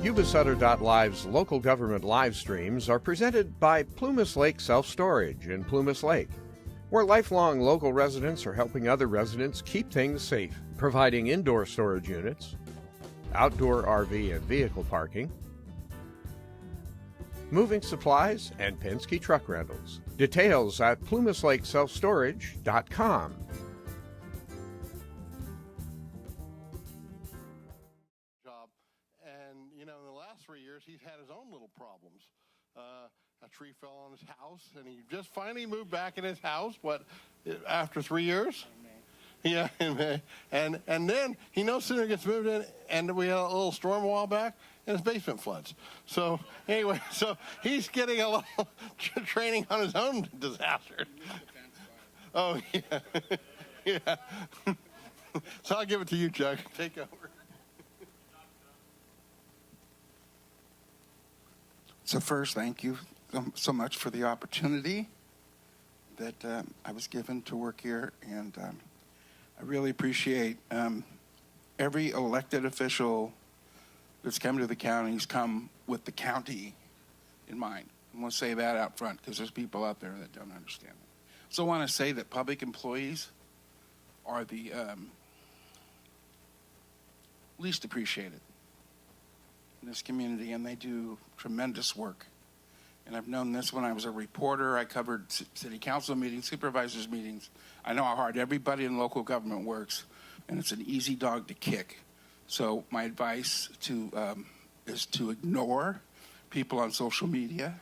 Yuba-Sutter.live's local government live streams are presented by Plumas Lake Self-Storage in Plumas Lake, where lifelong local residents are helping other residents keep things safe, providing indoor storage units, outdoor RV and vehicle parking, moving supplies, and Penske truck rentals. Details at plumaslakeselfstorage.com. And, you know, in the last 3 years, he's had his own little problems. A tree fell on his house, and he just finally moved back in his house, after 3 years? Yeah, in May. And then he no sooner gets moved in, and we had a little storm a while back, and his basement floods. So anyway, so he's getting a little training on his own disaster. Oh, yeah. Yeah. So I'll give it to you, Chuck. Take over. So first, thank you so much for the opportunity that I was given to work here, and I really appreciate every elected official that's come to the county has come with the county in mind. I'm going to say that out front because there's people out there that don't understand it. So I want to say that public employees are the least appreciated in this community, and they do tremendous work. And I've known this when I was a reporter. I covered city council meetings, supervisors meetings. I know how hard everybody in local government works, and it's an easy dog to kick. So my advice is to ignore people on social media.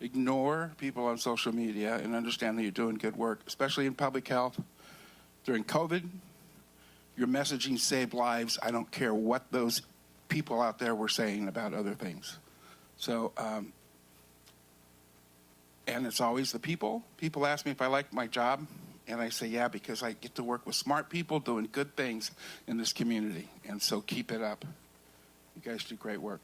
Ignore people on social media and understand that you're doing good work, especially in public health. During COVID, your messaging saved lives. I don't care what those people out there were saying about other things. So, and it's always the people. People ask me if I like my job, and I say, yeah, because I get to work with smart people doing good things in this community. And so keep it up. You guys do great work.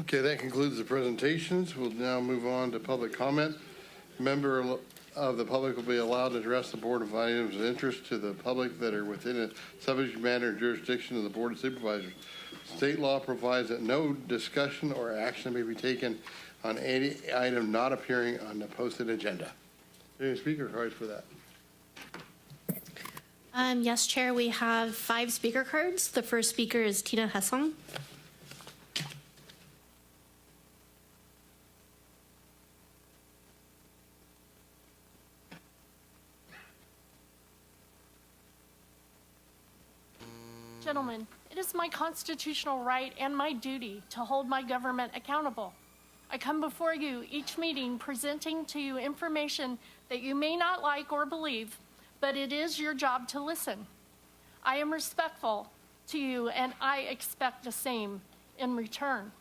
Okay, that concludes the presentations. We'll now move on to public comment. Member of the public will be allowed to address the board of items of interest to the public that are within a subject matter and jurisdiction of the Board of Supervisors. State law provides that no discussion or action may be taken on any item not appearing on the posted agenda. Any speaker cards for that? Yes, Chair, we have 5 speaker cards. The first speaker is Tina Hessong. Gentlemen, it is my constitutional right and my duty to hold my government accountable. I come before you each meeting presenting to you information that you may not like or believe, but it is your job to listen. I am respectful to you, and I expect the same in return.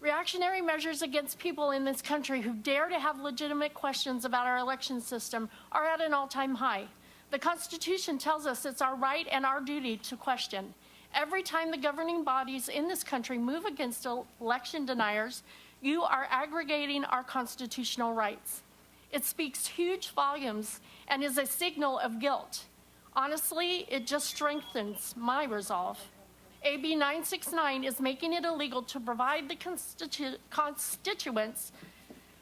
Reactionary measures against people in this country who dare to have legitimate questions about our election system are at an all-time high. The Constitution tells us it's our right and our duty to question. Every time the governing bodies in this country move against election deniers, you are aggregating our constitutional rights. It speaks huge volumes and is a signal of guilt. Honestly, it just strengthens my resolve. AB 969 is making it illegal to provide the constituents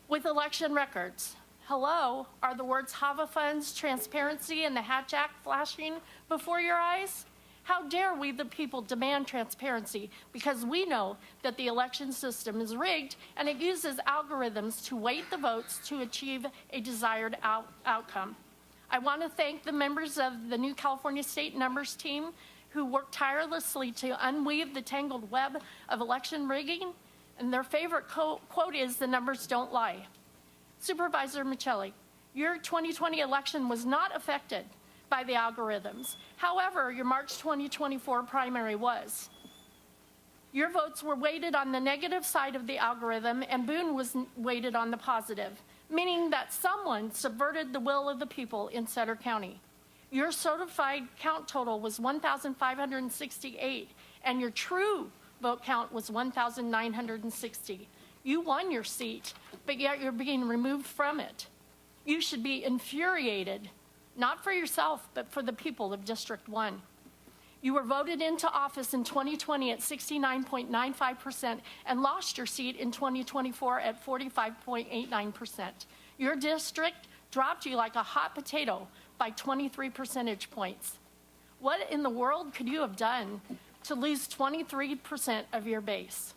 with election records. Hello, are the words HAVA funds, transparency, and the Hatch Act flashing before your eyes? How dare we, the people, demand transparency because we know that the election system is rigged and it uses algorithms to weight the votes to achieve a desired outcome. I want to thank the members of the New California State Numbers team who worked tirelessly to unweave the tangled web of election rigging, and their favorite quote is, "The numbers don't lie." Supervisor Michelli, your 2020 election was not affected by the algorithms. However, your March 2024 primary was. Your votes were weighted on the negative side of the algorithm, and Boone was weighted on the positive, meaning that someone subverted the will of the people in Sutter County. Your certified count total was 1,568, and your true vote count was 1,960. You won your seat, but yet you're being removed from it. You should be infuriated, not for yourself, but for the people of District 1. You were voted into office in 2020 at 69.95% and lost your seat in 2024 at 45.89%. Your district dropped you like a hot potato by 23 percentage points. What in the world could you have done to lose 23% of your base?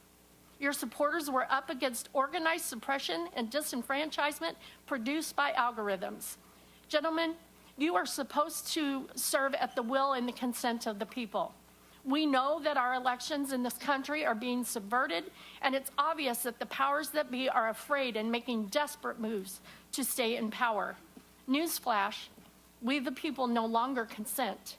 Your supporters were up against organized suppression and disenfranchisement produced by algorithms. Gentlemen, you are supposed to serve at the will and the consent of the people. We know that our elections in this country are being subverted, and it's obvious that the powers that be are afraid and making desperate moves to stay in power. Newsflash, we the people no longer consent.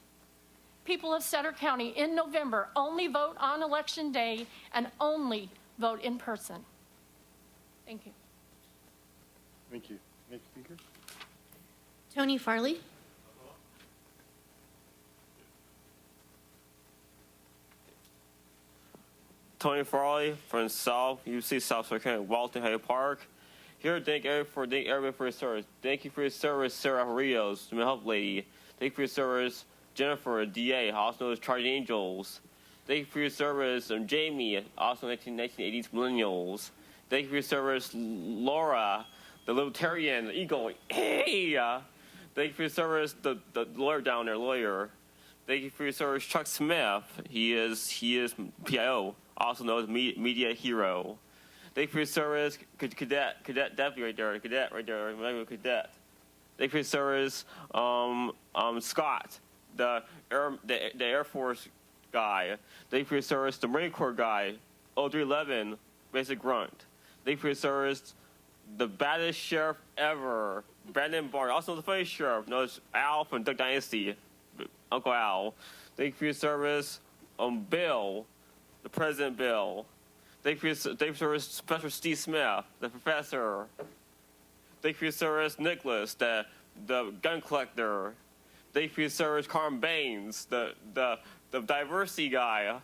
People of Sutter County in November only vote on election day and only vote in person. Thank you. Thank you. Next speaker. Tony Farley. Tony Farley from South UC South Sutter County, Walton Hay Park. Here, thank everybody for your service. Thank you for your service, Sarah Rios, the help lady. Thank you for your service, Jennifer, DA, also known as Charging Angels. Thank you for your service, Jamie, also 1980s Millennials. Thank you for your service, Laura, the Libertarian, the Eagle. Hey! Thank you for your service, the lawyer down there, lawyer. Thank you for your service, Chuck Smith. He is PIO, also known as Media Hero. Thank you for your service, Cadet Deputy right there, Cadet. Thank you for your service, Scott, the Air Force guy. Thank you for your service, the Marine Corps guy, 0311, Basic Grunt. Thank you for your service, the baddest sheriff ever, Brandon Barr, also the funny sheriff, known as Al from Duck Dynasty, Uncle Al. Thank you for your service, Bill, the President Bill. Thank you for your service, Special Steve Smith, the professor. Thank you for your service, Nicholas, the gun collector. Thank you for your service, Carm Baines, the diversity guy.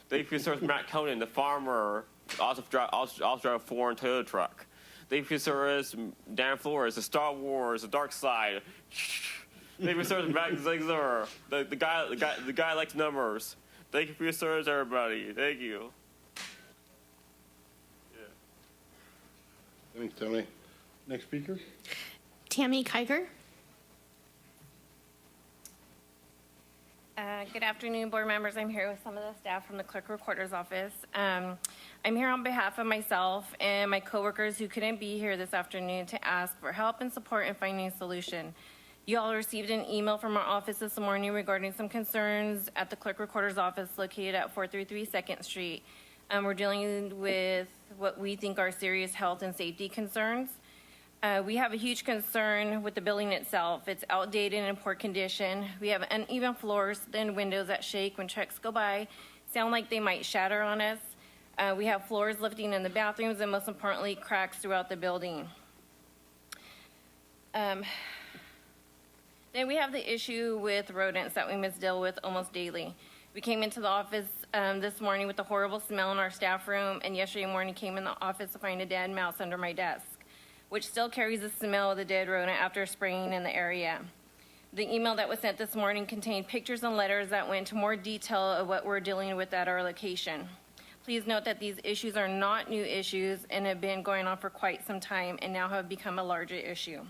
Thank you for your service, Matt Conan, the farmer, also drive a foreign Toyota truck. Thank you for your service, Dan Flores, the Star Wars, the Dark Side. Thank you for your service, Matt Ziegler, the guy likes numbers. Thank you for your service, everybody. Thank you. Thanks, Tony. Next speaker. Tammy Kiger. Good afternoon, board members. I'm here with some of the staff from the clerk recorder's office. I'm here on behalf of myself and my coworkers who couldn't be here this afternoon to ask for help and support in finding a solution. You all received an email from our office this morning regarding some concerns at the clerk recorder's office located at 433 2nd Street. We're dealing with what we think are serious health and safety concerns. We have a huge concern with the building itself. It's outdated and in poor condition. We have uneven floors, thin windows that shake when trucks go by, sound like they might shatter on us. We have floors lifting in the bathrooms, and most importantly, cracks throughout the building. Then we have the issue with rodents that we must deal with almost daily. We came into the office this morning with a horrible smell in our staff room, and yesterday morning came in the office to find a dead mouse under my desk, which still carries the smell of the dead rodent after spraying in the area. The email that was sent this morning contained pictures and letters that went into more detail of what we're dealing with at our location. Please note that these issues are not new issues and have been going on for quite some time and now have become a larger issue.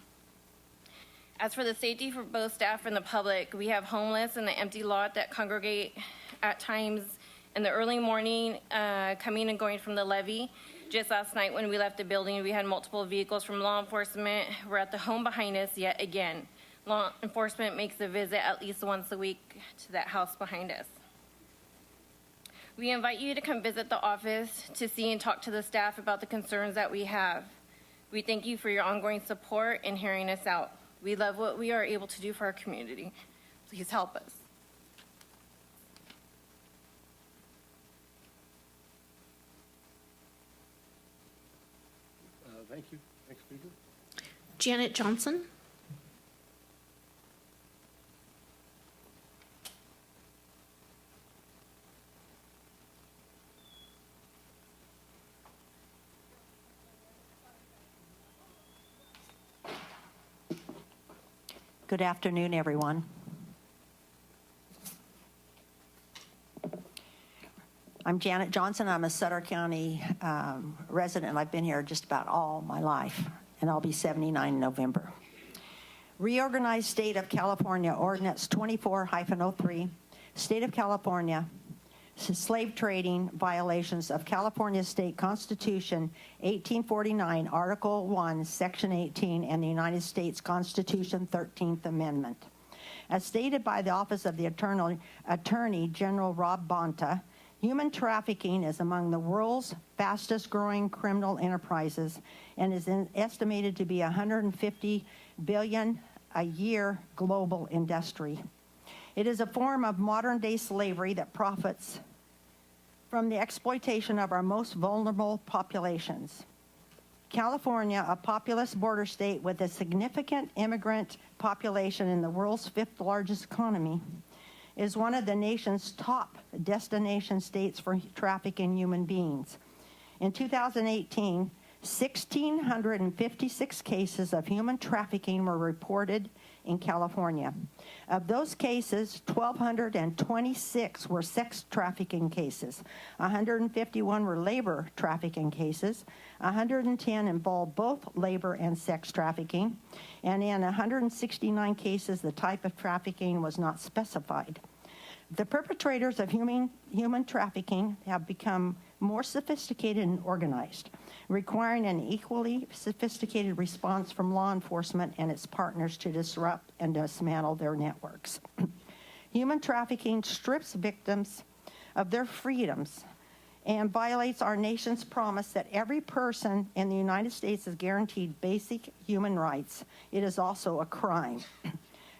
As for the safety for both staff and the public, we have homeless in the empty lot that congregate at times in the early morning, coming and going from the levee. Just last night when we left the building, we had multiple vehicles from law enforcement. We're at the home behind us yet again. Law enforcement makes a visit at least once a week to that house behind us. We invite you to come visit the office to see and talk to the staff about the concerns that we have. We thank you for your ongoing support and hearing us out. We love what we are able to do for our community. Please help us. Thank you. Next speaker. Janet Johnson. Good afternoon, everyone. I'm Janet Johnson. I'm a Sutter County resident. I've been here just about all my life, and I'll be 79 in November. Reorganized State of California Ordinance 24-03, State of California, slave trading violations of California State Constitution 1849, Article 1, Section 18, and the United States Constitution 13th Amendment. As stated by the Office of the Attorney General Rob Bonta, human trafficking is among the world's fastest growing criminal enterprises and is estimated to be $150 billion a year global industry. It is a form of modern-day slavery that profits from the exploitation of our most vulnerable populations. California, a populous border state with a significant immigrant population in the world's fifth largest economy, is one of the nation's top destination states for trafficking human beings. In 2018, 1,656 cases of human trafficking were reported in California. Of those cases, 1,226 were sex trafficking cases, 151 were labor trafficking cases, 110 involved both labor and sex trafficking, and in 169 cases, the type of trafficking was not specified. The perpetrators of human trafficking have become more sophisticated and organized, requiring an equally sophisticated response from law enforcement and its partners to disrupt and dismantle their networks. Human trafficking strips victims of their freedoms and violates our nation's promise that every person in the United States is guaranteed basic human rights. It is also a crime.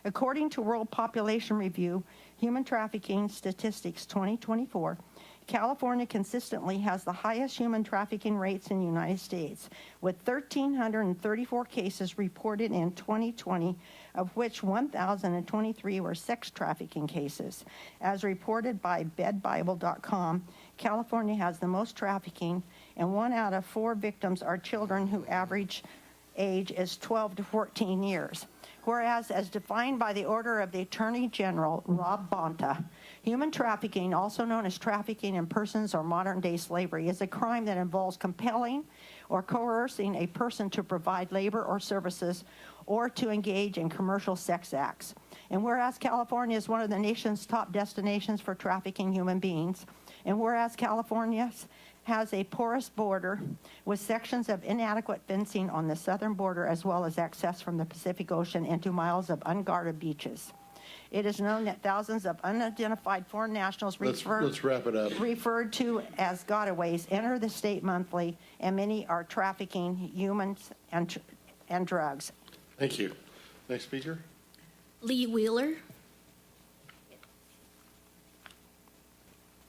According to World Population Review, Human Trafficking Statistics 2024, California consistently has the highest human trafficking rates in the United States, with 1,334 cases reported in 2020, of which 1,023 were sex trafficking cases. As reported by bedbible.com, California has the most trafficking, and 1 out of 4 victims are children whose average age is 12 to 14 years. Whereas, as defined by the order of the Attorney General, Rob Bonta, human trafficking, also known as trafficking in persons or modern-day slavery, is a crime that involves compelling or coercing a person to provide labor or services or to engage in commercial sex acts. And whereas California is one of the nation's top destinations for trafficking human beings, and whereas California has a porous border with sections of inadequate fencing on the southern border, as well as access from the Pacific Ocean into miles of unguarded beaches. It is known that thousands of unidentified foreign nationals Let's wrap it up. referred to as gotaways enter the state monthly, and many are trafficking humans and drugs. Thank you. Next speaker. Lee Wheeler.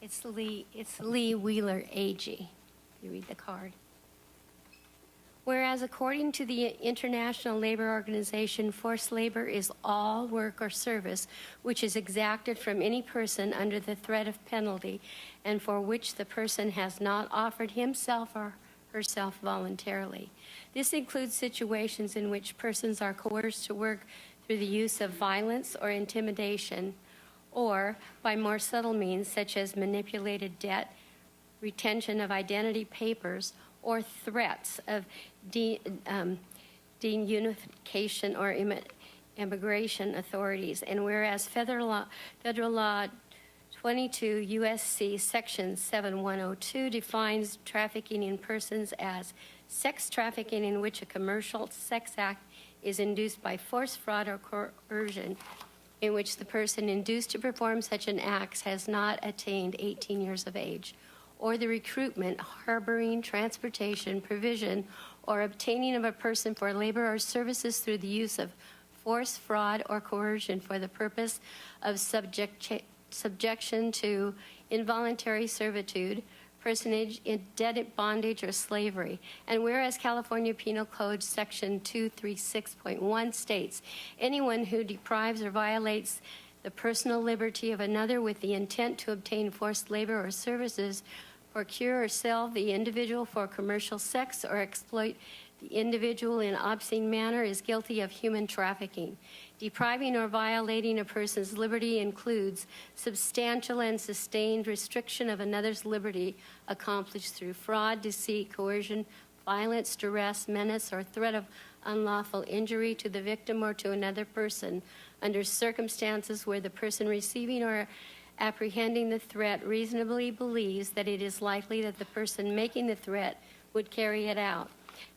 It's Lee Wheeler, AG. You read the card. Whereas according to the International Labor Organization, forced labor is all work or service which is exacted from any person under the threat of penalty and for which the person has not offered himself or herself voluntarily. This includes situations in which persons are coerced to work through the use of violence or intimidation, or by more subtle means such as manipulated debt, retention of identity papers, or threats of deunification or immigration authorities. And whereas federal law 22 U.S.C. Section 7102 defines trafficking in persons as sex trafficking in which a commercial sex act is induced by force, fraud, or coercion, in which the person induced to perform such an act has not attained 18 years of age, or the recruitment, harboring, transportation, provision, or obtaining of a person for labor or services through the use of force, fraud, or coercion for the purpose of subjection to involuntary servitude, personage, indebted bondage, or slavery. And whereas California Penal Code Section 236.1 states, anyone who deprives or violates the personal liberty of another with the intent to obtain forced labor or services, procure or sell the individual for commercial sex, or exploit the individual in obscene manner is guilty of human trafficking. Depriving or violating a person's liberty includes substantial and sustained restriction of another's liberty accomplished through fraud, deceit, coercion, violence, duress, menace, or threat of unlawful injury to the victim or to another person under circumstances where the person receiving or apprehending the threat reasonably believes that it is likely that the person making the threat would carry it out.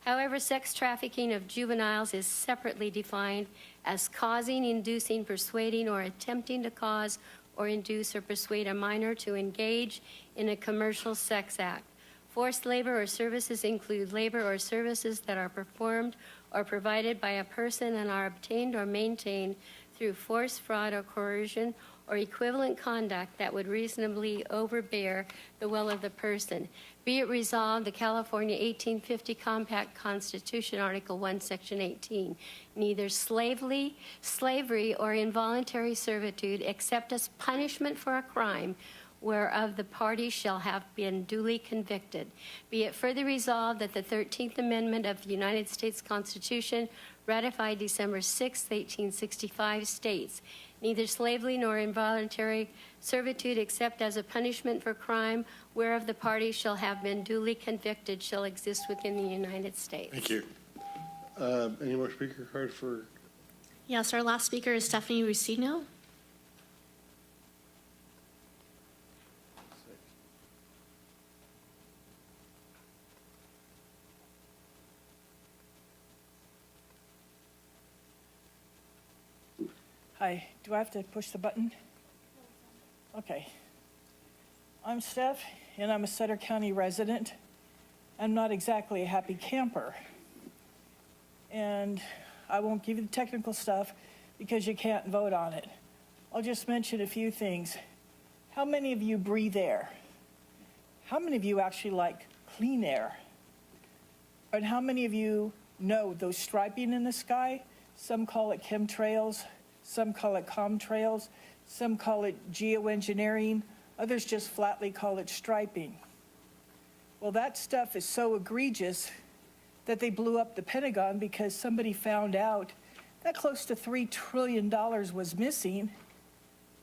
However, sex trafficking of juveniles is separately defined as causing, inducing, persuading, or attempting to cause or induce or persuade a minor to engage in a commercial sex act. Forced labor or services include labor or services that are performed or provided by a person and are obtained or maintained through force, fraud, or coercion, or equivalent conduct that would reasonably overbear the will of the person. Be it resolved, the California 1850 Compact Constitution, Article 1, Section 18, neither slavery or involuntary servitude, except as punishment for a crime whereof the party shall have been duly convicted. Be it further resolved that the 13th Amendment of the United States Constitution, ratified December 6, 1865, states, neither slavery nor involuntary servitude, except as a punishment for crime whereof the party shall have been duly convicted, shall exist within the United States. Thank you. Any more speaker cards for? Yes, our last speaker is Stephanie Rusino. Hi, do I have to push the button? Okay. I'm Steph, and I'm a Sutter County resident. I'm not exactly a happy camper. And I won't give you the technical stuff because you can't vote on it. I'll just mention a few things. How many of you breathe air? How many of you actually like clean air? And how many of you know those striping in the sky? Some call it chemtrails. Some call it comtrails, some call it geoengineering, others just flatly call it striping. Well, that stuff is so egregious that they blew up the Pentagon because somebody found out that close to $3 trillion was missing,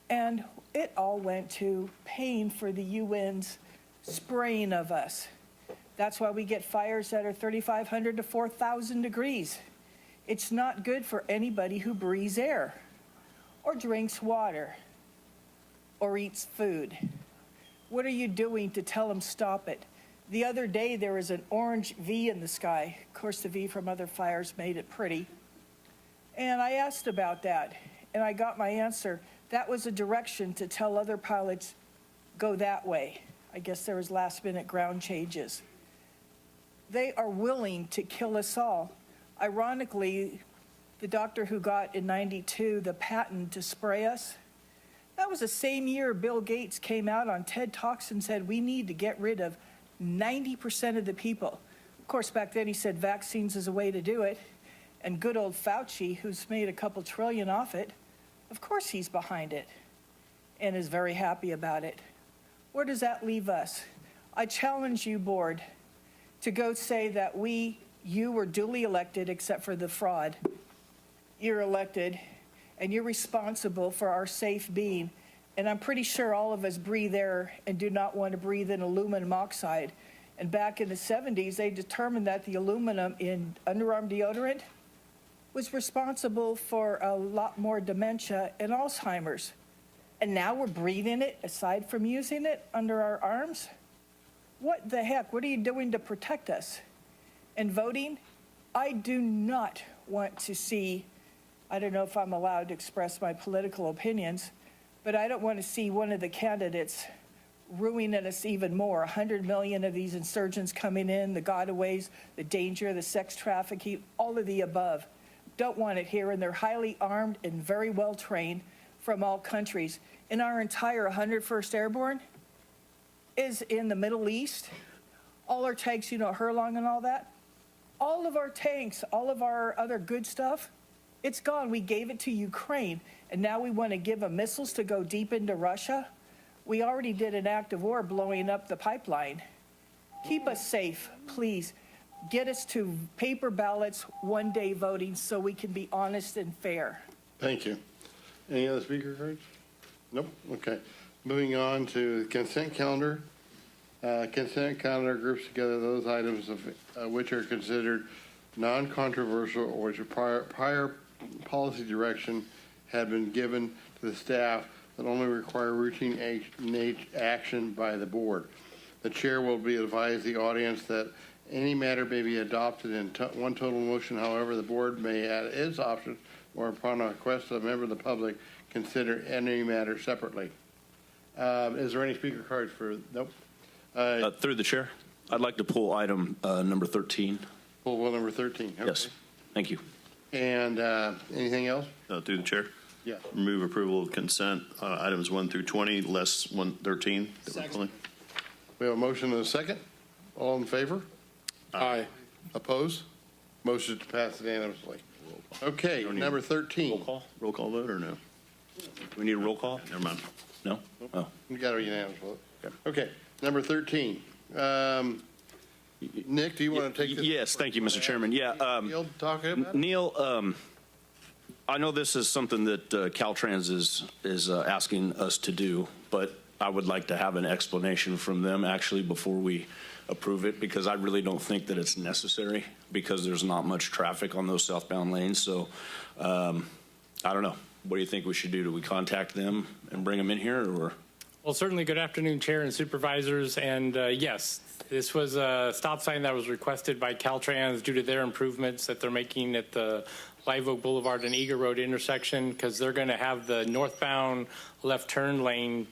and it all went to paying for the UN's spraying of us. That's why we get fires that are 3,500 to 4,000 degrees. It's not good for anybody who breathes air, or drinks water, or eats food. What are you doing to tell them stop it? The other day there was an orange V in the sky. Of course, the V from other fires made it pretty. And I asked about that, and I got my answer. That was a direction to tell other pilots, go that way. I guess there was last-minute ground changes. They are willing to kill us all. Ironically, the doctor who got in '92 the patent to spray us, that was the same year Bill Gates came out on TED Talks and said we need to get rid of 90% of the people. Of course, back then he said vaccines is a way to do it, and good old Fauci, who's made a couple trillion off it, of course he's behind it and is very happy about it. Where does that leave us? I challenge you, board, to go say that you were duly elected except for the fraud. You're elected, and you're responsible for our safe being. And I'm pretty sure all of us breathe air and do not want to breathe in aluminum oxide. And back in the 70s, they determined that the aluminum in underarm deodorant was responsible for a lot more dementia and Alzheimer's. And now we're breathing it aside from using it under our arms? What the heck? What are you doing to protect us? And voting, I do not want to see, I don't know if I'm allowed to express my political opinions, but I don't want to see one of the candidates ruining us even more. 100 million of these insurgents coming in, the gotaways, the danger, the sex trafficking, all of the above. Don't want it here, and they're highly armed and very well trained from all countries. And our entire 101st Airborne is in the Middle East. All our tanks, you know, Hurlong and all that. All of our tanks, all of our other good stuff, it's gone. We gave it to Ukraine, and now we want to give them missiles to go deep into Russia. We already did an act of war blowing up the pipeline. Keep us safe, please. Get us to paper ballots, one-day voting, so we can be honest and fair. Thank you. Any other speaker cards? Nope. Okay. Moving on to the consent calendar. Consent calendar groups together those items of which are considered non-controversial or which prior policy direction had been given to the staff that only require routine action by the board. The chair will be advised the audience that any matter may be adopted in one total motion. However, the board may, at its option or upon a request of a member of the public, consider any matter separately. Is there any speaker cards for? Nope. Through the chair, I'd like to pull item number 13. Pull will number 13. Okay. Yes, thank you. And anything else? Through the chair. Yes. Move approval of consent items 1 through 20, less 113. We have a motion and a second. All in favor? Aye. Opposed? Motion to pass unanimously. Okay, number 13. Roll call vote or no? Do we need a roll call? Never mind. No? Oh. You got a unanimous vote. Okay, number 13. Nick, do you want to take this? Yes, thank you, Mr. Chairman. Yeah. Neil talking about it? Neil, I know this is something that Caltrans is asking us to do, but I would like to have an explanation from them actually before we approve it, because I really don't think that it's necessary because there's not much traffic on those southbound lanes. So I don't know. What do you think we should do? Do we contact them and bring them in here, or? Well, certainly. Good afternoon, Chair and Supervisors. And yes, this was a stop sign that was requested by Caltrans due to their improvements that they're making at the Live Oak Boulevard and Eagle Road intersection, because they're going to have the northbound left turn lane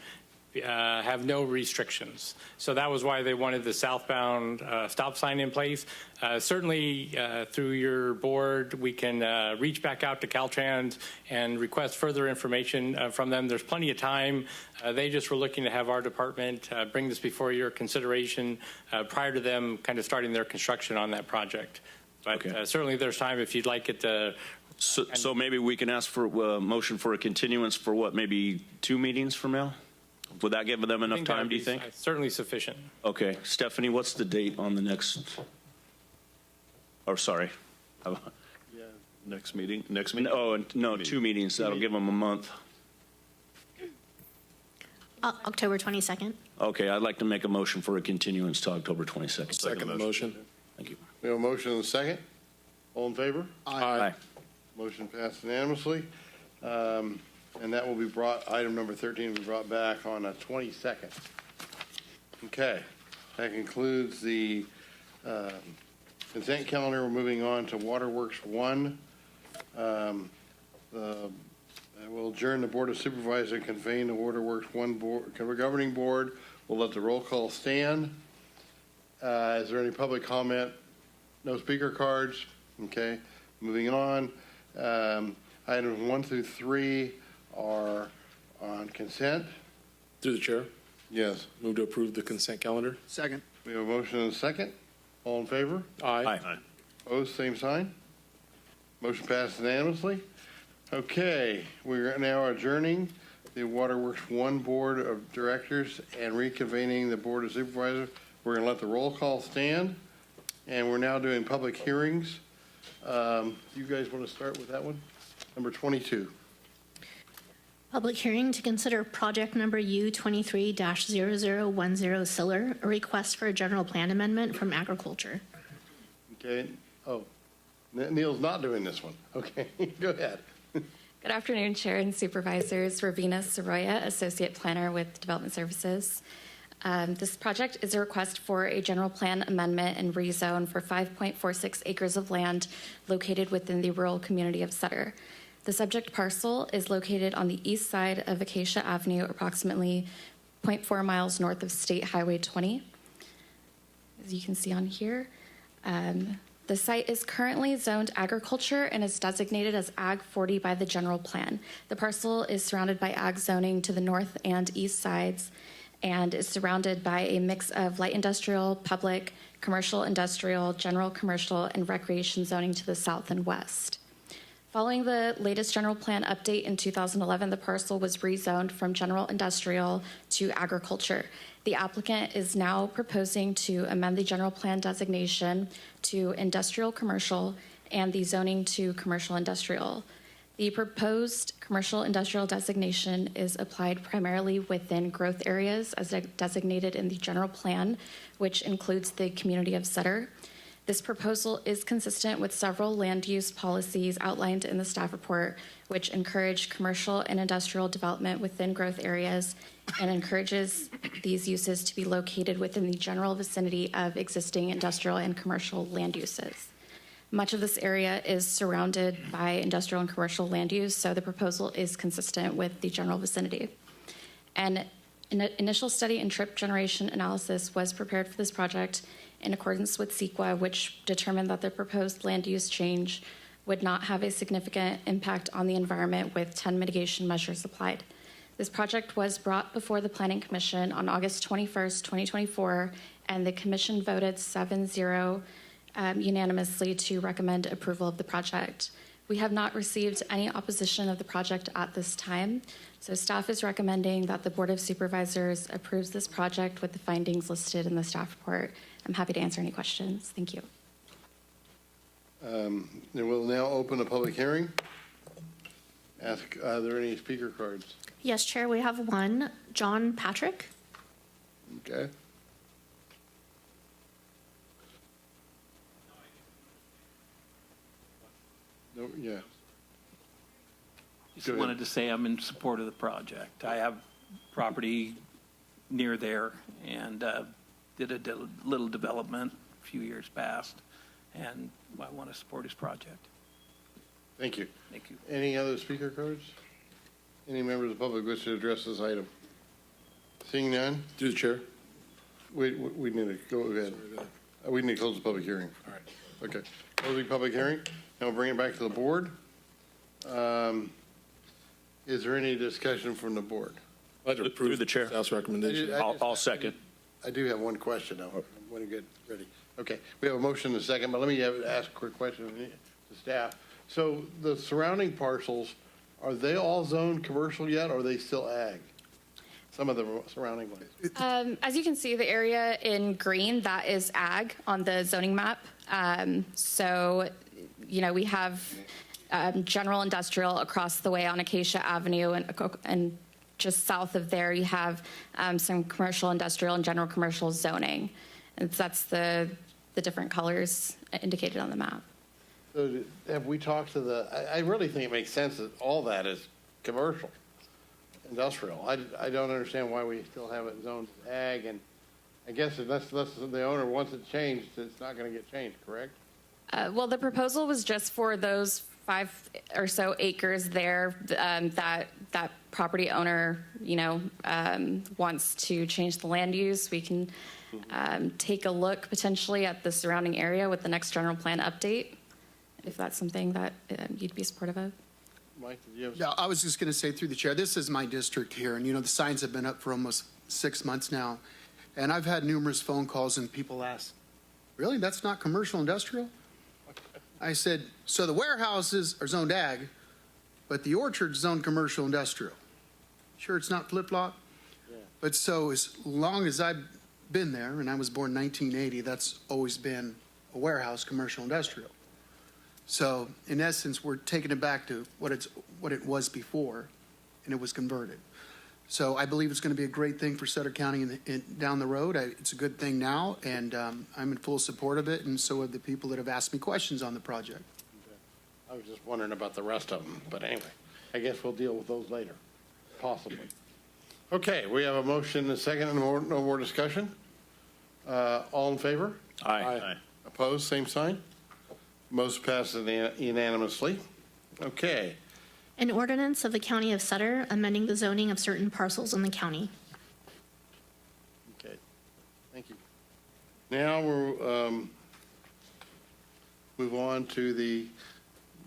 have no restrictions. So that was why they wanted the southbound stop sign in place. Certainly, through your board, we can reach back out to Caltrans and request further information from them. There's plenty of time. They just were looking to have our department bring this before your consideration prior to them kind of starting their construction on that project. But okay. Certainly there's time if you'd like it to. So maybe we can ask for a motion for a continuance for what, maybe 2 meetings from now? Would that give them enough time, do you think? Certainly sufficient. Okay. Stephanie, what's the date on the next? Or sorry. Yeah. Next meeting. Next meeting. Oh, no, 2 meetings. That'll give them a month. October 22nd. Okay. I'd like to make a motion for a continuance to October 22nd. Second the motion. Thank you. We have a motion and a second. All in favor? Aye. Motion passed unanimously. And that will be brought, item number 13 will be brought back on the 22nd. Okay. That concludes the consent calendar. We're moving on to Waterworks 1. We'll adjourn the Board of Supervisors and convene the Waterworks 1 board, governing board. We'll let the roll call stand. Is there any public comment? No speaker cards? Okay. Moving on. Items 1 through 3 are on consent. Through the chair, Yes. move to approve the consent calendar. Second. We have a motion and a second. All in favor? Aye. Aye. Opposed, same sign. Motion passed unanimously. Okay, we're now adjourning the Waterworks 1 Board of Directors and reconvening the Board of Supervisors. We're going to let the roll call stand, and we're now doing public hearings. You guys want to start with that one? Number 22. Public hearing to consider project number U23-0010 Siller, a request for a general plan amendment from agriculture. Okay. Oh, Neil's not doing this one. Okay, go ahead. Good afternoon, Chair and Supervisors. Ravina Soroya, Associate Planner with Development Services. This project is a request for a general plan amendment and rezone for 5.46 acres of land located within the rural community of Sutter. The subject parcel is located on the east side of Acacia Avenue, approximately 0.4 miles north of State Highway 20. As you can see on here, the site is currently zoned agriculture and is designated as Ag 40 by the general plan. The parcel is surrounded by ag zoning to the north and east sides and is surrounded by a mix of light industrial, public, commercial, industrial, general commercial, and recreation zoning to the south and west. Following the latest general plan update in 2011, the parcel was rezoned from general industrial to agriculture. The applicant is now proposing to amend the general plan designation to industrial commercial and the zoning to commercial industrial. The proposed commercial industrial designation is applied primarily within growth areas as designated in the general plan, which includes the community of Sutter. This proposal is consistent with several land use policies outlined in the staff report, which encourage commercial and industrial development within growth areas and encourages these uses to be located within the general vicinity of existing industrial and commercial land uses. Much of this area is surrounded by industrial and commercial land use, so the proposal is consistent with the general vicinity. An initial study and trip generation analysis was prepared for this project in accordance with CEQA, which determined that the proposed land use change would not have a significant impact on the environment with 10 mitigation measures applied. This project was brought before the Planning Commission on August 21st, 2024, and the Commission voted 7-0 unanimously to recommend approval of the project. We have not received any opposition of the project at this time, so staff is recommending that the Board of Supervisors approves this project with the findings listed in the staff report. I'm happy to answer any questions. Thank you. Then we'll now open a public hearing. Ask, are there any speaker cards? Yes, Chair, we have one. John Patrick. Okay. No, yeah. Just wanted to say I'm in support of the project. I have property near there and did a little development a few years past, and I want to support his project. Thank you. Thank you. Any other speaker cards? Any members of the public wish to address this item? Seeing none? Through the chair. We need to go ahead. We need to close the public hearing. All right. Okay. Closing public hearing. Now we'll bring it back to the board. Is there any discussion from the board? I'd like to approve Through the chair. Staff's recommendation. I'll second. I do have one question, though. I want to get ready. Okay, we have a motion and a second, but let me ask a quick question to staff. So the surrounding parcels, are they all zoned commercial yet, or are they still ag? Some of the surrounding ones. As you can see, the area in green, that is ag on the zoning map. So, we have general industrial across the way on Acacia Avenue, and just south of there, you have some commercial, industrial, and general commercial zoning. And that's the different colors indicated on the map. So have we talked to I really think it makes sense that all that is commercial, industrial. I don't understand why we still have it zoned as ag, and I guess unless the owner wants it changed, it's not going to get changed, correct? Well, the proposal was just for those 5 or so acres there that property owner, wants to change the land use. We can take a look potentially at the surrounding area with the next general plan update, if that's something that you'd be supportive of. Mike, did you have? Yeah, I was just going to say through the chair, this is my district here, and the signs have been up for almost 6 months now, and I've had numerous phone calls and people ask, really, that's not commercial industrial? I said, so the warehouses are zoned ag, but the orchard's zoned commercial industrial. Sure, it's not flip-flop, yeah. But so as long as I've been there, and I was born in 1980, that's always been a warehouse, commercial industrial. So in essence, we're taking it back to what it was before, and it was converted. So I believe it's going to be a great thing for Sutter County down the road. It's a good thing now, and I'm in full support of it, and so are the people that have asked me questions on the project. I was just wondering about the rest of them, but anyway, I guess we'll deal with those later, possibly. Okay, we have a motion and a second and no more discussion. All in favor? Aye. Opposed, same sign. Motion passes unanimously. Okay. An ordinance of the County of Sutter amending the zoning of certain parcels in the county. Okay, thank you. Now we'll move on to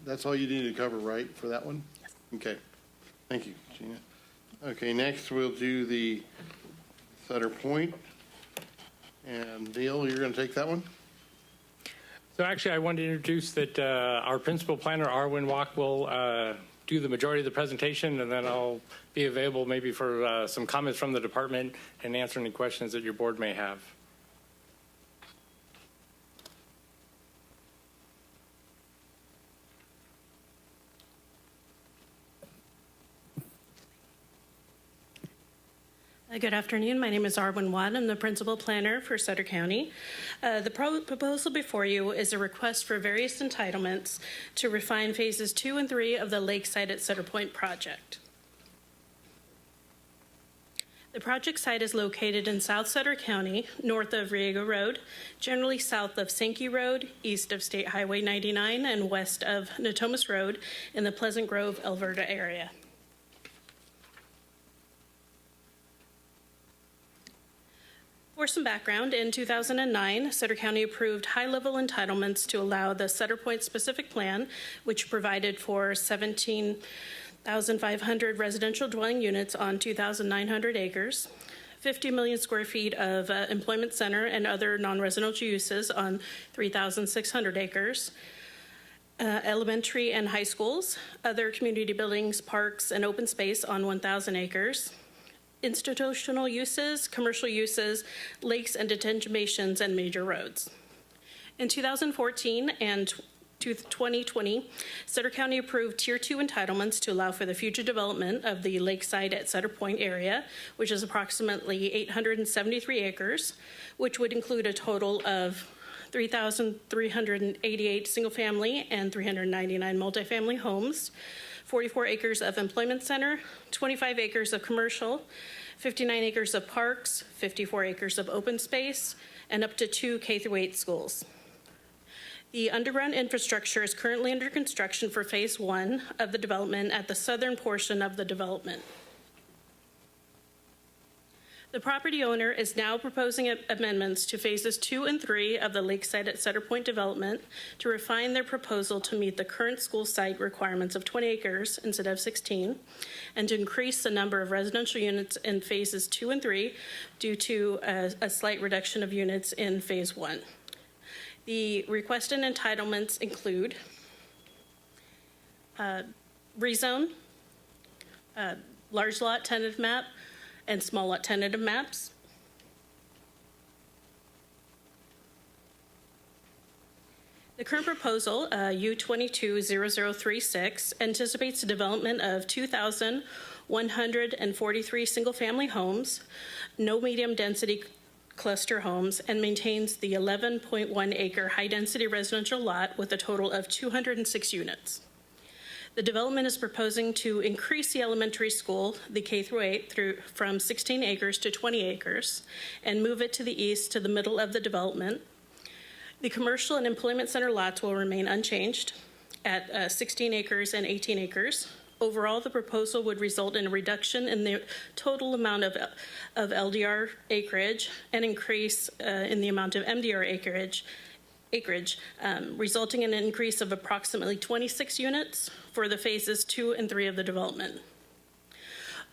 that's all you need to cover, right, for that one? Yes. Okay, thank you, Gina. Okay, next we'll do the Sutter Point. And Neil, you're going to take that one? So actually, I wanted to introduce that our principal planner, Arwen Walk, will do the majority of the presentation, and then I'll be available maybe for some comments from the department and answer any questions that your board may have. Good afternoon. My name is Arwen Watt. I'm the principal planner for Sutter County. The proposal before you is a request for various entitlements to refine phases 2 and 3 of the Lakeside at Sutter Point project. The project site is located in South Sutter County, north of Riego Road, generally south of Sankey Road, east of State Highway 99, and west of Natomas Road in the Pleasant Grove, Alberta area. For some background, in 2009, Sutter County approved high-level entitlements to allow the Sutter Point specific plan, which provided for 17,500 residential dwelling units on 2,900 acres, 50 million square feet of employment center and other non-residential uses on 3,600 acres, elementary and high schools, other community buildings, parks, and open space on 1,000 acres, institutional uses, commercial uses, lakes and detention basins, and major roads. In 2014 and 2020, Sutter County approved Tier 2 entitlements to allow for the future development of the Lakeside at Sutter Point area, which is approximately 873 acres, which would include a total of 3,388 single-family and 399 multifamily homes, 44 acres of employment center, 25 acres of commercial, 59 acres of parks, 54 acres of open space, and up to 2 K-8 schools. The underground infrastructure is currently under construction for phase 1 of the development at the southern portion of the development. The property owner is now proposing amendments to phases 2 and 3 of the Lakeside at Sutter Point development to refine their proposal to meet the current school site requirements of 20 acres instead of 16, and to increase the number of residential units in phases 2 and 3 due to a slight reduction of units in phase 1. The requested entitlements include rezone, large lot tentative map, and small lot tentative maps. The current proposal, U220036, anticipates the development of 2,143 single-family homes, no medium-density cluster homes, and maintains the 11.1-acre high-density residential lot with a total of 206 units. The development is proposing to increase the elementary school, the K-8, from 16 acres to 20 acres, and move it to the east to the middle of the development. The commercial and employment center lots will remain unchanged at 16 acres and 18 acres. Overall, the proposal would result in a reduction in the total amount of LDR acreage and increase in the amount of MDR acreage, resulting in an increase of approximately 26 units for the phases 2 and 3 of the development.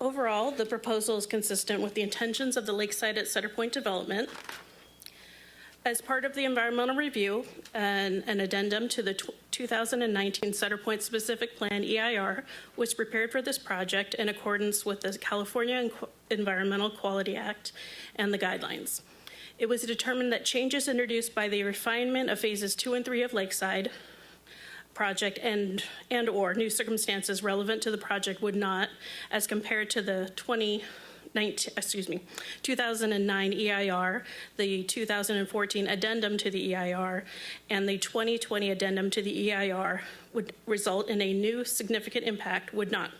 Overall, the proposal is consistent with the intentions of the Lakeside at Sutter Point development. As part of the environmental review, an addendum to the 2019 Sutter Point Specific Plan EIR was prepared for this project in accordance with the California Environmental Quality Act and the guidelines. It was determined that changes introduced by the refinement of phases 2 and 3 of Lakeside project and or new circumstances relevant to the project would not, as compared to the 2009 EIR, the 2014 addendum to the EIR, and the 2020 addendum to the EIR would result in a new significant impact, would not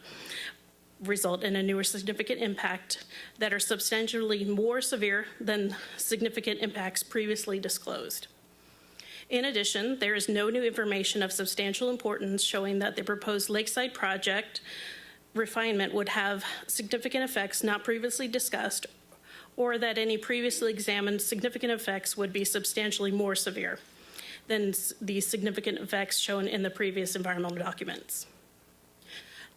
result in a new or significant impact that are substantially more severe than significant impacts previously disclosed. In addition, there is no new information of substantial importance showing that the proposed lakeside project refinement would have significant effects not previously discussed, or that any previously examined significant effects would be substantially more severe than the significant effects shown in the previous environmental documents.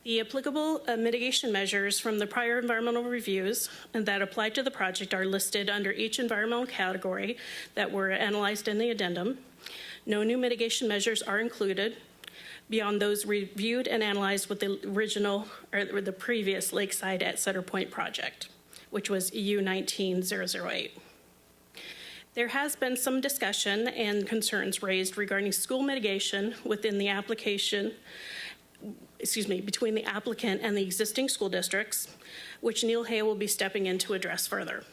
The applicable mitigation measures from the prior environmental reviews and that apply to the project are listed under each environmental category that were analyzed in the addendum. No new mitigation measures are included beyond those reviewed and analyzed with the original or the previous Lakeside at Sutter Point project, which was EU 19008. There has been some discussion and concerns raised regarding school mitigation within the application, between the applicant and the existing school districts, which Neil Hay will be stepping in to address further.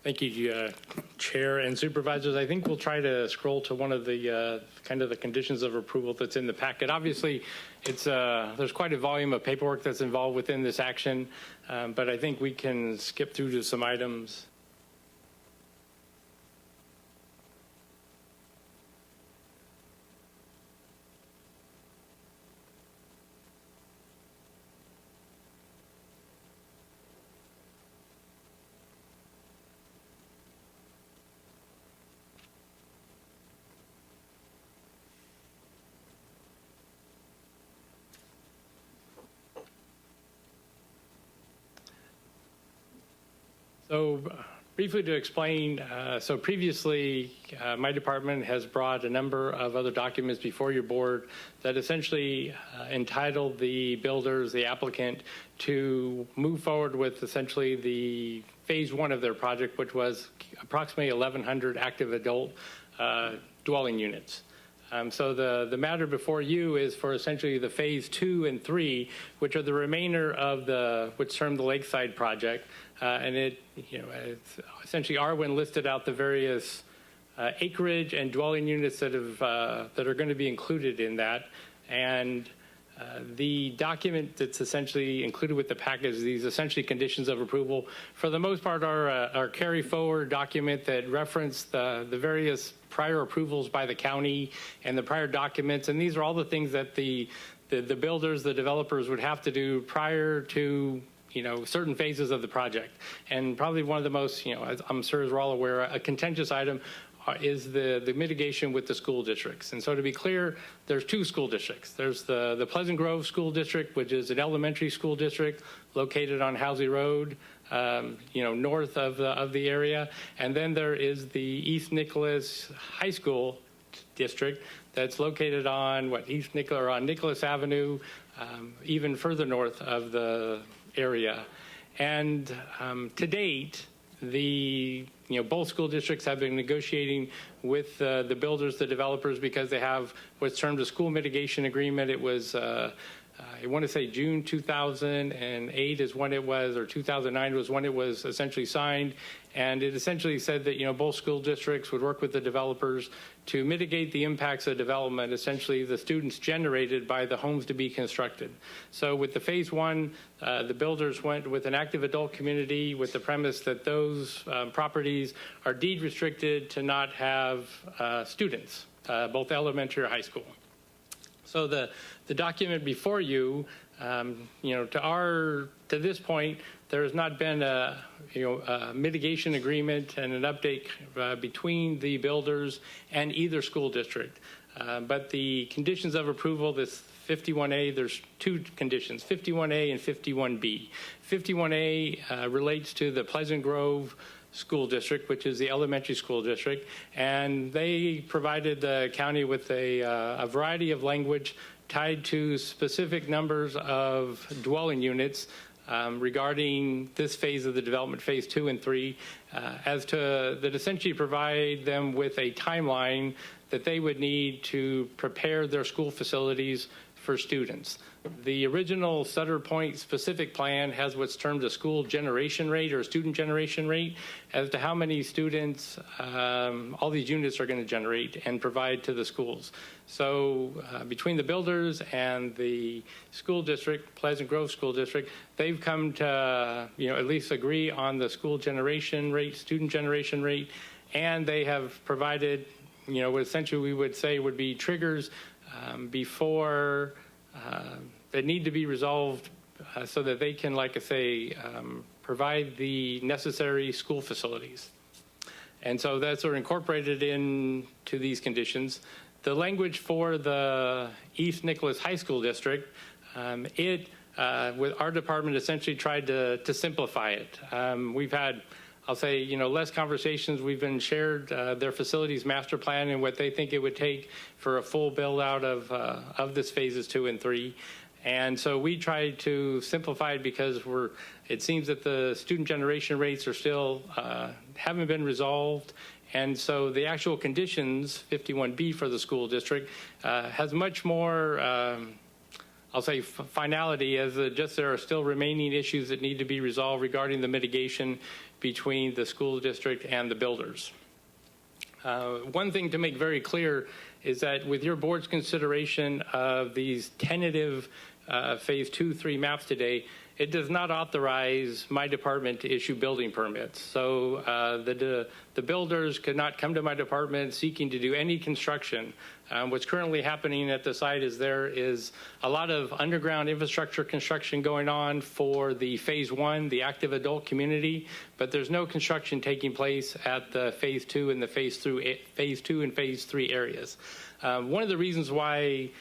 Thank you, Chair and Supervisors. I think we'll try to scroll to one of the kind of the conditions of approval that's in the packet. Obviously, it's there's quite a volume of paperwork that's involved within this action, but I think we can skip through to some items. So briefly to explain, so previously my department has brought a number of other documents before your board that essentially entitled the builders, the applicant, to move forward with essentially the phase one of their project, which was approximately 1,100 active adult dwelling units. So the matter before you is for essentially the phase 2 and 3, which are the remainder of what's termed the Lakeside project, and it's essentially Arwen listed out the various acreage and dwelling units that are going to be included in that, and the document that's essentially included with the package, these essentially conditions of approval, for the most part are a carry forward document that reference the various prior approvals by the county and the prior documents. And these are all the things that the builders, the developers would have to do prior to certain phases of the project. And probably one of the most, as I'm sure as we're all aware, a contentious item is the mitigation with the school districts. And so to be clear, there's two school districts. There's the Pleasant Grove School District, which is an elementary school district located on Housley Road, north of the area. And then there is the East Nicholas High School District that's located on on Nicholas Avenue, even further north of the area. And to date, both school districts have been negotiating with the builders, the developers, because they have what's termed a school mitigation agreement. It was, I want to say June 2008 is when it was, or 2009 was when it was essentially signed. And it essentially said that, both school districts would work with the developers to mitigate the impacts of development, essentially the students generated by the homes to be constructed. So with the phase one, the builders went with an active adult community with the premise that those properties are deed restricted to not have students, both elementary or high school. So the document before you, to this point, there has not been a mitigation agreement and an update between the builders and either school district. But the conditions of approval, this 51A, there's two conditions, 51A and 51B. 51A relates to the Pleasant Grove School District, which is the elementary school district, and they provided the county with a variety of language tied to specific numbers of dwelling units regarding this phase of the development, phase 2 and 3, as to that essentially provide them with a timeline that they would need to prepare their school facilities for students. The original Sutter Point specific plan has what's termed a school generation rate or student generation rate as to how many students all these units are going to generate and provide to the schools. So between the builders and the school district, Pleasant Grove School District, they've come to at least agree on the school generation rate, student generation rate, and they have provided what essentially we would say would be triggers before that need to be resolved so that they can, like I say, provide the necessary school facilities. And so that's sort of incorporated into these conditions. The language for the East Nicholas High School District, with our department essentially tried to simplify it. We've had, I'll say, less conversations. We've been shared their facilities master plan and what they think it would take for a full build out of this phases 2 and 3. And so we tried to simplify it because it seems that the student generation rates are still haven't been resolved. And so the actual conditions, 51B for the school district, has much more, I'll say, finality as just there are still remaining issues that need to be resolved regarding the mitigation between the school district and the builders. One thing to make very clear is that with your board's consideration of these tentative phase 2-3 maps today, it does not authorize my department to issue building permits. So the builders could not come to my department seeking to do any construction. What's currently happening at the site is there is a lot of underground infrastructure construction going on for the phase 1, the active adult community, but there's no construction taking place at the phase 2 and the phase 2 and phase 3 areas. One of the reasons why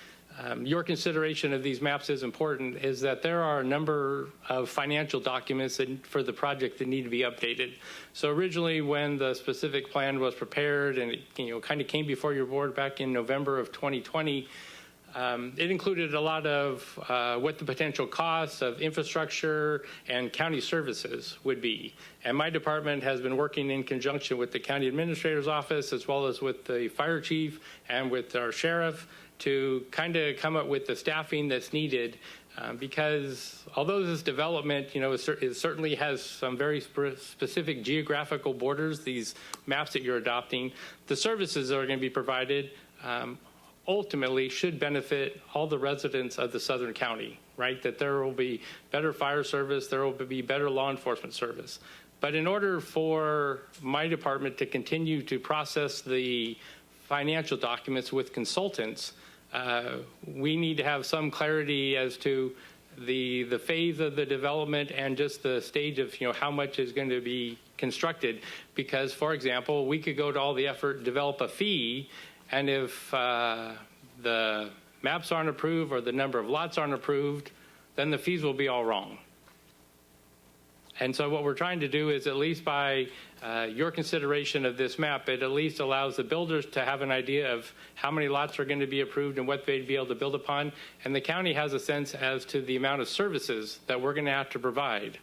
your consideration of these maps is important is that there are a number of financial documents for the project that need to be updated. So originally when the specific plan was prepared and it kind of came before your board back in November of 2020, it included a lot of what the potential costs of infrastructure and county services would be. And my department has been working in conjunction with the county administrator's office as well as with the fire chief and with our sheriff to kind of come up with the staffing that's needed because although this development, it certainly has some very specific geographical borders, these maps that you're adopting, the services that are going to be provided ultimately should benefit all the residents of the Southern County, right? That there will be better fire service, there will be better law enforcement service. But in order for my department to continue to process the financial documents with consultants, we need to have some clarity as to the phase of the development and just the stage of how much is going to be constructed. Because, for example, we could go to all the effort, develop a fee, and if the maps aren't approved or the number of lots aren't approved, then the fees will be all wrong. And so what we're trying to do is, at least by your consideration of this map, it at least allows the builders to have an idea of how many lots are going to be approved and what they'd be able to build upon. And the county has a sense as to the amount of services that we're going to have to provide,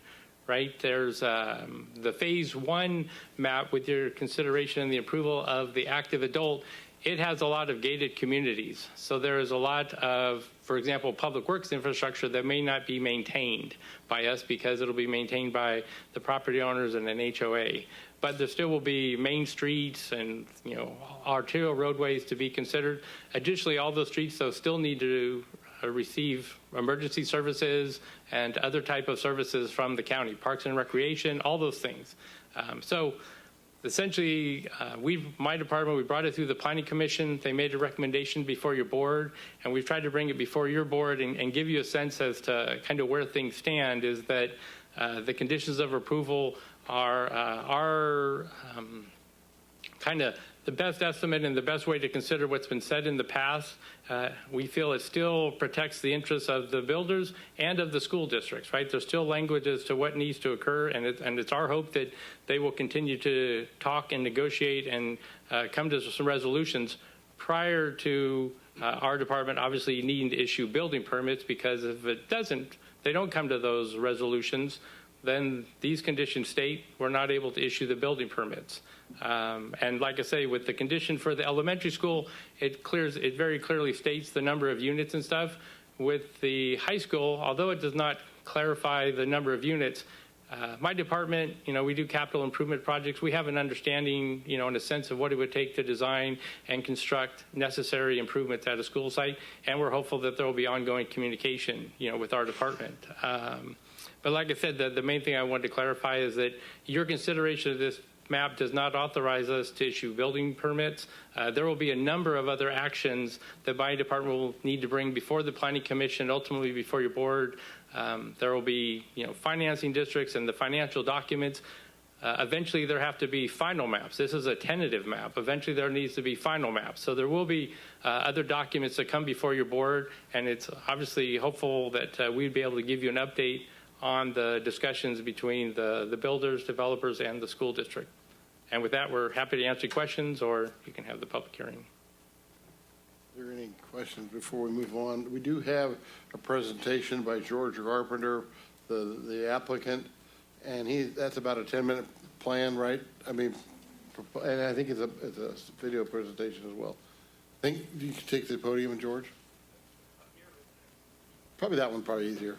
right? There's the phase 1 map with your consideration and the approval of the active adult. It has a lot of gated communities. So there is a lot of, for example, public works infrastructure that may not be maintained by us because it'll be maintained by the property owners and an HOA. But there still will be main streets and arterial roadways to be considered. Additionally, all those streets though still need to receive emergency services and other type of services from the county, parks and recreation, all those things. So essentially, my department, we brought it through the Planning Commission. They made a recommendation before your board, and we've tried to bring it before your board and give you a sense as to kind of where things stand, is that the conditions of approval are kind of the best estimate and the best way to consider what's been said in the past. We feel it still protects the interests of the builders and of the school districts, right? There's still language as to what needs to occur, and it's our hope that they will continue to talk and negotiate and come to some resolutions prior to our department obviously needing to issue building permits, because if it doesn't, they don't come to those resolutions, then these conditions state we're not able to issue the building permits. And like I say, with the condition for the elementary school, it very clearly states the number of units and stuff. With the high school, although it does not clarify the number of units, my department, we do capital improvement projects. We have an understanding, in a sense of what it would take to design and construct necessary improvements at a school site. And we're hopeful that there will be ongoing communication, with our department. But like I said, the main thing I wanted to clarify is that your consideration of this map does not authorize us to issue building permits. There will be a number of other actions that my department will need to bring before the Planning Commission, ultimately before your board. There will be, financing districts and the financial documents. Eventually, there have to be final maps. This is a tentative map. Eventually, there needs to be final maps. So there will be other documents that come before your board, and it's obviously hopeful that we'd be able to give you an update on the discussions between the builders, developers, and the school district. And with that, we're happy to answer questions, or you can have the public hearing. Are there any questions before we move on? We do have a presentation by George Carpenter, the applicant, and that's about a 10-minute plan, right? I mean, and I think it's a video presentation as well. I think you can take the podium, George. Probably that one, probably easier,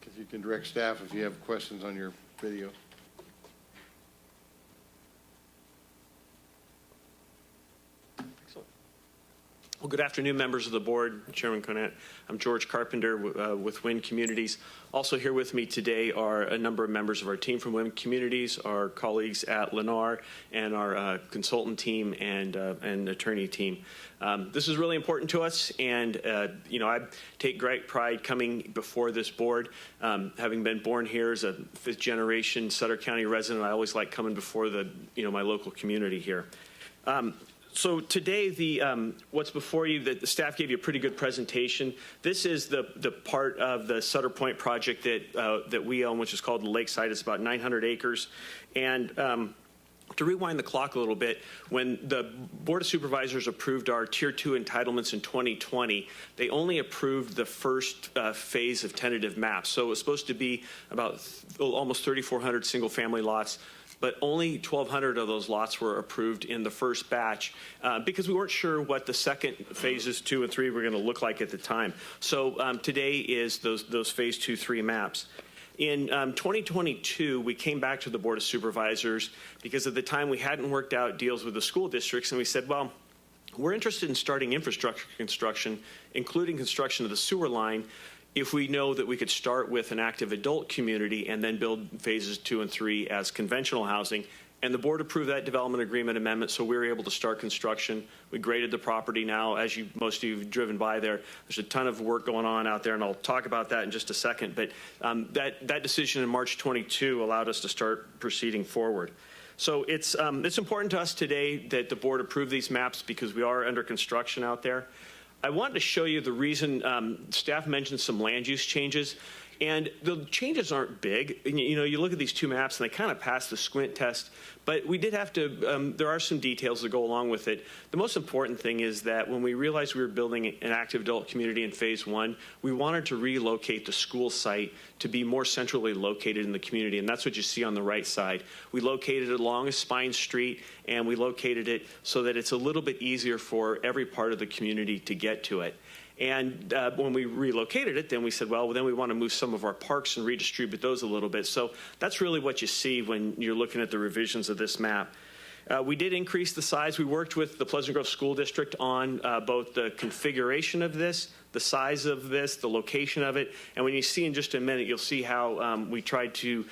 because you can direct staff if you have questions on your video. Well, good afternoon, members of the board, Chairman Conant. I'm George Carpenter with Wind Communities. Also here with me today are a number of members of our team from Wind Communities, our colleagues at Lennar, and our consultant team and attorney team. This is really important to us, and I take great pride coming before this board. Having been born here as a fifth-generation Sutter County resident, I always like coming before my local community here. So today, what's before you, the staff gave you a pretty good presentation. This is the part of the Sutter Point project that we own, which is called the Lakeside. It's about 900 acres. And to rewind the clock a little bit, when the Board of Supervisors approved our Tier 2 entitlements in 2020, they only approved the first phase of tentative maps. So it was supposed to be about almost 3,400 single-family lots, but only 1,200 of those lots were approved in the first batch because we weren't sure what the second phases 2 and 3 were going to look like at the time. So today is those phase 2, 3 maps. In 2022, we came back to the Board of Supervisors because at the time we hadn't worked out deals with the school districts, and we said, well, we're interested in starting infrastructure construction, including construction of the sewer line, if we know that we could start with an active adult community and then build phases 2 and 3 as conventional housing. And the board approved that development agreement amendment, so we were able to start construction. We graded the property now. As most of you have driven by there, there's a ton of work going on out there, and I'll talk about that in just a second. But that decision in March 22 allowed us to start proceeding forward. So it's important to us today that the board approve these maps because we are under construction out there. I wanted to show you the reason staff mentioned some land use changes, and the changes aren't big. You look at these two maps and they kind of pass the squint test, but we did have to, there are some details that go along with it. The most important thing is that when we realized we were building an active adult community in phase 1, we wanted to relocate the school site to be more centrally located in the community, and that's what you see on the right side. We located it along a spine street, and we located it so that it's a little bit easier for every part of the community to get to it. And when we relocated it, then we said, well, then we want to move some of our parks and redistribute those a little bit. So that's really what you see when you're looking at the revisions of this map. We did increase the size. We worked with the Pleasant Grove School District on both the configuration of this, the size of this, the location of it. And when you see in just a minute, you'll see how we tried to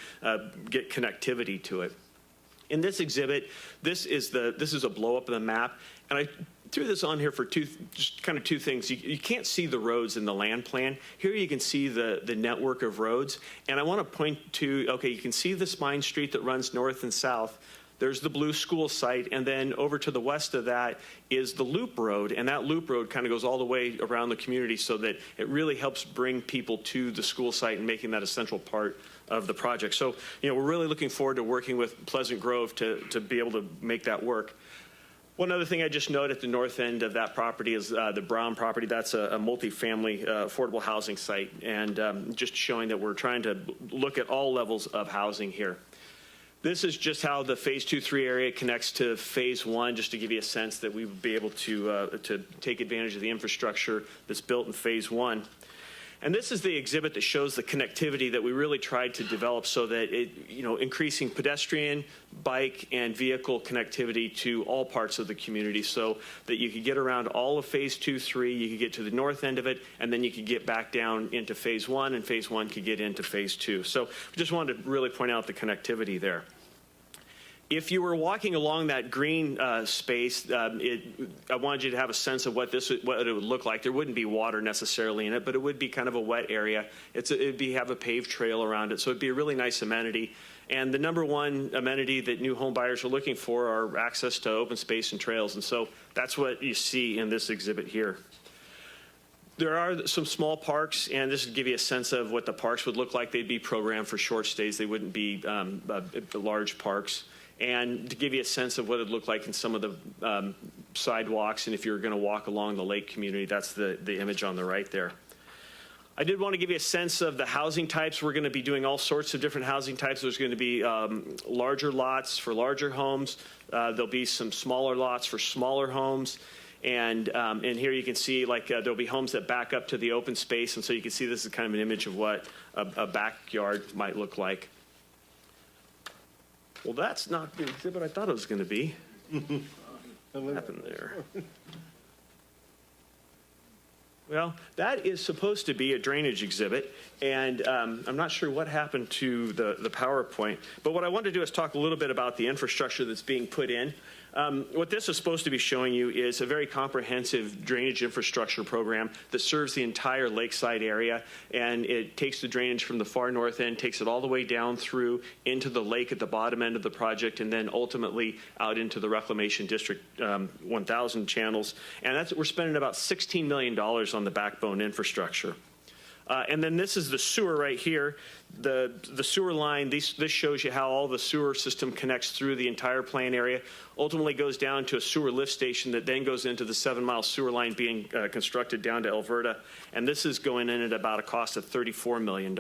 get connectivity to it. In this exhibit, this is a blow up of the map. And I threw this on here for two things. You can't see the roads in the land plan. Here you can see the network of roads. And I want to point to, okay, you can see the spine street that runs north and south. There's the blue school site, and then over to the west of that is the loop road, and that loop road kind of goes all the way around the community so that it really helps bring people to the school site and making that a central part of the project. So, we're really looking forward to working with Pleasant Grove to be able to make that work. One other thing I just note at the north end of that property is the Brown property. That's a multifamily affordable housing site, and just showing that we're trying to look at all levels of housing here. This is just how the Phase 2-3 area connects to Phase 1, just to give you a sense that we would be able to take advantage of the infrastructure that's built in Phase 1. And this is the exhibit that shows the connectivity that we really tried to develop so that it, increasing pedestrian, bike, and vehicle connectivity to all parts of the community so that you could get around all of Phase 2-3, you could get to the north end of it, and then you could get back down into Phase 1, and Phase 1 could get into Phase 2. So we just wanted to really point out the connectivity there. If you were walking along that green space, I wanted you to have a sense of what it would look like. There wouldn't be water necessarily in it, but it would be kind of a wet area. It'd have a paved trail around it, so it'd be a really nice amenity. And the number one amenity that new home buyers are looking for are access to open space and trails, and so that's what you see in this exhibit here. There are some small parks, and this would give you a sense of what the parks would look like. They'd be programmed for short stays. They wouldn't be large parks. And to give you a sense of what it would look like in some of the sidewalks, and if you're going to walk along the lake community, that's the image on the right there. I did want to give you a sense of the housing types. We're going to be doing all sorts of different housing types. There's going to be larger lots for larger homes. There'll be some smaller lots for smaller homes. And here you can see there'll be homes that back up to the open space. And so you can see this is kind of an image of what a backyard might look like. Well, that's not the exhibit I thought it was going to be. What happened there? Well, that is supposed to be a drainage exhibit, and I'm not sure what happened to the PowerPoint. But what I want to do is talk a little bit about the infrastructure that's being put in. What this is supposed to be showing you is a very comprehensive drainage infrastructure program that serves the entire lakeside area, and it takes the drainage from the far north end, takes it all the way down through into the lake at the bottom end of the project, and then ultimately out into the Reclamation District 1000 channels. And we're spending about $16 million on the backbone infrastructure. And then this is the sewer right here. The sewer line, this shows you how all the sewer system connects through the entire plant area, ultimately goes down to a sewer lift station that then goes into the 7-mile sewer line being constructed down to Alberta. And this is going in at about a cost of $34 million.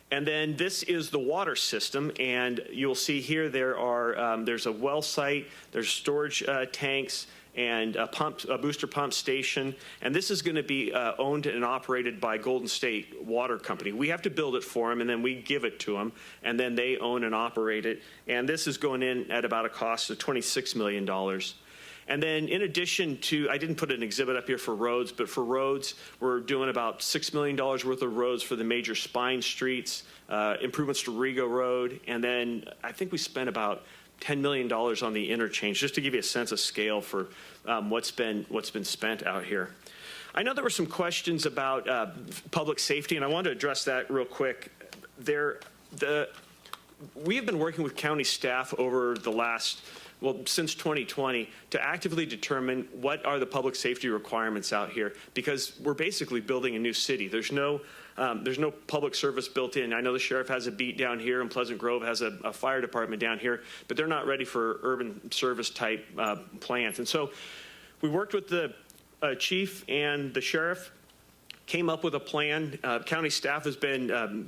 And then this is the water system, and you'll see here there's a well site, there's storage tanks, and a booster pump station. And this is going to be owned and operated by Golden State Water Company. We have to build it for them, and then we give it to them, and then they own and operate it. And this is going in at about a cost of $26 million. And then in addition to, I didn't put an exhibit up here for roads, but for roads, we're doing about $6 million worth of roads for the major spine streets, improvements to Rigo Road, and then I think we spent about $10 million on the interchange, just to give you a sense of scale for what's been spent out here. I know there were some questions about public safety, and I wanted to address that real quick. We have been working with county staff over the last, since 2020, to actively determine what are the public safety requirements out here, because we're basically building a new city. There's no public service built in. I know the sheriff has a beat down here, and Pleasant Grove has a fire department down here, but they're not ready for urban service type plans. And so we worked with the chief and the sheriff, came up with a plan. County staff has been,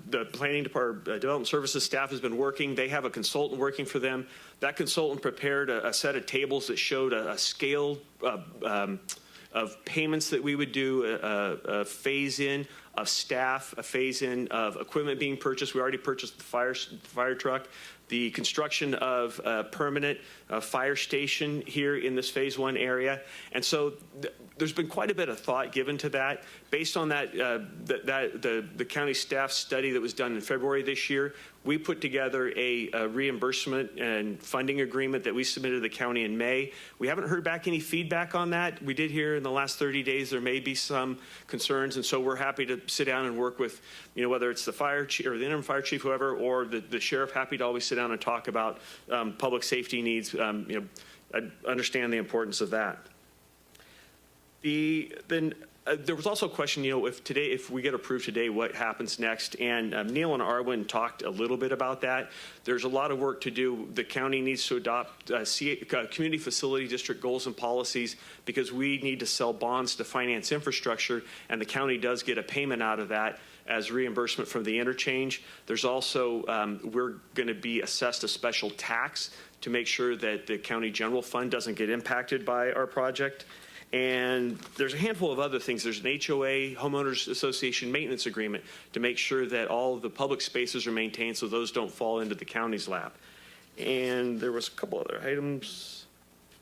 the planning department, development services staff has been working. They have a consultant working for them. That consultant prepared a set of tables that showed a scale of payments that we would do, a phase-in of staff, a phase-in of equipment being purchased. We already purchased the fire truck, the construction of a permanent fire station here in this Phase 1 area. And so there's been quite a bit of thought given to that. Based on that, the county staff study that was done in February this year, we put together a reimbursement and funding agreement that we submitted to the county in May. We haven't heard back any feedback on that. We did hear in the last 30 days there may be some concerns, and so we're happy to sit down and work with, whether it's the fire chief or the interim fire chief, whoever, or the sheriff, happy to always sit down and talk about public safety needs. I understand the importance of that. Then there was also a question, if we get approved today, what happens next? And Neil and Arwen talked a little bit about that. There's a lot of work to do. The county needs to adopt community facility district goals and policies because we need to sell bonds to finance infrastructure, and the county does get a payment out of that as reimbursement from the interchange. There's also, we're going to be assessed a special tax to make sure that the county general fund doesn't get impacted by our project. And there's a handful of other things. There's an HOA, Homeowners Association maintenance agreement to make sure that all of the public spaces are maintained so those don't fall into the county's lap. And there was a couple other items.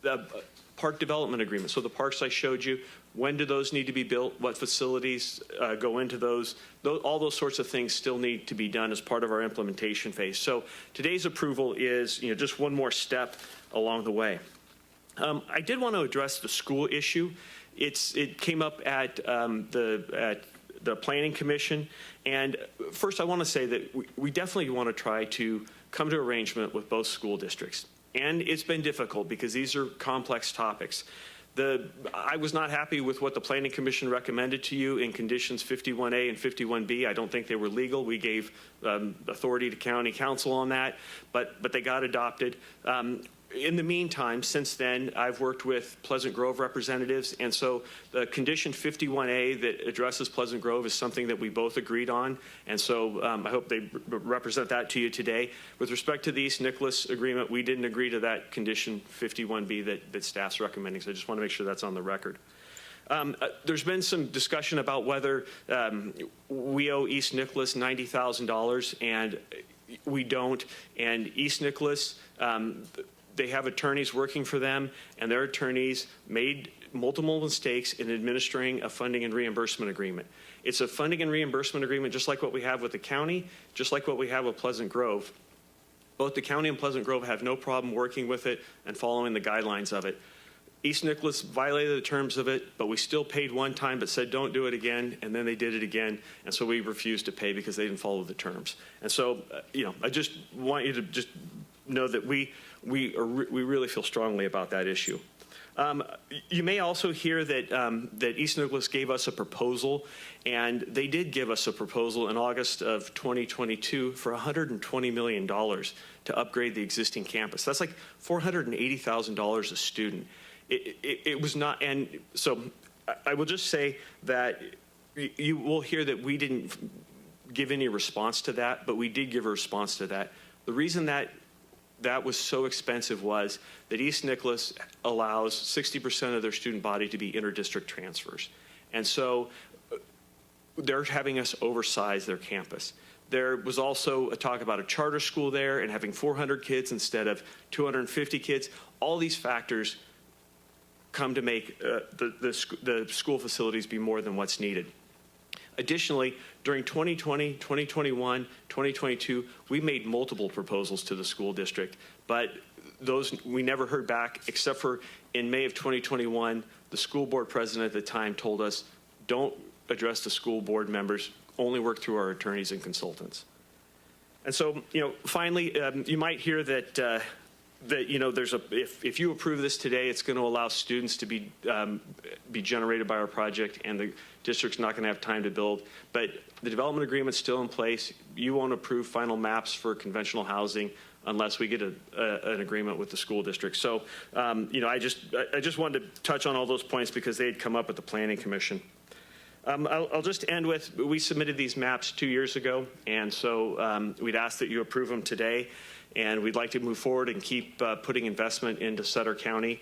The park development agreement. So the parks I showed you, when do those need to be built? What facilities go into those? All those sorts of things still need to be done as part of our implementation phase. So today's approval is just one more step along the way. I did want to address the school issue. It came up at the Planning Commission, and first I want to say that we definitely want to try to come to arrangement with both school districts, and it's been difficult because these are complex topics. I was not happy with what the Planning Commission recommended to you in conditions 51A and 51B. I don't think they were legal. We gave authority to county council on that, but they got adopted. In the meantime, since then, I've worked with Pleasant Grove representatives, and so the condition 51A that addresses Pleasant Grove is something that we both agreed on, and so I hope they represent that to you today. With respect to the East Nicholas agreement, we didn't agree to that condition 51B that staff's recommending, so I just want to make sure that's on the record. There's been some discussion about whether we owe East Nicholas $90,000, and we don't, and East Nicholas, they have attorneys working for them, and their attorneys made multiple mistakes in administering a funding and reimbursement agreement. It's a funding and reimbursement agreement just like what we have with the county, just like what we have with Pleasant Grove. Both the county and Pleasant Grove have no problem working with it and following the guidelines of it. East Nicholas violated the terms of it, but we still paid one time but said don't do it again, and then they did it again, and so we refused to pay because they didn't follow the terms. And so, I just want you to just know that we really feel strongly about that issue. You may also hear that East Nicholas gave us a proposal, and they did give us a proposal in August of 2022 for $120 million to upgrade the existing campus. That's like $480,000 a student. It was not, and so I will just say that you will hear that we didn't give any response to that, but we did give a response to that. The reason that was so expensive was that East Nicholas allows 60% of their student body to be interdistrict transfers. And so they're having us oversize their campus. There was also a talk about a charter school there and having 400 kids instead of 250 kids. All these factors come to make the school facilities be more than what's needed. Additionally, during 2020, 2021, 2022, we made multiple proposals to the school district, but those we never heard back except for in May of 2021, the school board president at the time told us, don't address the school board members, only work through our attorneys and consultants. And so, finally, you might hear that there's if you approve this today, it's going to allow students to be generated by our project, and the district's not going to have time to build. But the development agreement's still in place. You won't approve final maps for conventional housing unless we get an agreement with the school district. So, I just wanted to touch on all those points because they had come up at the Planning Commission. I'll just end with, we submitted these maps 2 years ago, and so we'd ask that you approve them today. And we'd like to move forward and keep putting investment into Sutter County.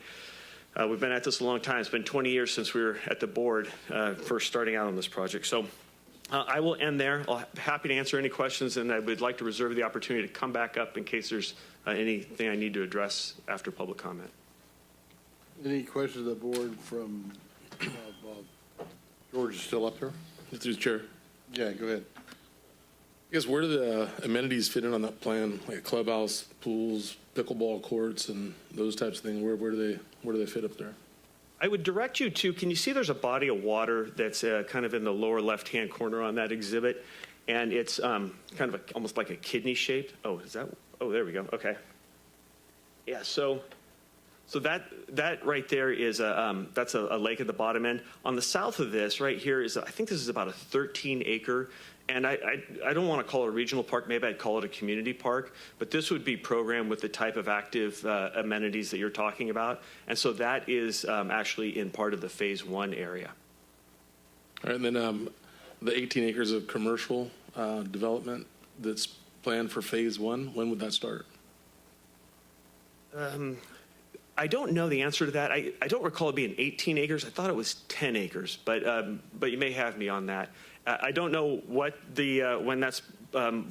We've been at this a long time. It's been 20 years since we were at the board first starting out on this project. So I will end there. I'll be happy to answer any questions, and I would like to reserve the opportunity to come back up in case there's anything I need to address after public comment. Any questions of the board from George is still up there? Through the chair. Yeah, go ahead. I guess where do the amenities fit in on that plan? Like a clubhouse, pools, pickleball courts, and those types of things. Where do they fit up there? I would direct you to, can you see there's a body of water that's kind of in the lower left-hand corner on that exhibit? And it's kind of almost like a kidney shaped. Oh, is that? Oh, there we go. Okay. Yeah, so So that right there is that's a lake at the bottom end. On the south of this, right here is I think this is about a 13-acre, and I don't want to call it a regional park. Maybe I'd call it a community park. But this would be programmed with the type of active amenities that you're talking about, and so that is actually in part of the Phase 1 area. All right, and then the 18 acres of commercial development that's planned for Phase 1. When would that start? I don't know the answer to that. I don't recall it being 18 acres. I thought it was 10 acres, but you may have me on that. I don't know what the when that's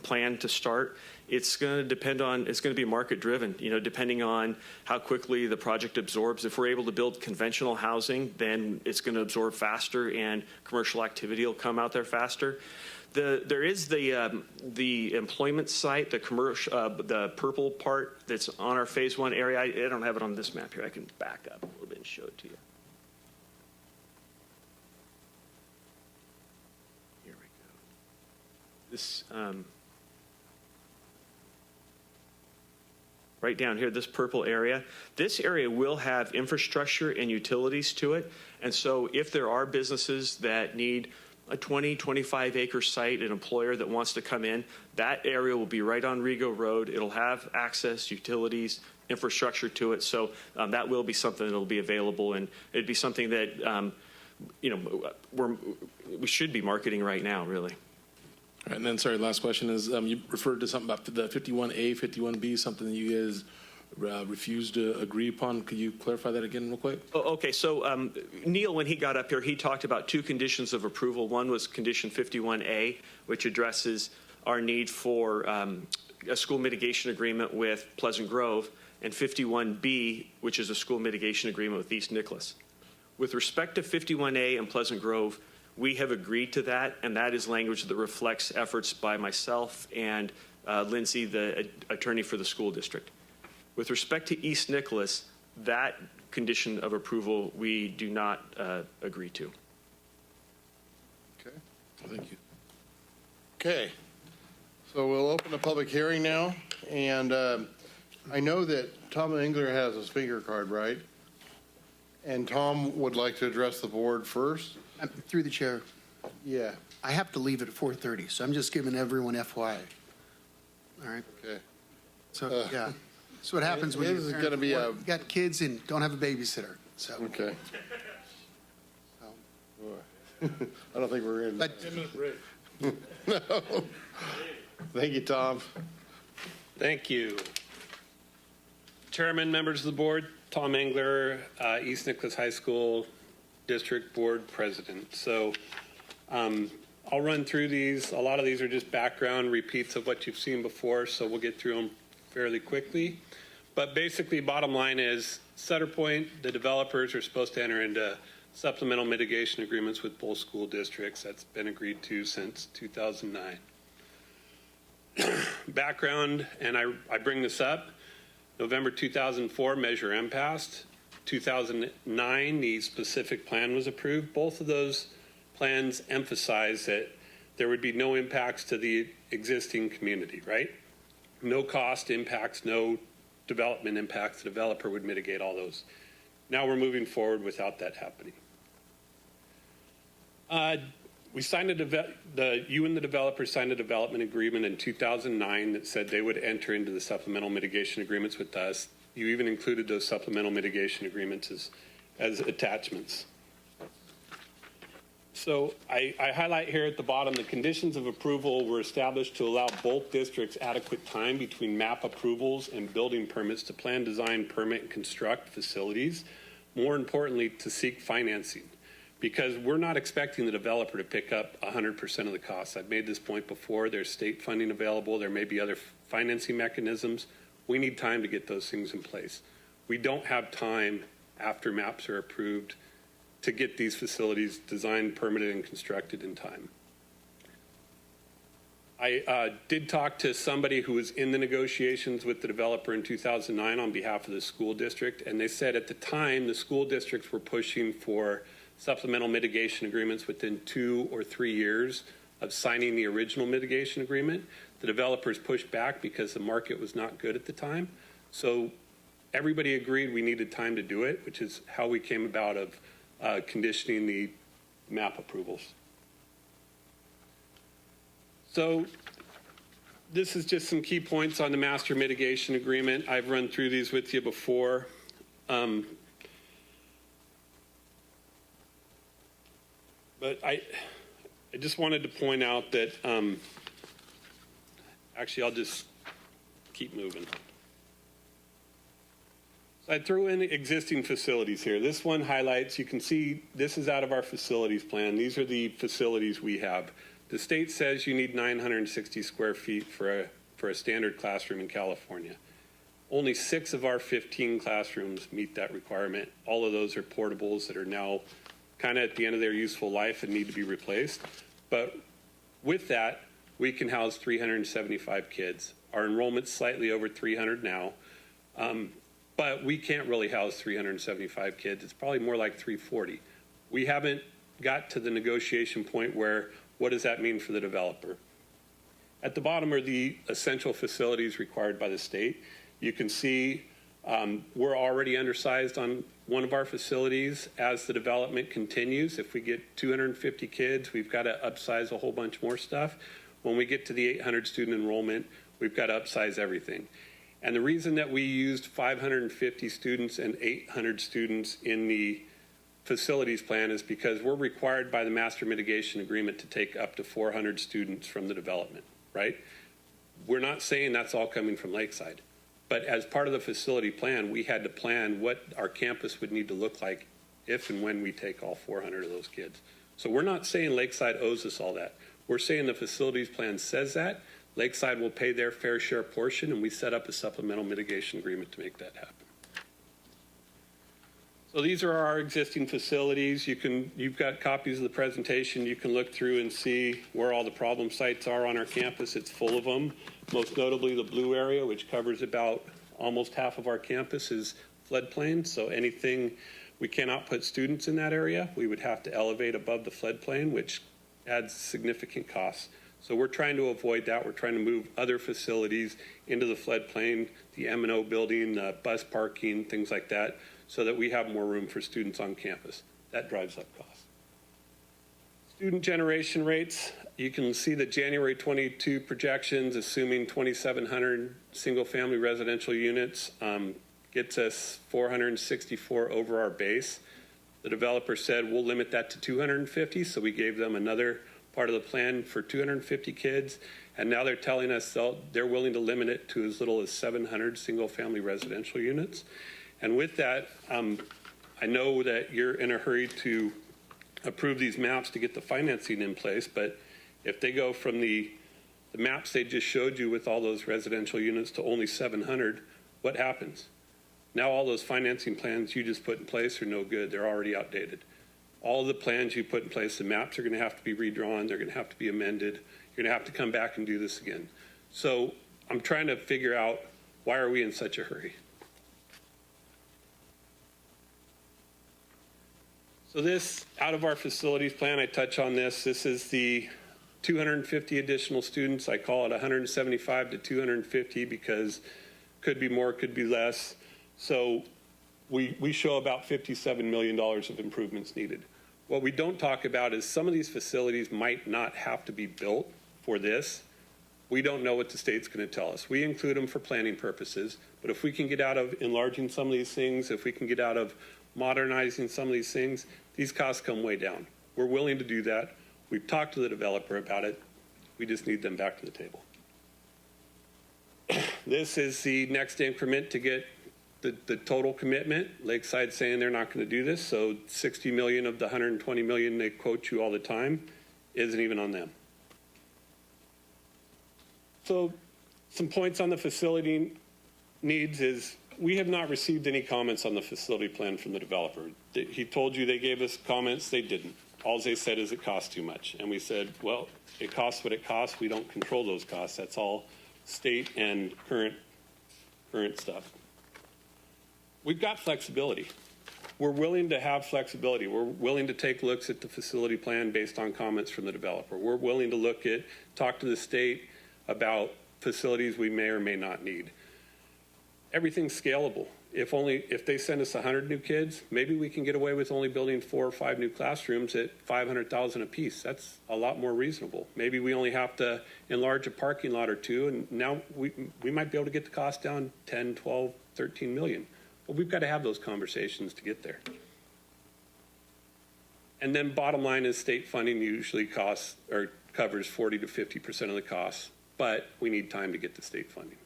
planned to start. It's going to depend on. It's going to be market driven. You know, depending on how quickly the project absorbs. If we're able to build conventional housing, then it's going to absorb faster, and commercial activity will come out there faster. There is the employment site, the commercial, the purple part that's on our Phase 1 area. I don't have it on this map here. I can back up a little bit and show it to you. Here we go. This right down here, this purple area. This area will have infrastructure and utilities to it, and so if there are businesses that need a 20, 25-acre site, an employer that wants to come in, that area will be right on Rego Road. It'll have access, utilities, infrastructure to it. So that will be something that will be available, and it'd be something that you know we should be marketing right now, really. All right, and then, sorry, last question is you referred to something about the 51A, 51B, something that you guys refused to agree upon. Could you clarify that again real quick? Oh, okay, so Neil, when he got up here, he talked about two conditions of approval. One was condition 51A, which addresses our need for a school mitigation agreement with Pleasant Grove, and 51B, which is a school mitigation agreement with East Nicholas. With respect to 51A and Pleasant Grove, we have agreed to that, and that is language that reflects efforts by myself and Lindsay, the attorney for the school district. With respect to East Nicholas, that condition of approval we do not agree to. Okay. Thank you. Okay. So we'll open the public hearing now, and I know that Tom Engler has his finger card, right? And Tom would like to address the board first. Through the chair. Yeah. I have to leave at 4:30, so I'm just giving everyone FYI. All right. Okay. So yeah. That's what happens when this is going to be you got kids and don't have a babysitter. So. Okay. I don't think we're in. 10-minute break. No. Thank you, Tom. Thank you. Chairman, members of the board, Tom Engler, East Nicholas High School District Board President. So I'll run through these. A lot of these are just background repeats of what you've seen before, so we'll get through them fairly quickly. But basically, bottom line is Sutter Point, the developers are supposed to enter into supplemental mitigation agreements with both school districts. That's been agreed to since 2009. Background, and I bring this up, November 2004, Measure M passed. 2009, the specific plan was approved. Both of those plans emphasize that there would be no impacts to the existing community, right? No cost impacts, no development impacts. The developer would mitigate all those. Now we're moving forward without that happening. We signed you and the developer signed a development agreement in 2009 that said they would enter into the supplemental mitigation agreements with us. You even included those supplemental mitigation agreements as attachments. So I highlight here at the bottom, the conditions of approval were established to allow both districts adequate time between map approvals and building permits to plan, design, permit, and construct facilities. More importantly, to seek financing, because we're not expecting the developer to pick up 100% of the costs. I've made this point before. There's state funding available. There may be other financing mechanisms. We need time to get those things in place. We don't have time after maps are approved to get these facilities designed, permitted, and constructed in time. I did talk to somebody who was in the negotiations with the developer in 2009 on behalf of the school district, and they said at the time the school districts were pushing for supplemental mitigation agreements within 2 or 3 years of signing the original mitigation agreement. The developers pushed back because the market was not good at the time. So everybody agreed we needed time to do it, which is how we came about of conditioning the map approvals. So this is just some key points on the master mitigation agreement. I've run through these with you before. But I just wanted to point out that, actually, I'll just keep moving. So I threw in existing facilities here. This one highlights, you can see this is out of our facilities plan. These are the facilities we have. The state says you need 960 square feet for a standard classroom in California. Only 6 of our 15 classrooms meet that requirement. All of those are portables that are now kind of at the end of their useful life and need to be replaced. But with that, we can house 375 kids. Our enrollment's slightly over 300 now, but we can't really house 375 kids. It's probably more like 340. We haven't got to the negotiation point where, what does that mean for the developer? At the bottom are the essential facilities required by the state. You can see we're already undersized on one of our facilities. As the development continues, if we get 250 kids, we've got to upsize a whole bunch more stuff. When we get to the 800 student enrollment, we've got to upsize everything. And the reason that we used 550 students and 800 students in the facilities plan is because we're required by the master mitigation agreement to take up to 400 students from the development, right? We're not saying that's all coming from Lakeside, but as part of the facility plan, we had to plan what our campus would need to look like if and when we take all 400 of those kids. So we're not saying Lakeside owes us all that. We're saying the facilities plan says that. Lakeside will pay their fair share portion, and we set up a supplemental mitigation agreement to make that happen. So these are our existing facilities. You've got copies of the presentation. You can look through and see where all the problem sites are on our campus. It's full of them. Most notably the blue area, which covers about almost half of our campus, is floodplain. So anything, we cannot put students in that area. We would have to elevate above the floodplain, which adds significant costs. So we're trying to avoid that. We're trying to move other facilities into the floodplain, the M&O building, bus parking, things like that, so that we have more room for students on campus. That drives up costs. Student generation rates, you can see the January 22 projections, assuming 2,700 single-family residential units, gets us 464 over our base. The developer said we'll limit that to 250, so we gave them another part of the plan for 250 kids, and now they're telling us they're willing to limit it to as little as 700 single-family residential units. And with that, I know that you're in a hurry to approve these maps to get the financing in place, but if they go from the maps they just showed you with all those residential units to only 700, what happens? Now all those financing plans you just put in place are no good. They're already outdated. All of the plans you put in place, the maps are going to have to be redrawn. They're going to have to be amended. You're going to have to come back and do this again. So I'm trying to figure out, why are we in such a hurry? So this, out of our facilities plan, I touch on this. This is the 250 additional students. I call it 175 to 250 because could be more, could be less. So we show about $57 million of improvements needed. What we don't talk about is some of these facilities might not have to be built for this. We don't know what the state's going to tell us. We include them for planning purposes, but if we can get out of enlarging some of these things, if we can get out of modernizing some of these things, these costs come way down. We're willing to do that. We've talked to the developer about it. We just need them back to the table. This is the next increment to get the total commitment. Lakeside saying they're not going to do this, so 60 million of the 120 million they quote you all the time isn't even on them. So some points on the facility needs is we have not received any comments on the facility plan from the developer. He told you they gave us comments. They didn't. All they said is it costs too much. And we said, well, it costs what it costs. We don't control those costs. That's all state and current stuff. We've got flexibility. We're willing to have flexibility. We're willing to take looks at the facility plan based on comments from the developer. We're willing to talk to the state about facilities we may or may not need. Everything's scalable. if they send us 100 new kids, maybe we can get away with only building 4 or 5 new classrooms at $500,000 apiece. That's a lot more reasonable. Maybe we only have to enlarge a parking lot or two, and now we might be able to get the cost down 10, 12, 13 million. But we've got to have those conversations to get there. And then bottom line is state funding usually costs or covers 40 to 50% of the costs, but we need time to get the state funding.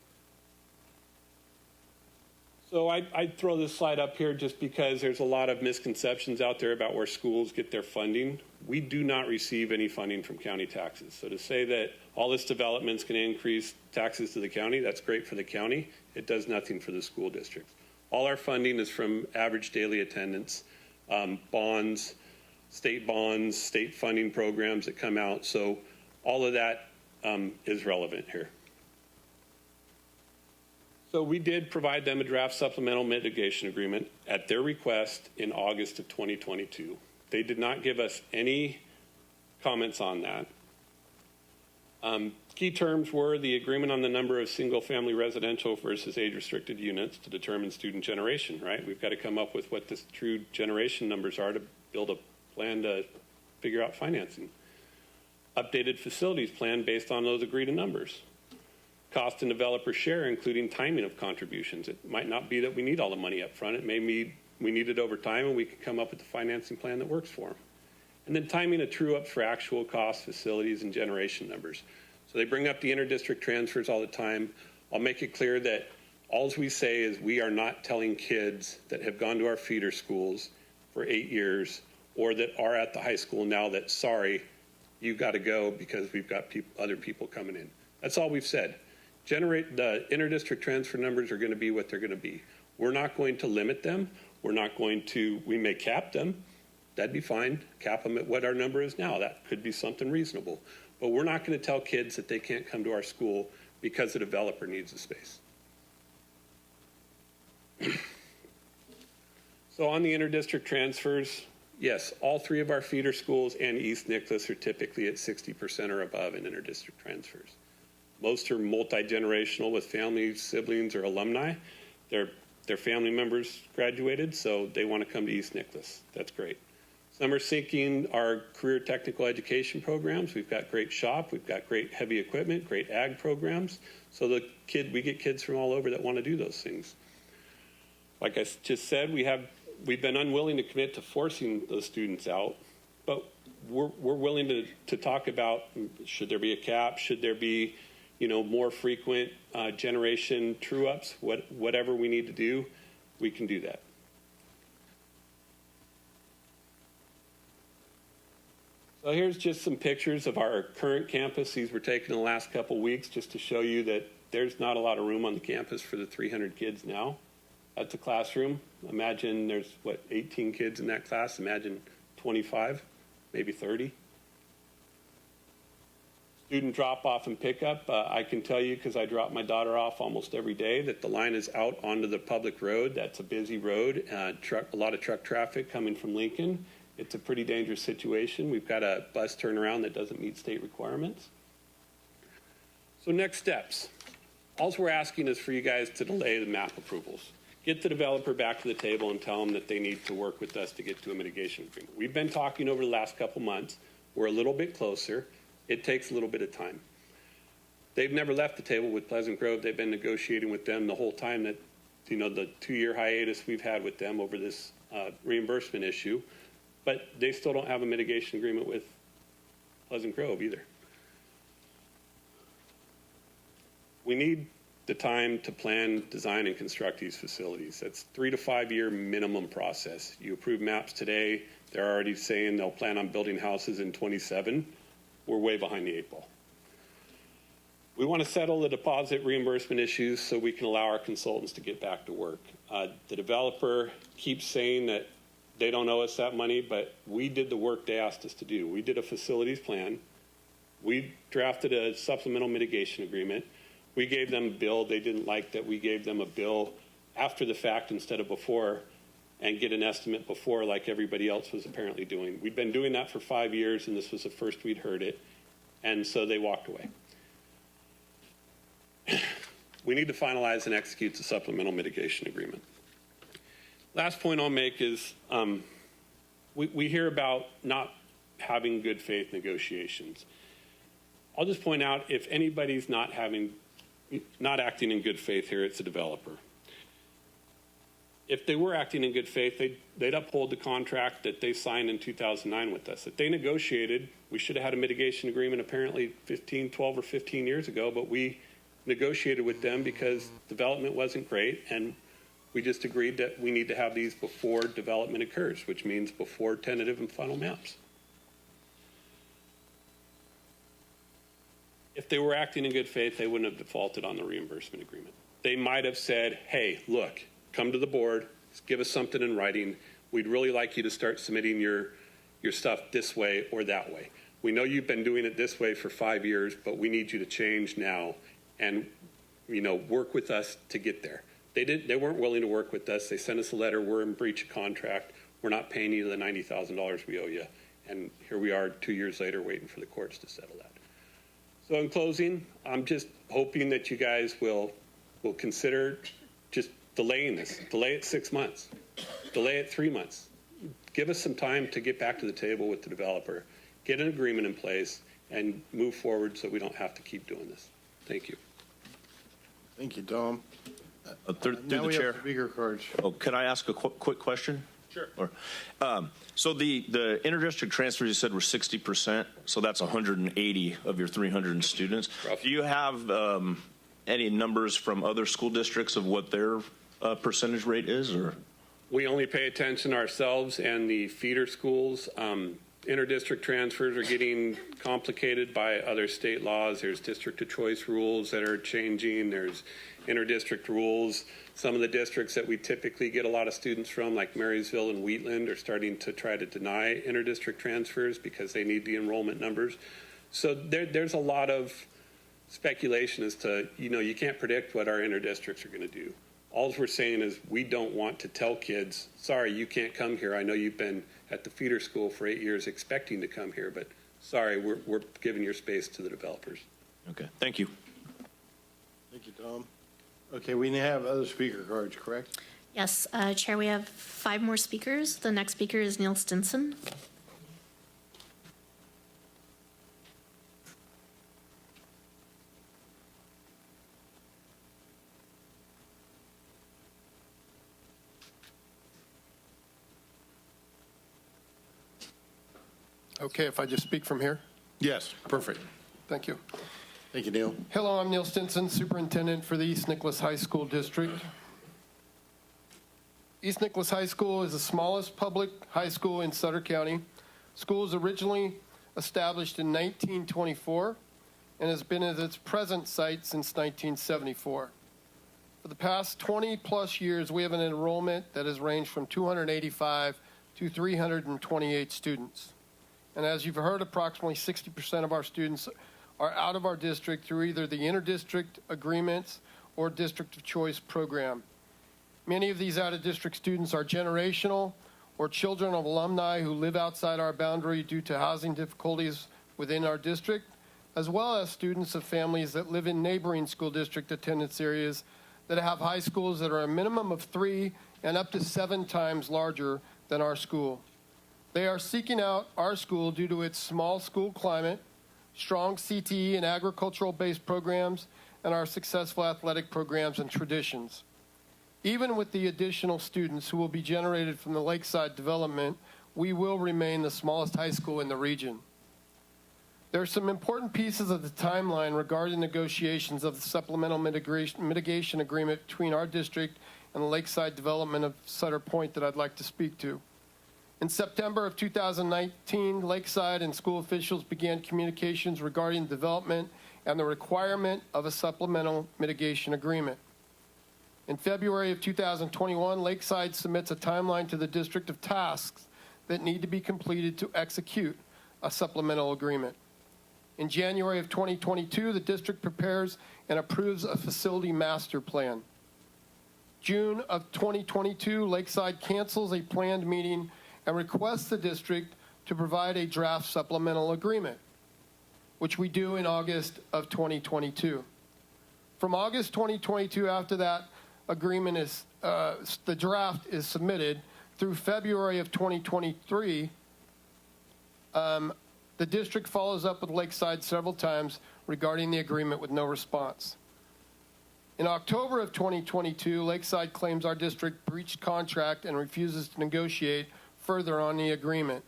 So I'd throw this slide up here just because there's a lot of misconceptions out there about where schools get their funding. We do not receive any funding from county taxes. So to say that all this development's going to increase taxes to the county, that's great for the county. It does nothing for the school districts. All our funding is from average daily attendance, bonds, state funding programs that come out. So all of that is relevant here. So we did provide them a draft supplemental mitigation agreement at their request in August of 2022. They did not give us any comments on that. Key terms were the agreement on the number of single-family residential versus age-restricted units to determine student generation, right? We've got to come up with what the true generation numbers are to build a plan to figure out financing. Updated facilities plan based on those agreed numbers. Cost and developer share, including timing of contributions. It might not be that we need all the money up front. It may be we need it over time, and we can come up with a financing plan that works for them. And then timing of true-ups for actual costs, facilities, and generation numbers. So they bring up the inter-district transfers all the time. I'll make it clear that all we say is we are not telling kids that have gone to our feeder schools for 8 years or that are at the high school now that, sorry, you've got to go because we've got other people coming in. That's all we've said. The inter-district transfer numbers are going to be what they're going to be. We're not going to limit them. We may cap them. That'd be fine. Cap them at what our number is now. That could be something reasonable. But we're not going to tell kids that they can't come to our school because the developer needs the space. So on the inter-district transfers, yes, all 3 of our feeder schools and East Nicholas are typically at 60% or above in inter-district transfers. Most are multi-generational with families, siblings, or alumni. Their family members graduated, so they want to come to East Nicholas. That's great. Some are seeking our career technical education programs. We've got great shop. We've got great heavy equipment, great ag programs. So we get kids from all over that want to do those things. Like I just said, we've been unwilling to commit to forcing those students out, but we're willing to talk about, should there be a cap? Should there be more frequent generation true-ups, whatever we need to do, we can do that. So here's just some pictures of our current campus. These were taken in the last couple weeks just to show you that there's not a lot of room on the campus for the 300 kids now. That's a classroom. Imagine there's, 18 kids in that class. Imagine 25, maybe 30. Student drop-off and pickup, I can tell you because I drop my daughter off almost every day that the line is out onto the public road. That's a busy road, a lot of truck traffic coming from Lincoln. It's a pretty dangerous situation. We've got a bus turnaround that doesn't meet state requirements. So next steps. All we're asking is for you guys to delay the map approvals. Get the developer back to the table and tell them that they need to work with us to get to a mitigation agreement. We've been talking over the last couple months. We're a little bit closer. It takes a little bit of time. They've never left the table with Pleasant Grove. They've been negotiating with them the whole time that, the 2-year hiatus we've had with them over this reimbursement issue. But they still don't have a mitigation agreement with Pleasant Grove either. We need the time to plan, design, and construct these facilities. That's 3 to 5 year minimum process. You approve maps today. They're already saying they'll plan on building houses in 27. We're way behind the 8 ball. We want to settle the deposit reimbursement issues so we can allow our consultants to get back to work. The developer keeps saying that they don't owe us that money, but we did the work they asked us to do. We did a facilities plan. We drafted a supplemental mitigation agreement. We gave them a bill. They didn't like that we gave them a bill after the fact instead of before and get an estimate before like everybody else was apparently doing. We'd been doing that for 5 years, and this was the first we'd heard it, and so they walked away. We need to finalize and execute the supplemental mitigation agreement. Last point I'll make is we hear about not having good faith negotiations. I'll just point out, if anybody's not acting in good faith here, it's a developer. If they were acting in good faith, they'd uphold the contract that they signed in 2009 with us. If they negotiated, we should have had a mitigation agreement apparently 12 or 15 years ago, but we negotiated with them because development wasn't great, and we just agreed that we need to have these before development occurs, which means before tentative and final maps. If they were acting in good faith, they wouldn't have defaulted on the reimbursement agreement. They might have said, hey, look, come to the board, give us something in writing. We'd really like you to start submitting your stuff this way or that way. We know you've been doing it this way for 5 years, but we need you to change now and, work with us to get there. They weren't willing to work with us. They sent us a letter, we're in breach of contract. We're not paying you the $90,000 we owe you. And here we are 2 years later waiting for the courts to settle that. So in closing, I'm just hoping that you guys will consider just delaying this. Delay it 6 months. Delay it 3 months. Give us some time to get back to the table with the developer, get an agreement in place, and move forward so we don't have to keep doing this. Thank you. Thank you, Tom. Through Now the we chair. have speaker cards. Oh, could I ask a quick question? Sure. So the interdistrict transfers you said were 60%, so that's 180 of your 300 students. Do you have any numbers from other school districts of what their percentage rate is, or? We only pay attention ourselves and the feeder schools. Interdistrict transfers are getting complicated by other state laws. There's district of choice rules that are changing. There's interdistrict rules. Some of the districts that we typically get a lot of students from, like Marysville and Wheatland, are starting to try to deny interdistrict transfers because they need the enrollment numbers. So there's a lot of speculation as to, you can't predict what our interdistricts are going to do. All we're saying is we don't want to tell kids, sorry, you can't come here. I know you've been at the feeder school for 8 years expecting to come here, but sorry, we're giving your space to the developers. Okay, thank you. Thank you, Tom. Okay, we have other speaker cards, correct? Yes, Chair, we have 5 more speakers. The next speaker is Neil Stinson. Okay, if I just speak from here? Yes. Perfect. Thank you. Thank you, Neil. Hello, I'm Neil Stinson, Superintendent for the East Nicholas High School District. East Nicholas High School is the smallest public high school in Sutter County. School was originally established in 1924 and has been at its present site since 1974. For the past 20-plus years, we have an enrollment that has ranged from 285 to 328 students. And as you've heard, approximately 60% of our students are out of our district through either the interdistrict agreements or district of choice program. Many of these out-of-district students are generational or children of alumni who live outside our boundary due to housing difficulties within our district, as well as students of families that live in neighboring school district attendance areas that have high schools that are a minimum of 3 and up to 7 times larger than our school. They are seeking out our school due to its small school climate, strong CTE and agricultural-based programs, and our successful athletic programs and traditions. Even with the additional students who will be generated from the Lakeside development, we will remain the smallest high school in the region. There are some important pieces of the timeline regarding negotiations of the supplemental mitigation agreement between our district and the Lakeside development of Sutter Point that I'd like to speak to. In September of 2019, Lakeside and school officials began communications regarding development and the requirement of a supplemental mitigation agreement. In February of 2021, Lakeside submits a timeline to the district of tasks that need to be completed to execute a supplemental agreement. In January of 2022, the district prepares and approves a facility master plan. June of 2022, Lakeside cancels a planned meeting and requests the district to provide a draft supplemental agreement, which we do in August of 2022. From August 2022, after that agreement is the draft is submitted through February of 2023, the district follows up with Lakeside several times regarding the agreement with no response. In October of 2022, Lakeside claims our district breached contract and refuses to negotiate further on the agreement.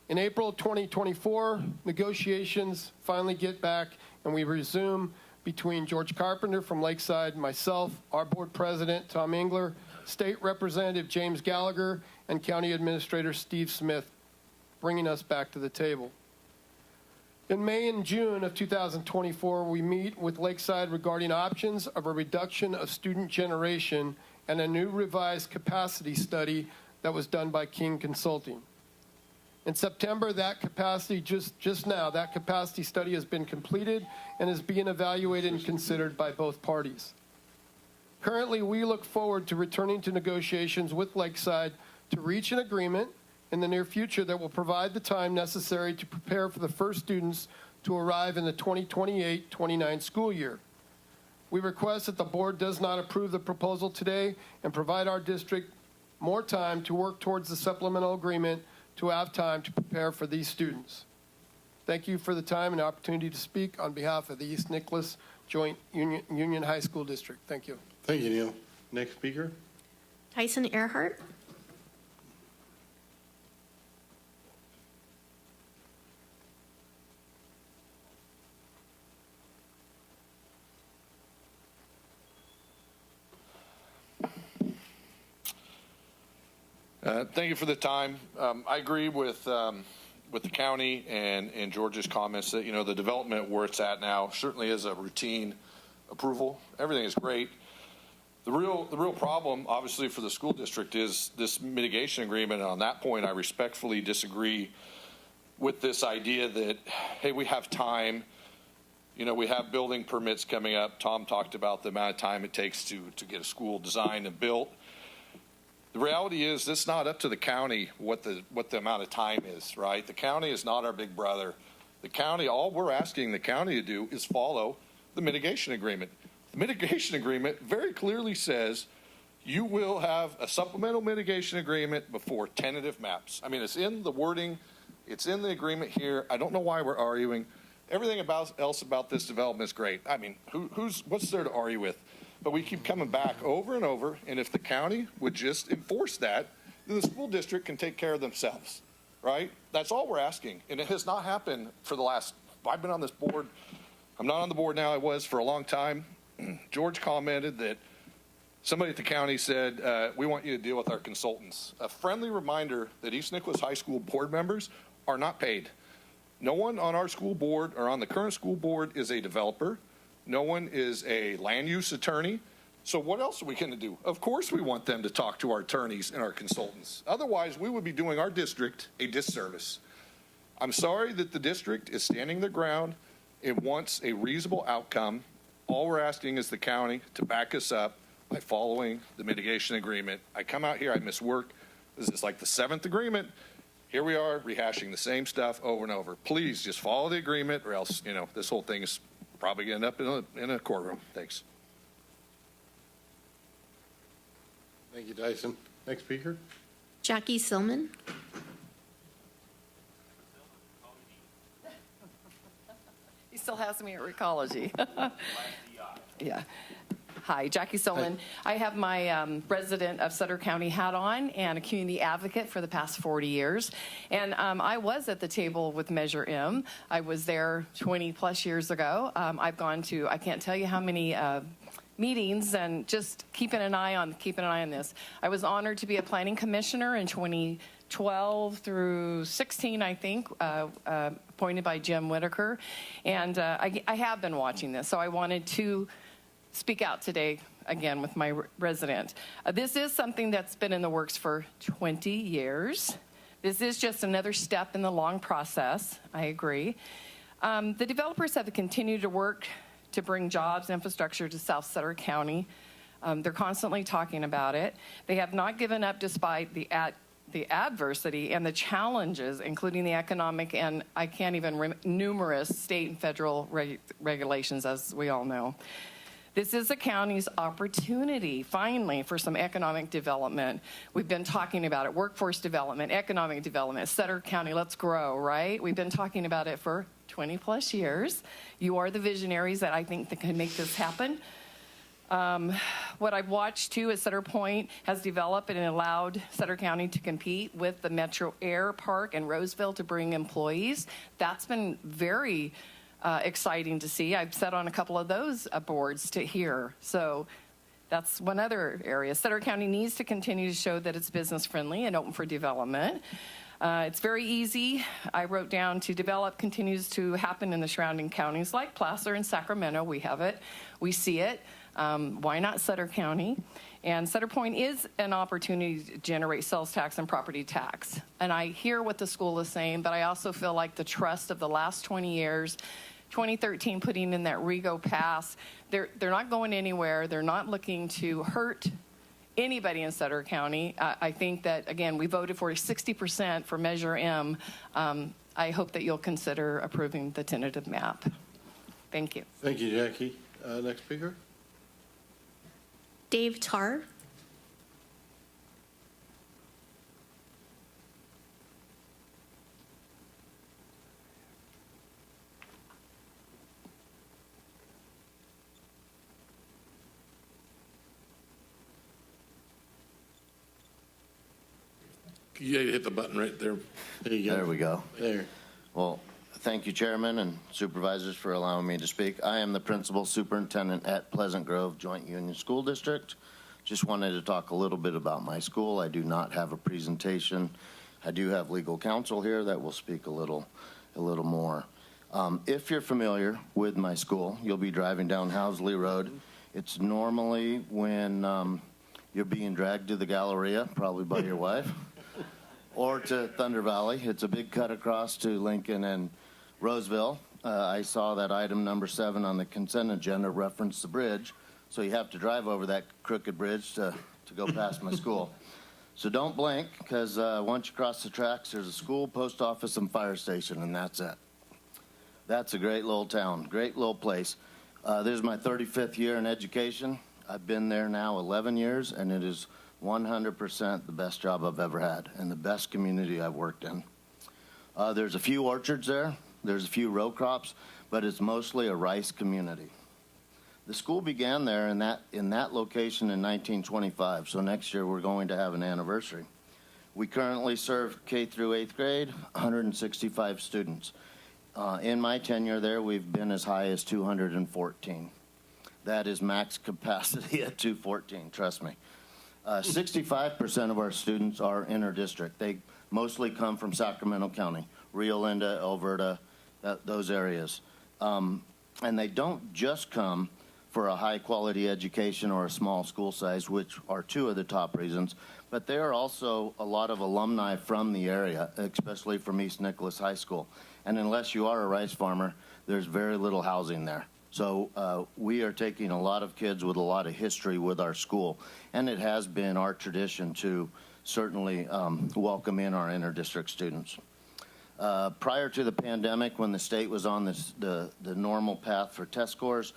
In April 2024, negotiations finally get back, and we resume between George Carpenter from Lakeside, myself, our board president, Tom Engler, State Representative James Gallagher, and County Administrator Steve Smith, bringing us back to the table. In May and June of 2024, we meet with Lakeside regarding options of a reduction of student generation and a new revised capacity study that was done by King Consulting. In September, that capacity, just now, that capacity study has been completed and is being evaluated and considered by both parties. Currently, we look forward to returning to negotiations with Lakeside to reach an agreement in the near future that will provide the time necessary to prepare for the first students to arrive in the 2028-29 school year. We request that the board does not approve the proposal today and provide our district more time to work towards the supplemental agreement to have time to prepare for these students. Thank you for the time and opportunity to speak on behalf of the East Nicholas Joint Union High School District. Thank you. Thank you, Neil. Next speaker. Tyson Earhart. Thank you for the time. I agree with the county and George's comments that, you know, the development where it's at now certainly is a routine approval. Everything is great. The real problem, obviously, for the school district is this mitigation agreement. And on that point, I respectfully disagree with this idea that, hey, we have time. You know, we have building permits coming up. Tom talked about the amount of time it takes to get a school designed and built. The reality is it's not up to the county what the amount of time is, right? The county is not our big brother. The county, all we're asking the county to do is follow the mitigation agreement. The mitigation agreement very clearly says you will have a supplemental mitigation agreement before tentative maps. I mean, it's in the wording. It's in the agreement here. I don't know why we're arguing. Everything else about this development is great. I mean, what's there to argue with? But we keep coming back over and over, and if the county would just enforce that, then the school district can take care of themselves, right? That's all we're asking, and it has not happened for the last, I've been on this board, I'm not on the board now, I was for a long time. George commented that somebody at the county said, we want you to deal with our consultants. A friendly reminder that East Nicholas High School board members are not paid. No one on our school board or on the current school board is a developer. No one is a land use attorney. So what else are we going to do? Of course we want them to talk to our attorneys and our consultants. Otherwise, we would be doing our district a disservice. I'm sorry that the district is standing their ground. It wants a reasonable outcome. All we're asking is the county to back us up by following the mitigation agreement. I come out here, I miss work. This is like the 7th agreement. Here we are rehashing the same stuff over and over. Please just follow the agreement or else, you know, this whole thing is probably going to end up in a courtroom. Thanks. Thank you, Dyson. Next speaker. Jackie Silman. He still has me at Recology. Yeah. Hi, Jackie Solon. I have my resident of Sutter County hat on and a community advocate for the past 40 years. And I was at the table with Measure M. I was there 20 plus years ago. I've gone to, I can't tell you how many meetings and just keeping an eye on this. I was honored to be a planning commissioner in 2012 through 16, I think, appointed by Jim Whitaker. And I have been watching this, so I wanted to speak out today again with my resident. This is something that's been in the works for 20 years. This is just another step in the long process. I agree. The developers have continued to work to bring jobs and infrastructure to South Sutter County. They're constantly talking about it. They have not given up despite the adversity and the challenges, including the economic and I can't even numerous state and federal regulations, as we all know. This is the county's opportunity, finally, for some economic development. We've been talking about it, workforce development, economic development, Sutter County, let's grow, right? We've been talking about it for 20 plus years. You are the visionaries that I think that can make this happen. What I've watched too is Sutter Point has developed and allowed Sutter County to compete with the Metro Air Park and Roseville to bring employees. That's been very exciting to see. I've sat on a couple of those boards to hear. So that's one other area. Sutter County needs to continue to show that it's business friendly and open for development. It's very easy. I wrote down to develop continues to happen in the surrounding counties like Placer and Sacramento. We have it. We see it. Why not Sutter County? And Sutter Point is an opportunity to generate sales tax and property tax. And I hear what the school is saying, but I also feel like the trust of the last 20 years, 2013 putting in that Rego Pass, they're not going anywhere. They're not looking to hurt anybody in Sutter County. I think that, again, we voted for 60% for Measure M. I hope that you'll consider approving the tentative map. Thank you. Thank you, Jackie. Next speaker. Dave Tarr. You hit the button right there. There you go. There we go. There. Well, thank you, Chairman and Supervisors, for allowing me to speak. I am the Principal Superintendent at Pleasant Grove Joint Union School District. Just wanted to talk a little bit about my school. I do not have a presentation. I do have legal counsel here that will speak a little more. If you're familiar with my school, you'll be driving down Housley Road. It's normally when you're being dragged to the Galleria, probably by your wife, or to Thunder Valley. It's a big cut across to Lincoln and Roseville. I saw that item number 7 on the consent agenda reference the bridge, so you have to drive over that crooked bridge to go past my school. So don't blink, because once you cross the tracks, there's a school, post office, and fire station, and that's it. That's a great little town, great little place. This is my 35th year in education. I've been there now 11 years, and it is 100% the best job I've ever had and the best community I've worked in. There's a few orchards there. There's a few row crops, but it's mostly a rice community. The school began there in that location in 1925, so next year we're going to have an anniversary. We currently serve K through 8th grade, 165 students. In my tenure there, we've been as high as 214. That is max capacity at 214, trust me. 65% of our students are inter-district. They mostly come from Sacramento County, Rio Linda, Alberta, those areas. And they don't just come for a high-quality education or a small school size, which are 2 of the top reasons, but there are also a lot of alumni from the area, especially from East Nicholas High School. And unless you are a rice farmer, there's very little housing there. So we are taking a lot of kids with a lot of history with our school, and it has been our tradition to certainly welcome in our inter-district students. Prior to the pandemic, when the state was on the normal path for test scores,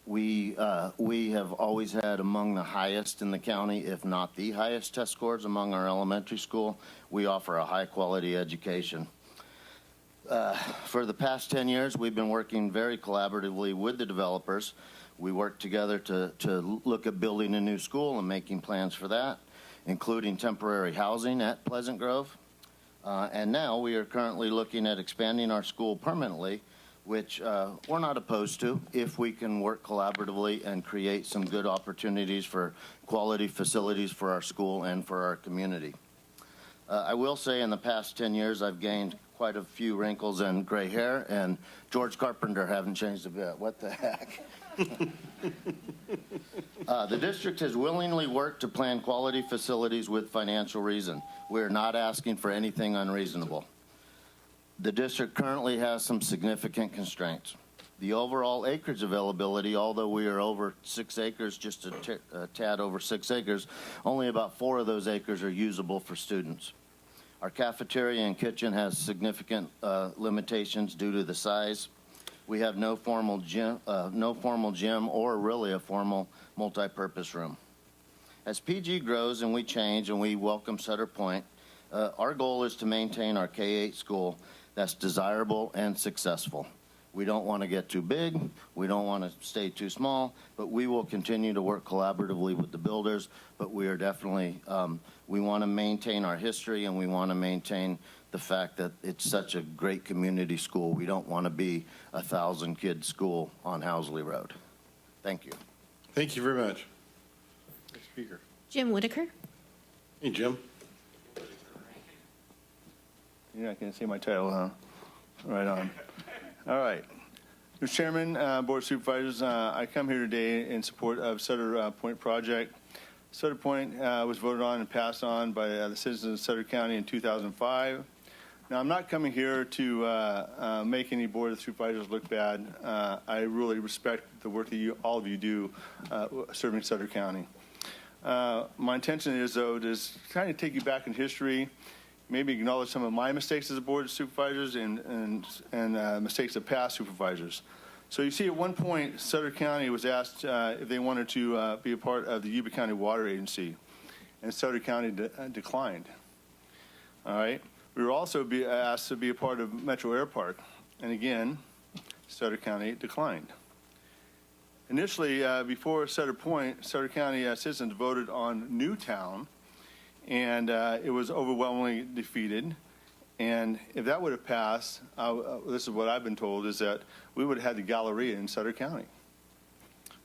we have always had among the highest in the county, if not the highest test scores among our elementary school. We offer a high-quality education. For the past 10 years, we've been working very collaboratively with the developers. We work together to look at building a new school and making plans for that, including temporary housing at Pleasant Grove. And now we are currently looking at expanding our school permanently, which we're not opposed to if we can work collaboratively and create some good opportunities for quality facilities for our school and for our community. I will say in the past 10 years, I've gained quite a few wrinkles and gray hair, and George Carpenter haven't changed a bit. What the heck? The district has willingly worked to plan quality facilities with financial reason. We're not asking for anything unreasonable. The district currently has some significant constraints. The overall acreage availability, although we are over 6 acres, just a tad over 6 acres, only about 4 of those acres are usable for students. Our cafeteria and kitchen has significant limitations due to the size. We have no formal gym or really a formal multi-purpose room. As PG grows and we change and we welcome Sutter Point, our goal is to maintain our K-8 school that's desirable and successful. We don't want to get too big, we don't want to stay too small, but we will continue to work collaboratively with the builders, but we are definitely, we want to maintain our history and we want to maintain the fact that it's such a great community school. We don't want to be a 1,000-kid school on Housley Road. Thank you. Thank you very much. Next speaker. Jim Whitaker. Hey, Jim. You're not going to see my title, huh? Right on. All right. Mr. Chairman, Board of Supervisors, I come here today in support of Sutter Point project. Sutter Point was voted on and passed on by the citizens of Sutter County in 2005. Now, I'm not coming here to make any Board of Supervisors look bad. I really respect the work that all of you do serving Sutter County. My intention is, though, to kind of take you back in history, maybe acknowledge some of my mistakes as a Board of Supervisors and mistakes of past supervisors. So you see, at one point, Sutter County was asked if they wanted to be a part of the Yuba County Water Agency, and Sutter County declined. All right. We were also asked to be a part of Metro Air Park, and again, Sutter County declined. Initially, before Sutter Point, Sutter County citizens voted on Newtown, and it was overwhelmingly defeated. And if that would have passed, this is what I've been told, is that we would have had the Galleria in Sutter County.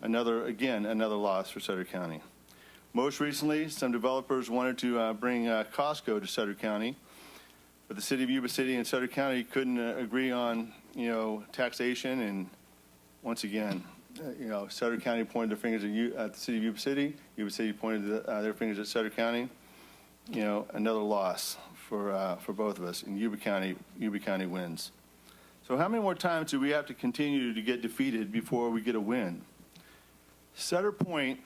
Another loss for Sutter County. Most recently, some developers wanted to bring Costco to Sutter County, but the city of Yuba City and Sutter County couldn't agree on, taxation. And once again, Sutter County pointed their fingers at the city of Yuba City. Yuba City pointed their fingers at Sutter County. Another loss for both of us, and Yuba County wins. So how many more times do we have to continue to get defeated before we get a win? Sutter Point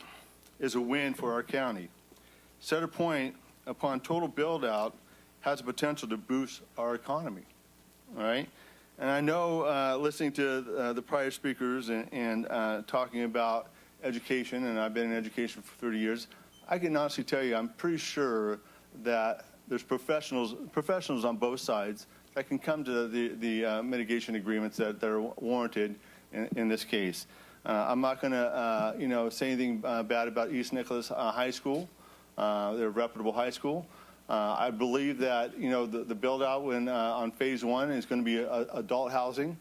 is a win for our county. Sutter Point, upon total build-out, has the potential to boost our economy, all right? And I know, listening to the prior speakers and talking about education, and I've been in education for 30 years, I can honestly tell you I'm pretty sure that there's professionals on both sides that can come to the mitigation agreements that are warranted in this case. I'm not going to, say anything bad about East Nicholas High School. They're a reputable high school. I believe that, the build out on phase 1 is going to be adult housing,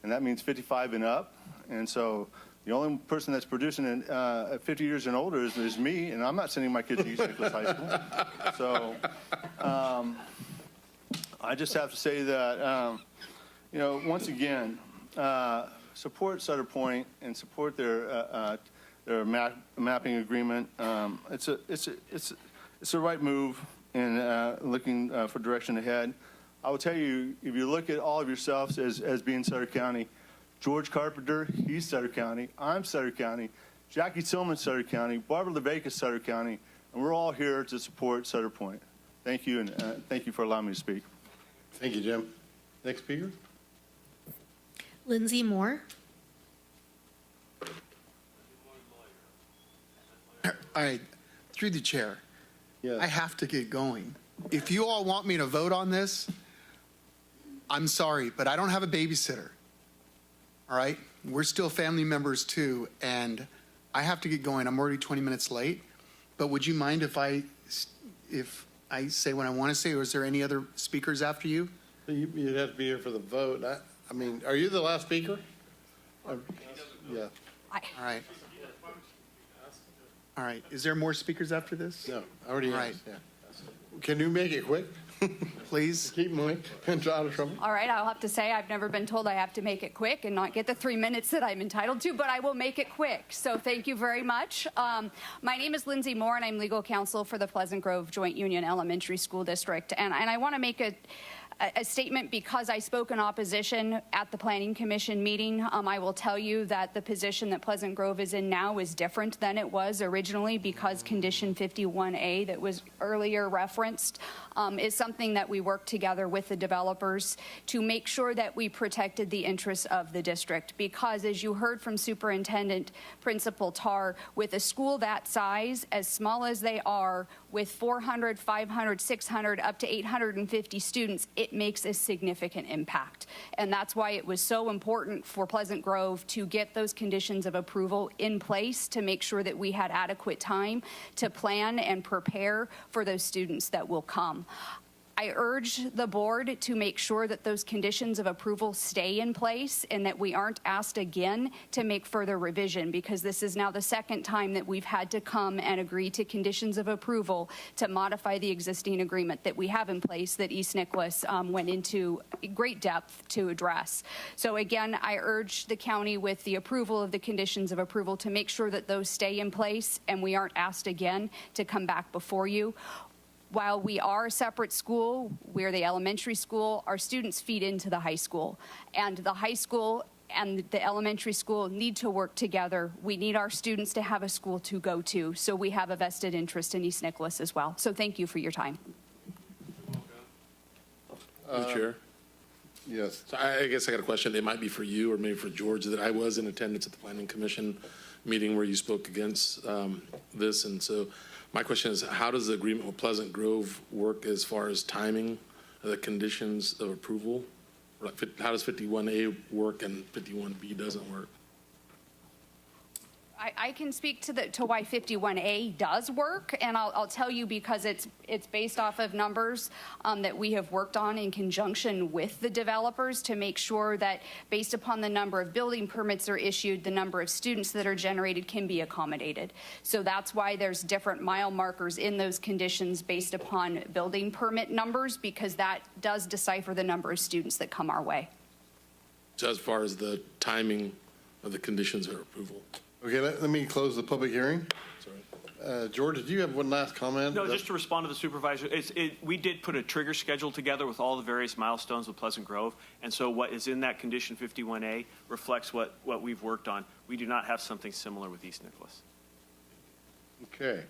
and that means 55 and up. And so the only person that's producing it at 50 years and older is me, and I'm not sending my kids to East Nicholas High School. So I just have to say that, once again, support Sutter Point and support their mapping agreement. It's the right move in looking for direction ahead. I will tell you, if you look at all of yourselves as being Sutter County, George Carpenter, he's Sutter County. I'm Sutter County. Jackie Tillman, Sutter County. Barbara LeVeca, Sutter County. And we're all here to support Sutter Point. Thank you, and thank you for allowing me to speak. Thank you, Jim. Next speaker. Lindsay Moore. All right, through the chair. Yes. I have to get going. If you all want me to vote on this, I'm sorry, but I don't have a babysitter. All right? We're still family members too, and I have to get going. I'm already 20 minutes late. But would you mind if I say what I want to say, or is there any other speakers after you? You'd have to be here for the vote. I mean, are you the last speaker? Yeah. All right. All right. Is there more speakers after this? No, I already All asked. right. Yeah. Can you make it quick? Please. Keep moving. And out of trouble. All right, I'll have to say I've never been told I have to make it quick and not get the 3 minutes that I'm entitled to, but I will make it quick. So thank you very much. My name is Lindsay Moore, and I'm legal counsel for the Pleasant Grove Joint Union Elementary School District. And I want to make a statement because I spoke in opposition at the Planning Commission meeting. I will tell you that the position that Pleasant Grove is in now is different than it was originally because Condition 51A that was earlier referenced is something that we worked together with the developers to make sure that we protected the interests of the district. Because as you heard from Superintendent Principal Tarr, with a school that size, as small as they are, with 400, 500, 600, up to 850 students, it makes a significant impact. And that's why it was so important for Pleasant Grove to get those conditions of approval in place to make sure that we had adequate time to plan and prepare for those students that will come. I urge the board to make sure that those conditions of approval stay in place and that we aren't asked again to make further revision, because this is now the second time that we've had to come and agree to conditions of approval to modify the existing agreement that we have in place that East Nicholas went into great depth to address. So again, I urge the county with the approval of the conditions of approval to make sure that those stay in place and we aren't asked again to come back before you. While we are a separate school, we're the elementary school, our students feed into the high school. And the high school and the elementary school need to work together. We need our students to have a school to go to. So we have a vested interest in East Nicholas as well. So thank you for your time. Mr. Chair? Yes. So I guess I got a question. It might be for you or maybe for George, that I was in attendance at the Planning Commission meeting where you spoke against this. And so my question is, how does the agreement with Pleasant Grove work as far as timing of the conditions of approval? Like, how does 51A work and 51B doesn't work? I can speak to why 51A does work, and I'll tell you because it's based off of numbers that we have worked on in conjunction with the developers to make sure that based upon the number of building permits that are issued, the number of students that are generated can be accommodated. So that's why there's different mile markers in those conditions based upon building permit numbers, because that does decipher the number of students that come our way. So as far as the timing of the conditions of approval? Okay, let me close the public hearing. Sorry. George, did you have one last comment? No, just to respond to the supervisor, we did put a trigger schedule together with all the various milestones with Pleasant Grove, and so what is in that condition 51A reflects what we've worked on. We do not have something similar with East Nicholas. Okay.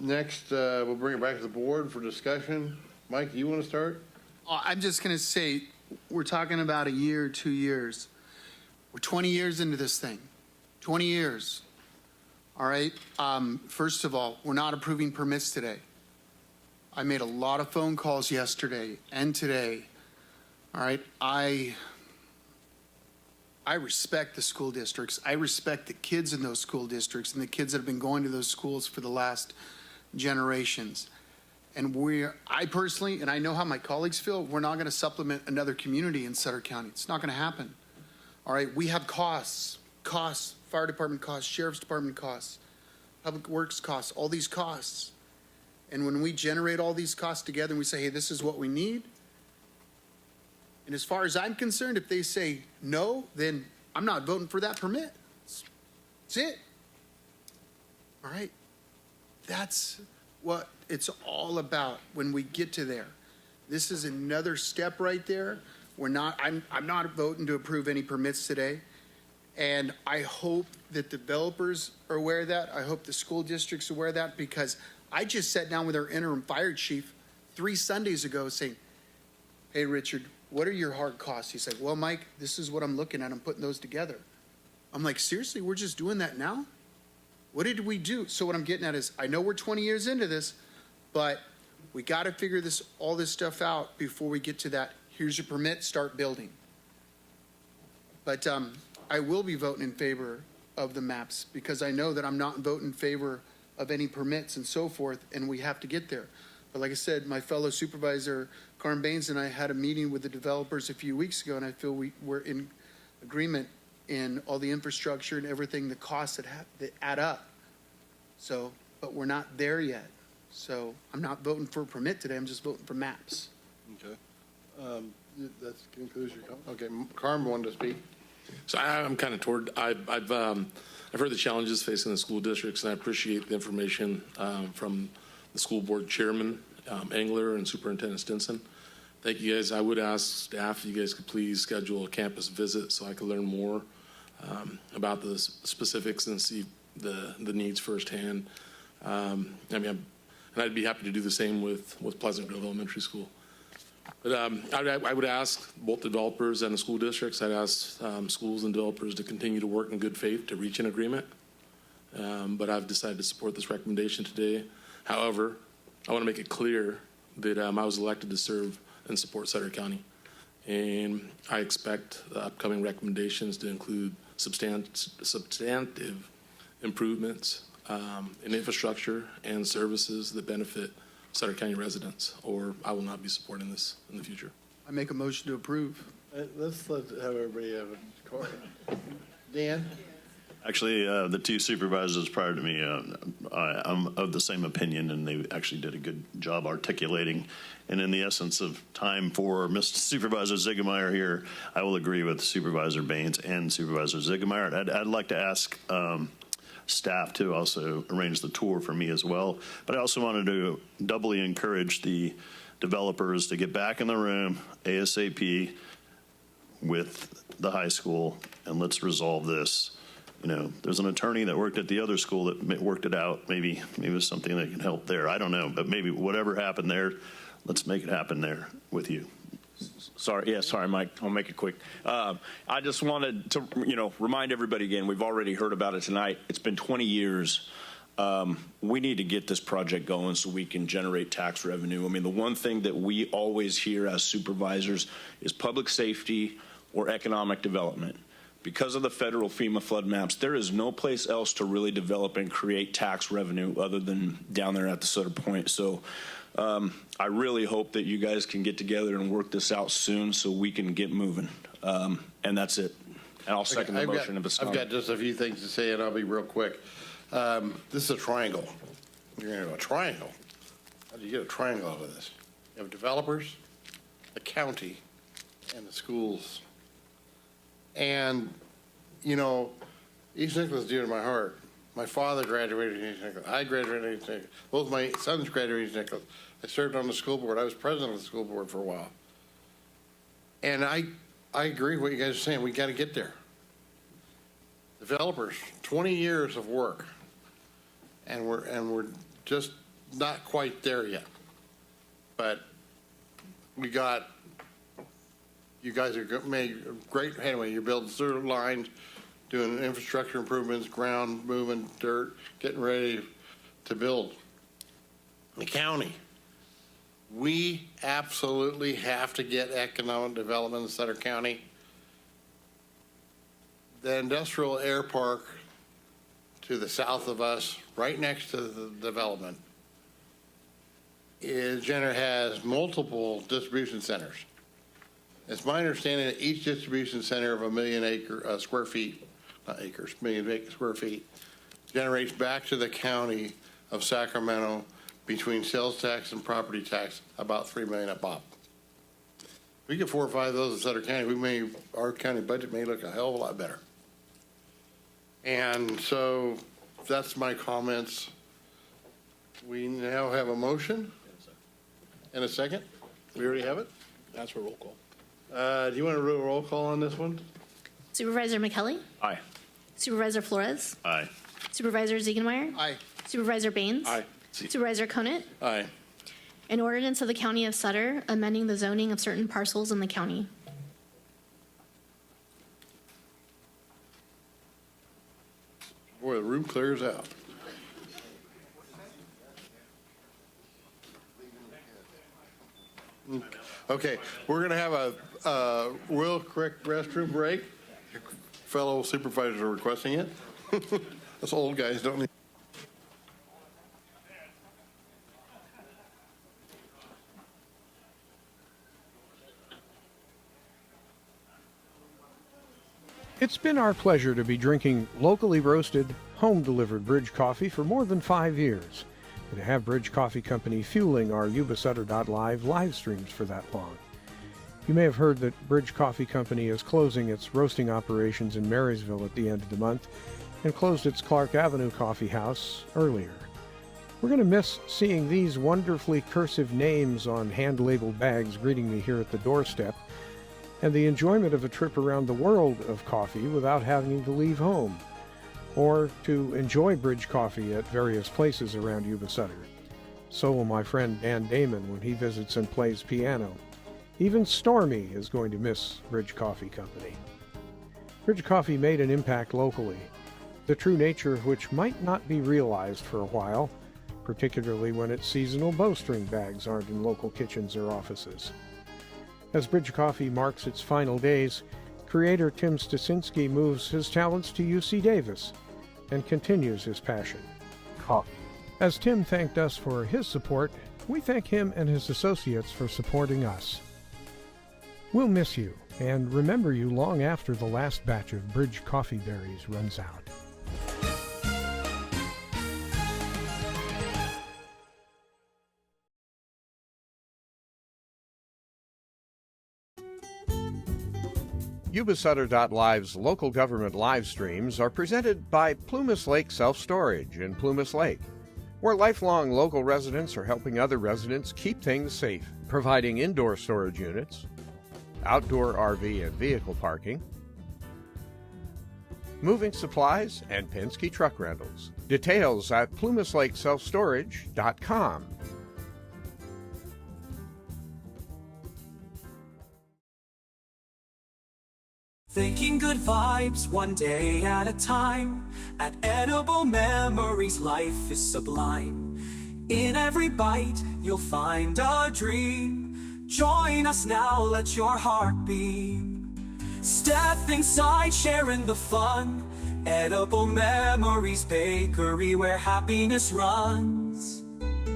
Next, we'll bring it back to the board for discussion. Mike, you want to start? I'm just going to say, we're talking about a year, 2 years. We're 20 years into this thing. 20 years. All right. First of all, we're not approving permits today. I made a lot of phone calls yesterday and today. All right. I respect the school districts. I respect the kids in those school districts and the kids that have been going to those schools for the last generations. And I personally, and I know how my colleagues feel, we're not going to supplement another community in Sutter County. It's not going to happen. All right. We have costs, fire department costs, sheriff's department costs, public works costs, all these costs. And when we generate all these costs together and we say, hey, this is what we need. And as far as I'm concerned, if they say no, then I'm not voting for that permit. That's it. All right. That's what it's all about when we get to there. This is another step right there. I'm not voting to approve any permits today. And I hope that developers are aware of that. I hope the school districts are aware of that, because I just sat down with our interim fire chief 3 Sundays ago saying, hey, Richard, what are your hard costs? He's like, well, Mike, this is what I'm looking at. I'm putting those together. I'm like, seriously, we're just doing that now? What did we do? So what I'm getting at is, I know we're 20 years into this, but we got to figure all this stuff out before we get to that. Here's your permit, start building. But I will be voting in favor of the maps, because I know that I'm not voting in favor of any permits and so forth, and we have to get there. But like I said, my fellow supervisor, Carm Baines, and I had a meeting with the developers a few weeks ago, and I feel we're in agreement in all the infrastructure and everything, the costs that add up. So, but we're not there yet. So I'm not voting for a permit today. I'm just voting for maps. Okay. That concludes your comment. Okay, Carm wanted to speak. So I'm kind of I've heard the challenges facing the school districts, and I appreciate the information from the school board chairman, Engler, and Superintendent Stinson. Thank you, guys. I would ask staff if you guys could please schedule a campus visit so I could learn more about the specifics and see the needs firsthand. And I'd be happy to do the same with Pleasant Grove Elementary School. But I would ask both developers and the school districts, I'd ask schools and developers to continue to work in good faith to reach an agreement. But I've decided to support this recommendation today. However, I want to make it clear that I was elected to serve and support Sutter County. And I expect the upcoming recommendations to include substantive improvements in infrastructure and services that benefit Sutter County residents, or I will not be supporting this in the future. I make a motion to approve. Let's have everybody have a call. Dan? Actually, the two supervisors prior to me, I'm of the same opinion, and they actually did a good job articulating. And in the essence of time for Mr. Supervisor Ziegemeier here, I will agree with Supervisor Baines and Supervisor Ziegemeier. I'd like to ask staff to also arrange the tour for me as well. But I also wanted to doubly encourage the developers to get back in the room ASAP with the high school, and let's resolve this. You know, there's an attorney that worked at the other school that worked it out. Maybe it was something that can help there. I don't know, but maybe whatever happened there, let's make it happen there with you. Sorry, Mike. I'll make it quick. I just wanted to, remind everybody again, we've already heard about it tonight. It's been 20 years. We need to get this project going so we can generate tax revenue. I mean, the one thing that we always hear as supervisors is public safety or economic development. Because of the federal FEMA flood maps, there is no place else to really develop and create tax revenue other than down there at the Sutter Point. So I really hope that you guys can get together and work this out soon so we can get moving. And that's it. And I'll second the motion if it's not. I've got just a few things to say, and I'll be real quick. This is a triangle. You're going to have a triangle. How do you get a triangle out of this? You have developers, the county, and the schools. And, East Nicholas is dear to my heart. My father graduated from East Nicholas. I graduated from East Nicholas. Both my sons graduated from East Nicholas. I served on the school board. I was president of the school board for a while. And I agree with what you guys are saying. We got to get there. Developers, 20 years of work, and we're just not quite there yet. But we got. You guys are made great headway. You're building sewer lines, doing infrastructure improvements, ground moving, dirt, getting ready to build. The county, we absolutely have to get economic development in Sutter County. The industrial air park to the south of us, right next to the development, has multiple distribution centers. It's my understanding that each distribution center of 1 million square feet, not acres, million square feet, generates back to the county of Sacramento between sales tax and property tax about $3 million a pop. If we get 4 or 5 of those in Sutter County, our county budget may look a hell of a lot better. And so that's my comments. We now have a motion and a second. We already have it. That's for roll call. Do you want to do a roll call on this one? Supervisor McKelly? Aye. Supervisor Flores? Aye. Supervisor Ziegenmeier? Aye. Supervisor Baines? Aye. Supervisor Conant? Aye. An ordinance of the County of Sutter amending the zoning of certain parcels in the county. Boy, the room clears out. Okay, we're going to have a real quick restroom break. Fellow supervisors are requesting it. Us old guys don't need. It's been our pleasure to be drinking locally roasted, home-delivered Bridge coffee for more than 5 years, and to have Bridge Coffee Company fueling our Yuba-Sutter.live live streams for that long. You may have heard that Bridge Coffee Company is closing its roasting operations in Marysville at the end of the month and closed its Clark Avenue coffee house earlier. We're going to miss seeing these wonderfully cursive names on hand-labeled bags greeting me here at the doorstep, and the enjoyment of a trip around the world of coffee without having to leave home, or to enjoy Bridge Coffee at various places around Yuba-Sutter. So will my friend Dan Damon when he visits and plays piano. Even Stormy is going to miss Bridge Coffee Company. Bridge Coffee made an impact locally, the true nature of which might not be realized for a while, particularly when its seasonal bowstring bags aren't in local kitchens or offices. As Bridge Coffee marks its final days, creator Tim Stasinski moves his talents to UC Davis and continues his passion, coffee. As Tim thanked us for his support, we thank him and his associates for supporting us. We'll miss you and remember you long after the last batch of Bridge Coffee berries runs out. Yuba-Sutter.live's local government live streams are presented by Plumas Lake Self-Storage in Plumas Lake, where lifelong local residents are helping other residents keep things safe, providing indoor storage units, outdoor RV and vehicle parking, moving supplies, and Penske truck rentals. Details at plumaslakeselfstorage.com. Thinking good vibes one day at a time. At Edible Memories, life is sublime. In every bite, you'll find a dream. Join us now, let your heart beat. Step inside, sharing the fun. Edible Memories Bakery, where happiness runs.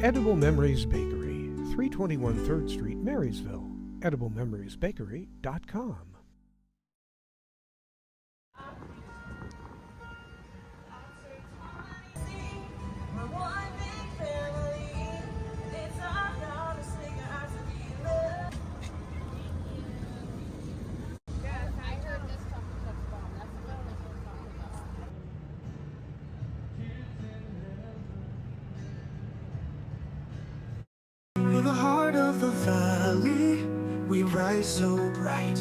Edible Memories Bakery, 321 3rd Street, Marysville. EdibleMemoriesBakery.com. In the heart of the valley, we rise so bright,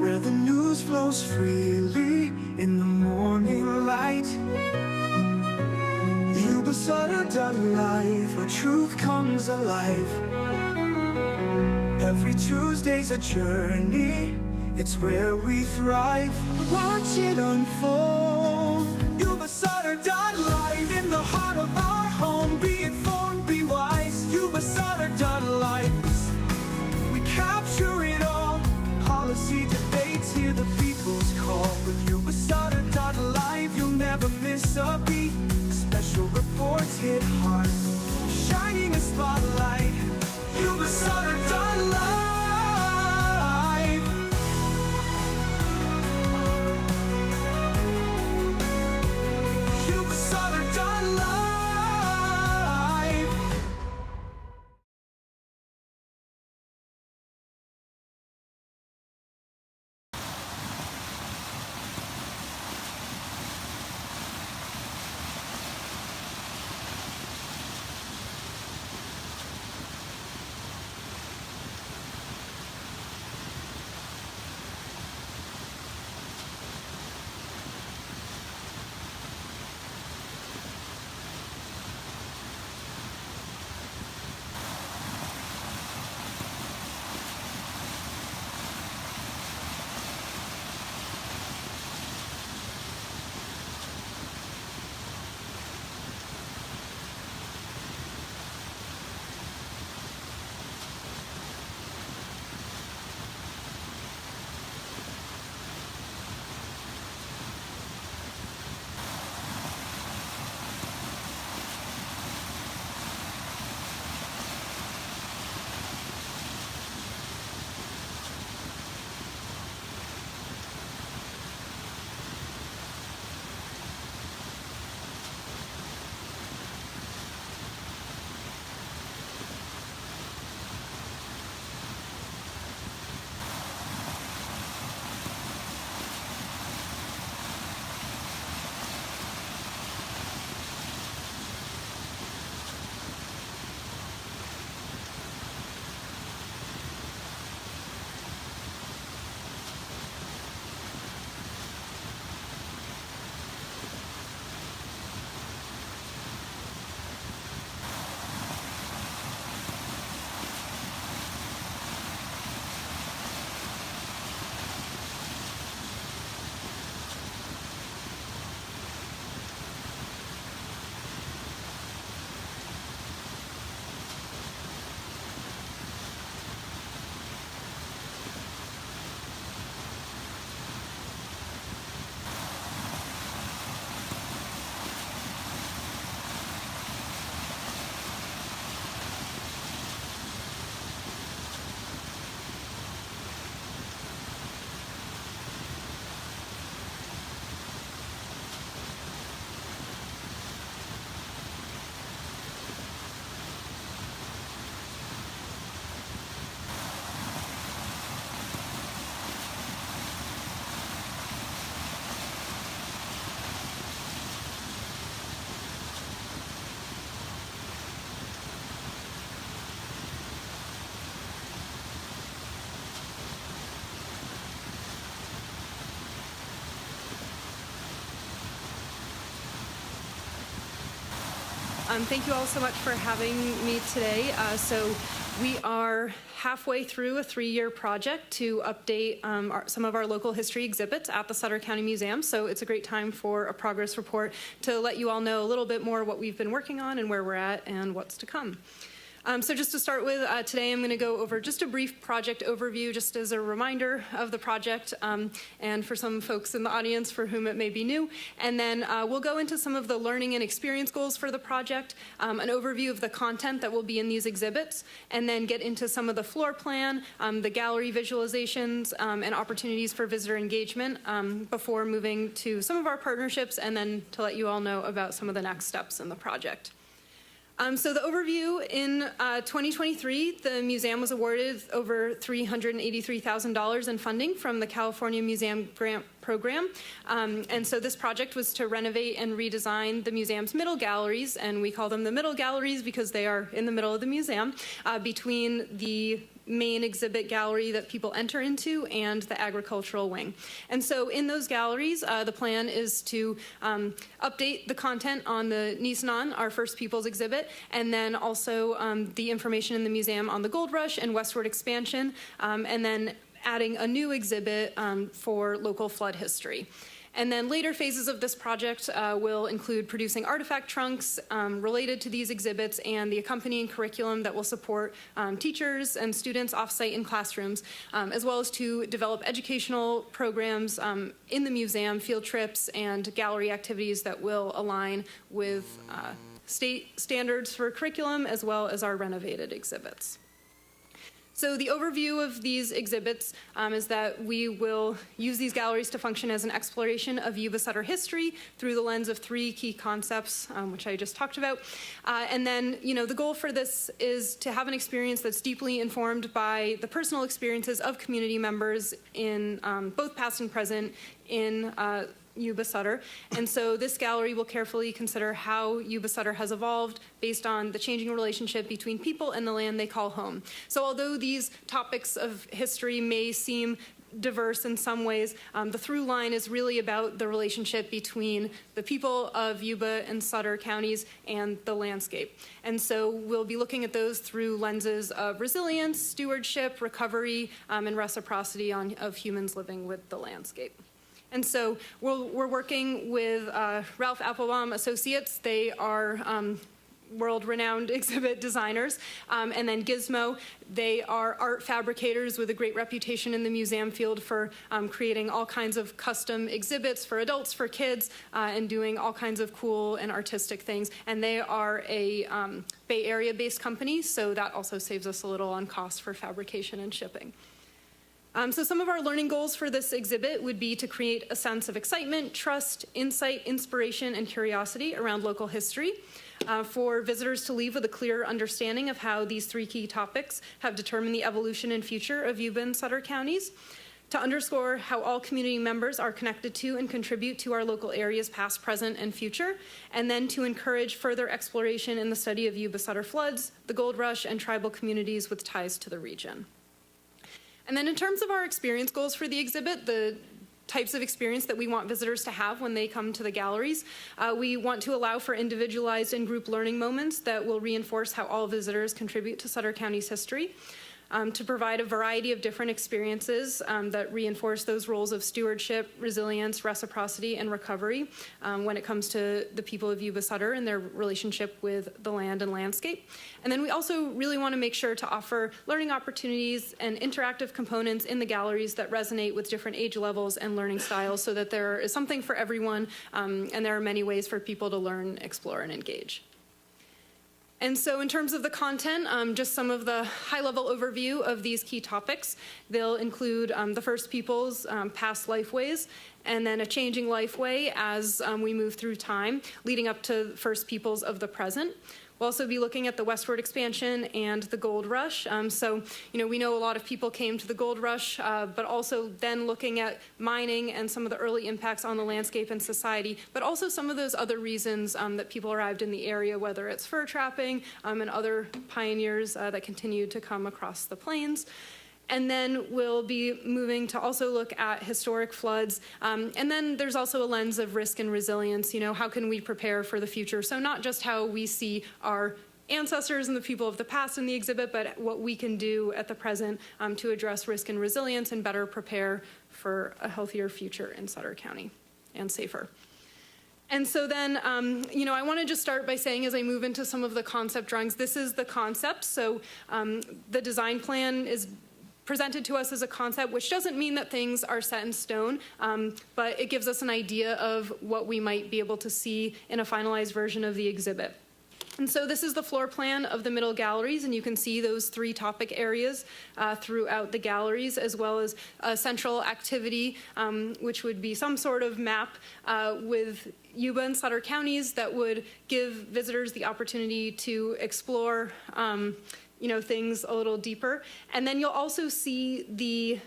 where the news flows freely in the morning light. Yuba-Sutter.live, where truth comes alive. Every Tuesday's a journey, it's where we thrive. Watch it unfold. Yuba-Sutter.live, in the heart of our home. Be informed, be wise. Yuba-Sutter.live, we capture it all. Policy debates, hear the people's call. With Yuba-Sutter.live, you'll never miss a beat. Special reports hit hard, shining a spotlight. Yuba-Sutter.live. Yuba-Sutter.live. Thank you all so much for having me today. So we are halfway through a 3-year project to update some of our local history exhibits at the Sutter County Museum. So it's a great time for a progress report to let you all know a little bit more what we've been working on and where we're at and what's to come. So just to start with, today I'm going to go over just a brief project overview, just as a reminder of the project, and for some folks in the audience for whom it may be new. And then we'll go into some of the learning and experience goals for the project, an overview of the content that will be in these exhibits, and then get into some of the floor plan, the gallery visualizations, and opportunities for visitor engagement before moving to some of our partnerships, and then to let you all know about some of the next steps in the project. So the overview, in 2023, the museum was awarded over $383,000 in funding from the California Museum Grant Program. And so this project was to renovate and redesign the museum's middle galleries, and we call them the middle galleries because they are in the middle of the museum, between the main exhibit gallery that people enter into and the agricultural wing. And so in those galleries, the plan is to update the content on the Nisenan, our First Peoples exhibit, and then also the information in the museum on the Gold Rush and westward expansion, and then adding a new exhibit for local flood history. And then later phases of this project will include producing artifact trunks related to these exhibits and the accompanying curriculum that will support teachers and students offsite in classrooms, as well as to develop educational programs in the museum, field trips, and gallery activities that will align with state standards for curriculum, as well as our renovated exhibits. So the overview of these exhibits is that we will use these galleries to function as an exploration of Yuba-Sutter history through the lens of 3 key concepts, which I just talked about. And then, the goal for this is to have an experience that's deeply informed by the personal experiences of community members in both past and present in Yuba-Sutter. And so this gallery will carefully consider how Yuba-Sutter has evolved based on the changing relationship between people and the land they call home. So although these topics of history may seem diverse in some ways, the through line is really about the relationship between the people of Yuba and Sutter counties and the landscape. And so we'll be looking at those through lenses of resilience, stewardship, recovery, and reciprocity of humans living with the landscape. And so we're working with Ralph Applebaum Associates. They are world-renowned exhibit designers. And then Gizmo, they are art fabricators with a great reputation in the museum field for creating all kinds of custom exhibits for adults, for kids, and doing all kinds of cool and artistic things. And they are a Bay Area-based company, so that also saves us a little on cost for fabrication and shipping. So some of our learning goals for this exhibit would be to create a sense of excitement, trust, insight, inspiration, and curiosity around local history, for visitors to leave with a clear understanding of how these 3 key topics have determined the evolution and future of Yuba and Sutter counties, to underscore how all community members are connected to and contribute to our local areas past, present, and future, and then to encourage further exploration in the study of Yuba-Sutter floods, the Gold Rush, and tribal communities with ties to the region. And then in terms of our experience goals for the exhibit, the types of experience that we want visitors to have when they come to the galleries, we want to allow for individualized and group learning moments that will reinforce how all visitors contribute to Sutter County's history. To provide a variety of different experiences that reinforce those roles of stewardship, resilience, reciprocity, and recovery when it comes to the people of Yuba-Sutter and their relationship with the land and landscape. And then we also really want to make sure to offer learning opportunities and interactive components in the galleries that resonate with different age levels and learning styles, so that there is something for everyone, and there are many ways for people to learn, explore, and engage. And so in terms of the content, just some of the high-level overview of these key topics. They'll include the First Peoples, past lifeways, and then a changing lifeway as we move through time, leading up to First Peoples of the present. We'll also be looking at the westward expansion and the Gold Rush. So, we know a lot of people came to the Gold Rush, but also then looking at mining and some of the early impacts on the landscape and society, but also some of those other reasons that people arrived in the area, whether it's fur trapping and other pioneers that continued to come across the plains. And then we'll be moving to also look at historic floods. And then there's also a lens of risk and resilience. You know, how can we prepare for the future? So not just how we see our ancestors and the people of the past in the exhibit, but what we can do at the present to address risk and resilience and better prepare for a healthier future in Sutter County and safer. And so then, you know, I want to just start by saying, as I move into some of the concept drawings, this is the concept. So the design plan is presented to us as a concept, which doesn't mean that things are set in stone, but it gives us an idea of what we might be able to see in a finalized version of the exhibit. And so this is the floor plan of the middle galleries, and you can see those 3 topic areas throughout the galleries, as well as a central activity, which would be some sort of map with Yuba and Sutter counties that would give visitors the opportunity to explore you know, things a little deeper. And then you'll also see the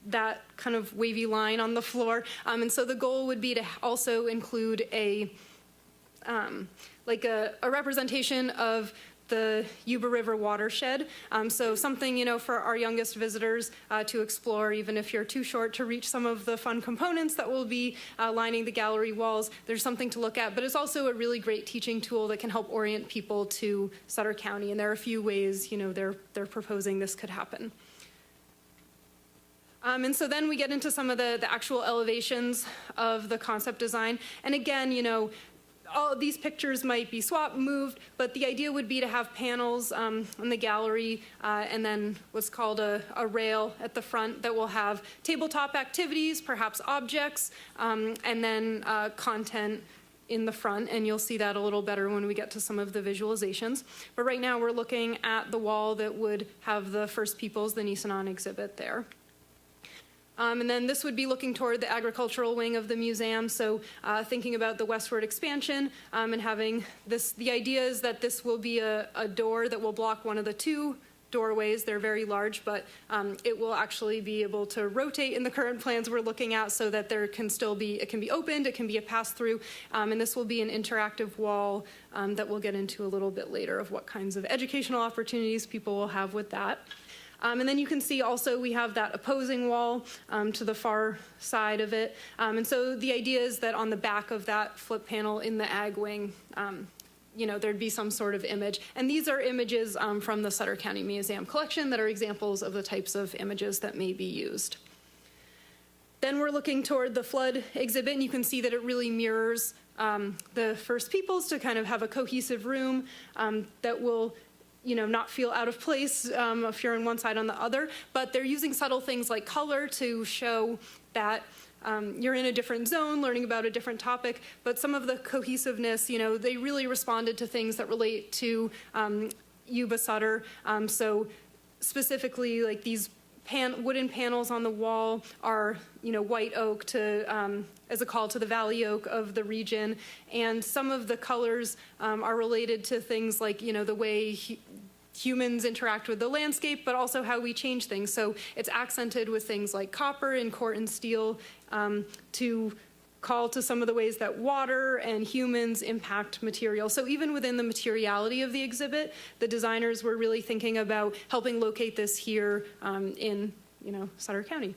that kind of wavy line on the floor. And so the goal would be to also include a like a representation of the Yuba River watershed. So something, you know, for our youngest visitors to explore, even if you're too short to reach some of the fun components that will be lining the gallery walls. There's something to look at, but it's also a really great teaching tool that can help orient people to Sutter County. And there are a few ways, you know, they're proposing this could happen. And so then we get into some of the actual elevations of the concept design. And again, you know, all of these pictures might be swapped, moved, but the idea would be to have panels in the gallery and then what's called a rail at the front that will have tabletop activities, perhaps objects, and then content in the front, and you'll see that a little better when we get to some of the visualizations. But right now we're looking at the wall that would have the First Peoples, the Nisenan exhibit there. And then this would be looking toward the agricultural wing of the museum, so thinking about the westward expansion and having this, the idea is that this will be a door that will block one of the 2 doorways. They're very large, but it will actually be able to rotate in the current plans we're looking at so that there can still be, it can be opened, it can be a pass-through, and this will be an interactive wall that we'll get into a little bit later of what kinds of educational opportunities people will have with that. And then you can see also we have that opposing wall to the far side of it. And so the idea is that on the back of that flip panel in the ag wing, you know, there'd be some sort of image. And these are images from the Sutter County Museum collection that are examples of the types of images that may be used. Then we're looking toward the flood exhibit, and you can see that it really mirrors the First Peoples to kind of have a cohesive room that will, you know, not feel out of place if you're on one side on the other, but they're using subtle things like color to show that you're in a different zone, learning about a different topic, but some of the cohesiveness, you know, they really responded to things that relate to Yuba-Sutter. So specifically, like these wooden panels on the wall are, you know, white oak to as a call to the valley oak of the region, and some of the colors are related to things like, you know, the way humans interact with the landscape, but also how we change things. So it's accented with things like copper and Corten steel to call to some of the ways that water and humans impact material. So even within the materiality of the exhibit, the designers were really thinking about helping locate this here in, you know, Sutter County.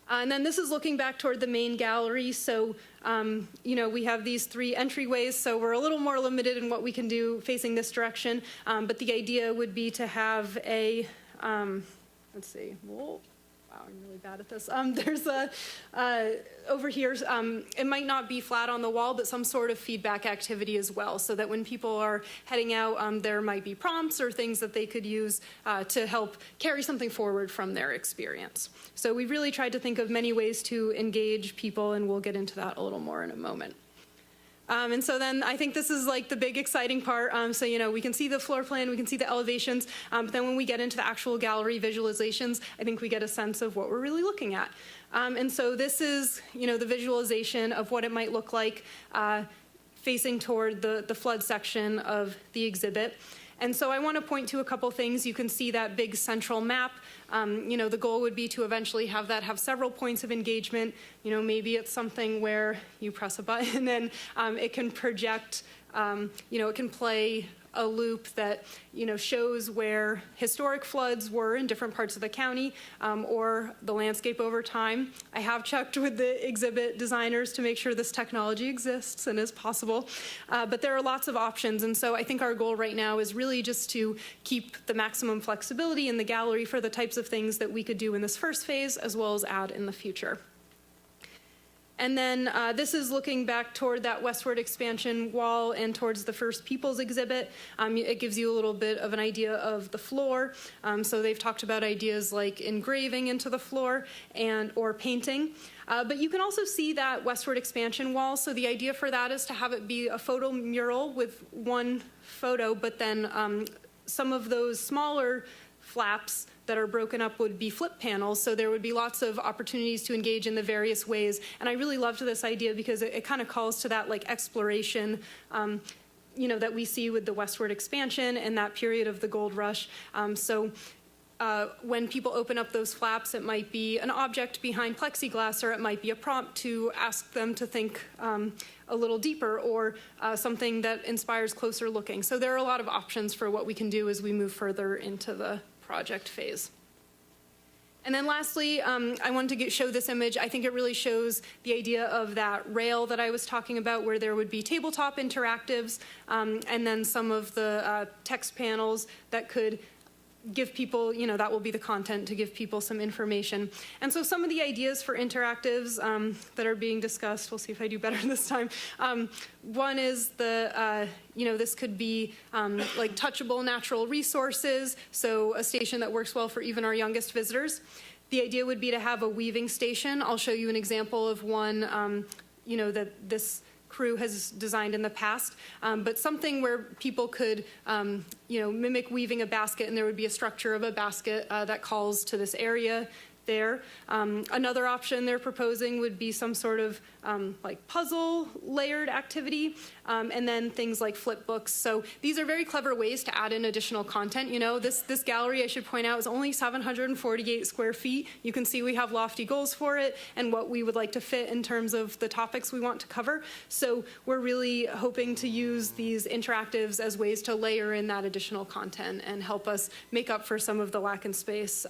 And then this is looking back toward the main gallery. So, you know, we have these 3 entryways, so we're a little more limited in what we can do facing this direction. But the idea would be to have a, let's see, whoa. Wow, I'm really bad at this. There's a, over here, it might not be flat on the wall, but some sort of feedback activity as well, so that when people are heading out, there might be prompts or things that they could use to help carry something forward from their experience. So we really tried to think of many ways to engage people, and we'll get into that a little more in a moment. And so then I think this is like the big exciting part. So, you know, we can see the floor plan, we can see the elevations, but then when we get into the actual gallery visualizations, I think we get a sense of what we're really looking at. And so this is, you know, the visualization of what it might look like facing toward the flood section of the exhibit. And so I want to point to a couple things. You can see that big central map. You know, the goal would be to eventually have that have several points of engagement. You know, maybe it's something where you press a button and it can project, you know, it can play a loop that, shows where historic floods were in different parts of the county, or the landscape over time. I have checked with the exhibit designers to make sure this technology exists and is possible, but there are lots of options, and so I think our goal right now is really just to keep the maximum flexibility in the gallery for the types of things that we could do in this first phase, as well as add in the future. And then this is looking back toward that westward expansion wall and towards the First Peoples exhibit. It gives you a little bit of an idea of the floor. So they've talked about ideas like engraving into the floor or painting. But you can also see that westward expansion wall. So the idea for that is to have it be a photo mural with one photo, but then some of those smaller flaps that are broken up would be flip panels, so there would be lots of opportunities to engage in the various ways. And I really loved this idea because it kind of calls to that exploration, that we see with the westward expansion and that period of the gold rush. When people open up those flaps, it might be an object behind plexiglass, or it might be a prompt to ask them to think a little deeper, or something that inspires closer looking. So there are a lot of options for what we can do as we move further into the project phase. And then lastly, I wanted to show this image. I think it really shows the idea of that rail that I was talking about, where there would be tabletop interactives, and then some of the text panels that could give people, that will be the content to give people some information. And so some of the ideas for interactives that are being discussed, we'll see if I do better this time. One is this could be like touchable natural resources, so a station that works well for even our youngest visitors. The idea would be to have a weaving station. I'll show you an example of one, that this crew has designed in the past, but something where people could, mimic weaving a basket, and there would be a structure of a basket that calls to this area there. Another option they're proposing would be some sort of puzzle layered activity, and then things like flip books. So these are very clever ways to add in additional content. This gallery, I should point out, is only 748 square feet. You can see we have lofty goals for it and what we would like to fit in terms of the topics we want to cover. So we're really hoping to use these interactives as ways to layer in that additional content and help us make up for some of the lack in space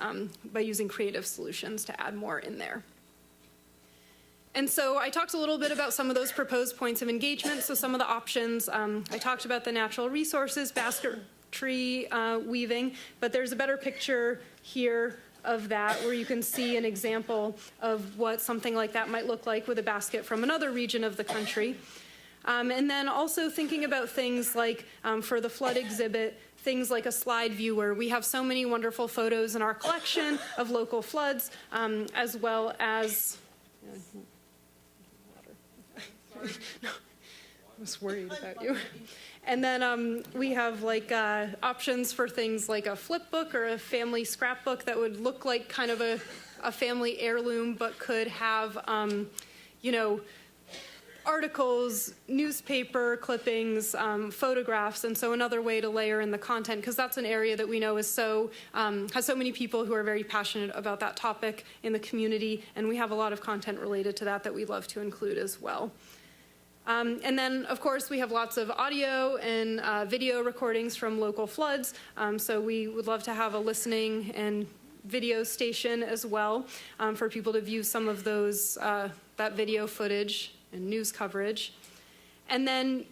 by using creative solutions to add more in there. And so I talked a little bit about some of those proposed points of engagement. So some of the options, I talked about the natural resources, basketry weaving, but there's a better picture here of that where you can see an example of what something like that might look like with a basket from another region of the country. And then also thinking about things like, for the flood exhibit, things like a slide viewer. We have so many wonderful photos in our collection of local floods, as well as... I was worried about you. And then we have options for things like a flip book or a family scrapbook that would look like kind of a family heirloom, but could have, articles, newspaper clippings, photographs, and so another way to layer in the content, because that's an area that we know is has so many people who are very passionate about that topic in the community, and we have a lot of content related to that we'd love to include as well. And then, of course, we have lots of audio and video recordings from local floods, so we would love to have a listening and video station as well for people to view some of those, that video footage and news coverage. And then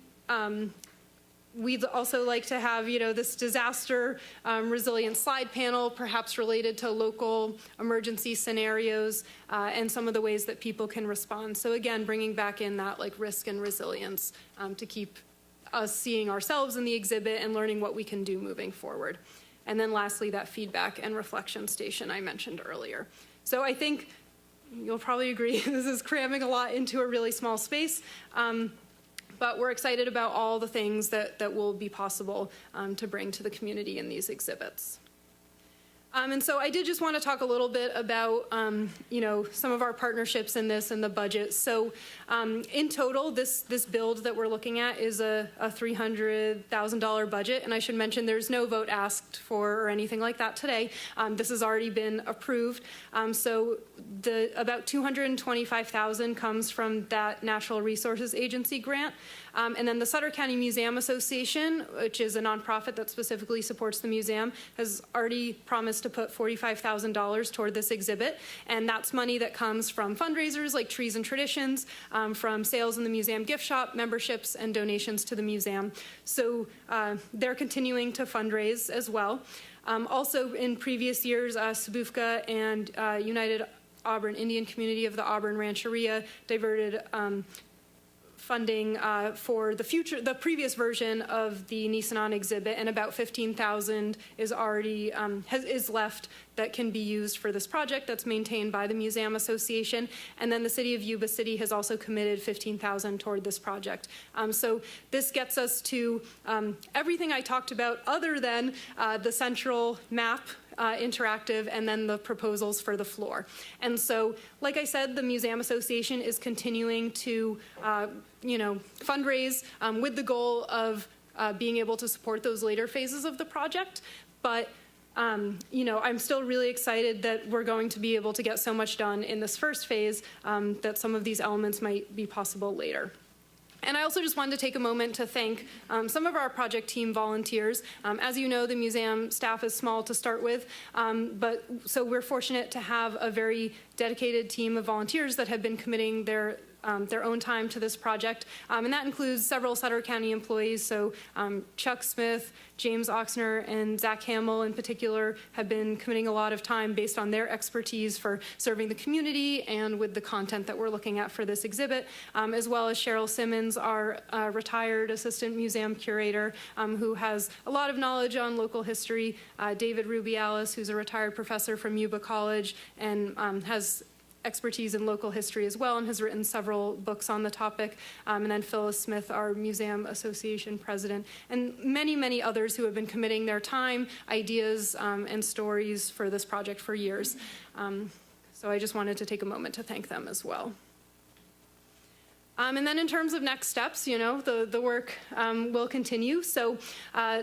we'd also like to have, this disaster resilient slide panel, perhaps related to local emergency scenarios and some of the ways that people can respond. So again, bringing back in that risk and resilience to keep us seeing ourselves in the exhibit and learning what we can do moving forward. And then lastly, that feedback and reflection station I mentioned earlier. So I think you'll probably agree this is cramming a lot into a really small space. But we're excited about all the things that will be possible to bring to the community in these exhibits. And so I did just want to talk a little bit about, some of our partnerships in this and the budget. So in total, this build that we're looking at is a $300,000 budget. And I should mention there's no vote asked for or anything like that today. This has already been approved. So about $225,000 comes from that Natural Resources Agency grant. And then the Sutter County Museum Association, which is a nonprofit that specifically supports the museum, has already promised to put $45,000 toward this exhibit. And that's money that comes from fundraisers like Trees and Traditions, from sales in the museum gift shop, memberships, and donations to the museum. So they're continuing to fundraise as well. Also, in previous years, Sabufka and United Auburn Indian Community of the Auburn Rancheria diverted funding for the previous version of the Nisanan exhibit, and about $15,000 is already is left that can be used for this project that's maintained by the Museum Association. And then the city of Yuba City has also committed $15,000 toward this project. So this gets us to everything I talked about other than the central map interactive, and then the proposals for the floor. And so, like I said, the Museum Association is continuing to, fundraise with the goal of being able to support those later phases of the project. But, I'm still really excited that we're going to be able to get so much done in this first phase that some of these elements might be possible later. And I also just wanted to take a moment to thank some of our project team volunteers. As you know, the museum staff is small to start with, so we're fortunate to have a very dedicated team of volunteers that have been committing their own time to this project. And that includes several Sutter County employees. So Chuck Smith, James Oxner, and Zach Hamill in particular have been committing a lot of time based on their expertise for serving the community and with the content that we're looking at for this exhibit, as well as Cheryl Simmons, our retired assistant museum curator, who has a lot of knowledge on local history, David Rubialis, who's a retired professor from Yuba College and has expertise in local history as well and has written several books on the topic, and then Phyllis Smith, our Museum Association president, and many, many others who have been committing their time, ideas, and stories for this project for years. So I just wanted to take a moment to thank them as well. And then in terms of next steps, the work will continue. So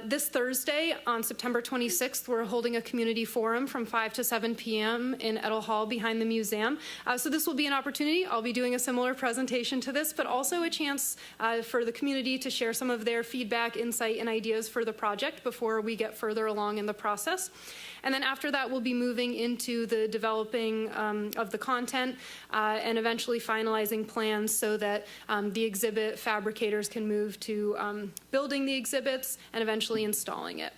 this Thursday on September 26th, we're holding a community forum from 5 to 7 p.m. in Edel Hall behind the museum. So this will be an opportunity. I'll be doing a similar presentation to this, but also a chance for the community to share some of their feedback, insight, and ideas for the project before we get further along in the process. And then after that, we'll be moving into the developing of the content and eventually finalizing plans so that the exhibit fabricators can move to building the exhibits and eventually installing it.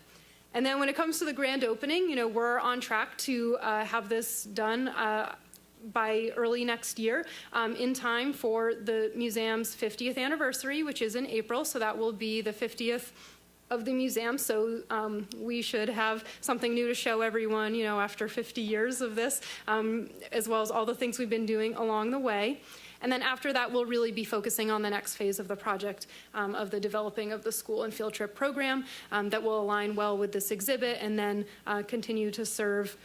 And then when it comes to the grand opening, we're on track to have this done by early next year, in time for the museum's 50th anniversary, which is in April. So that will be the 50th of the museum, so we should have something new to show everyone, after 50 years of this, as well as all the things we've been doing along the way. And then after that, we'll really be focusing on the next phase of the project, of the developing of the school and field trip program that will align well with this exhibit, and then continue to serve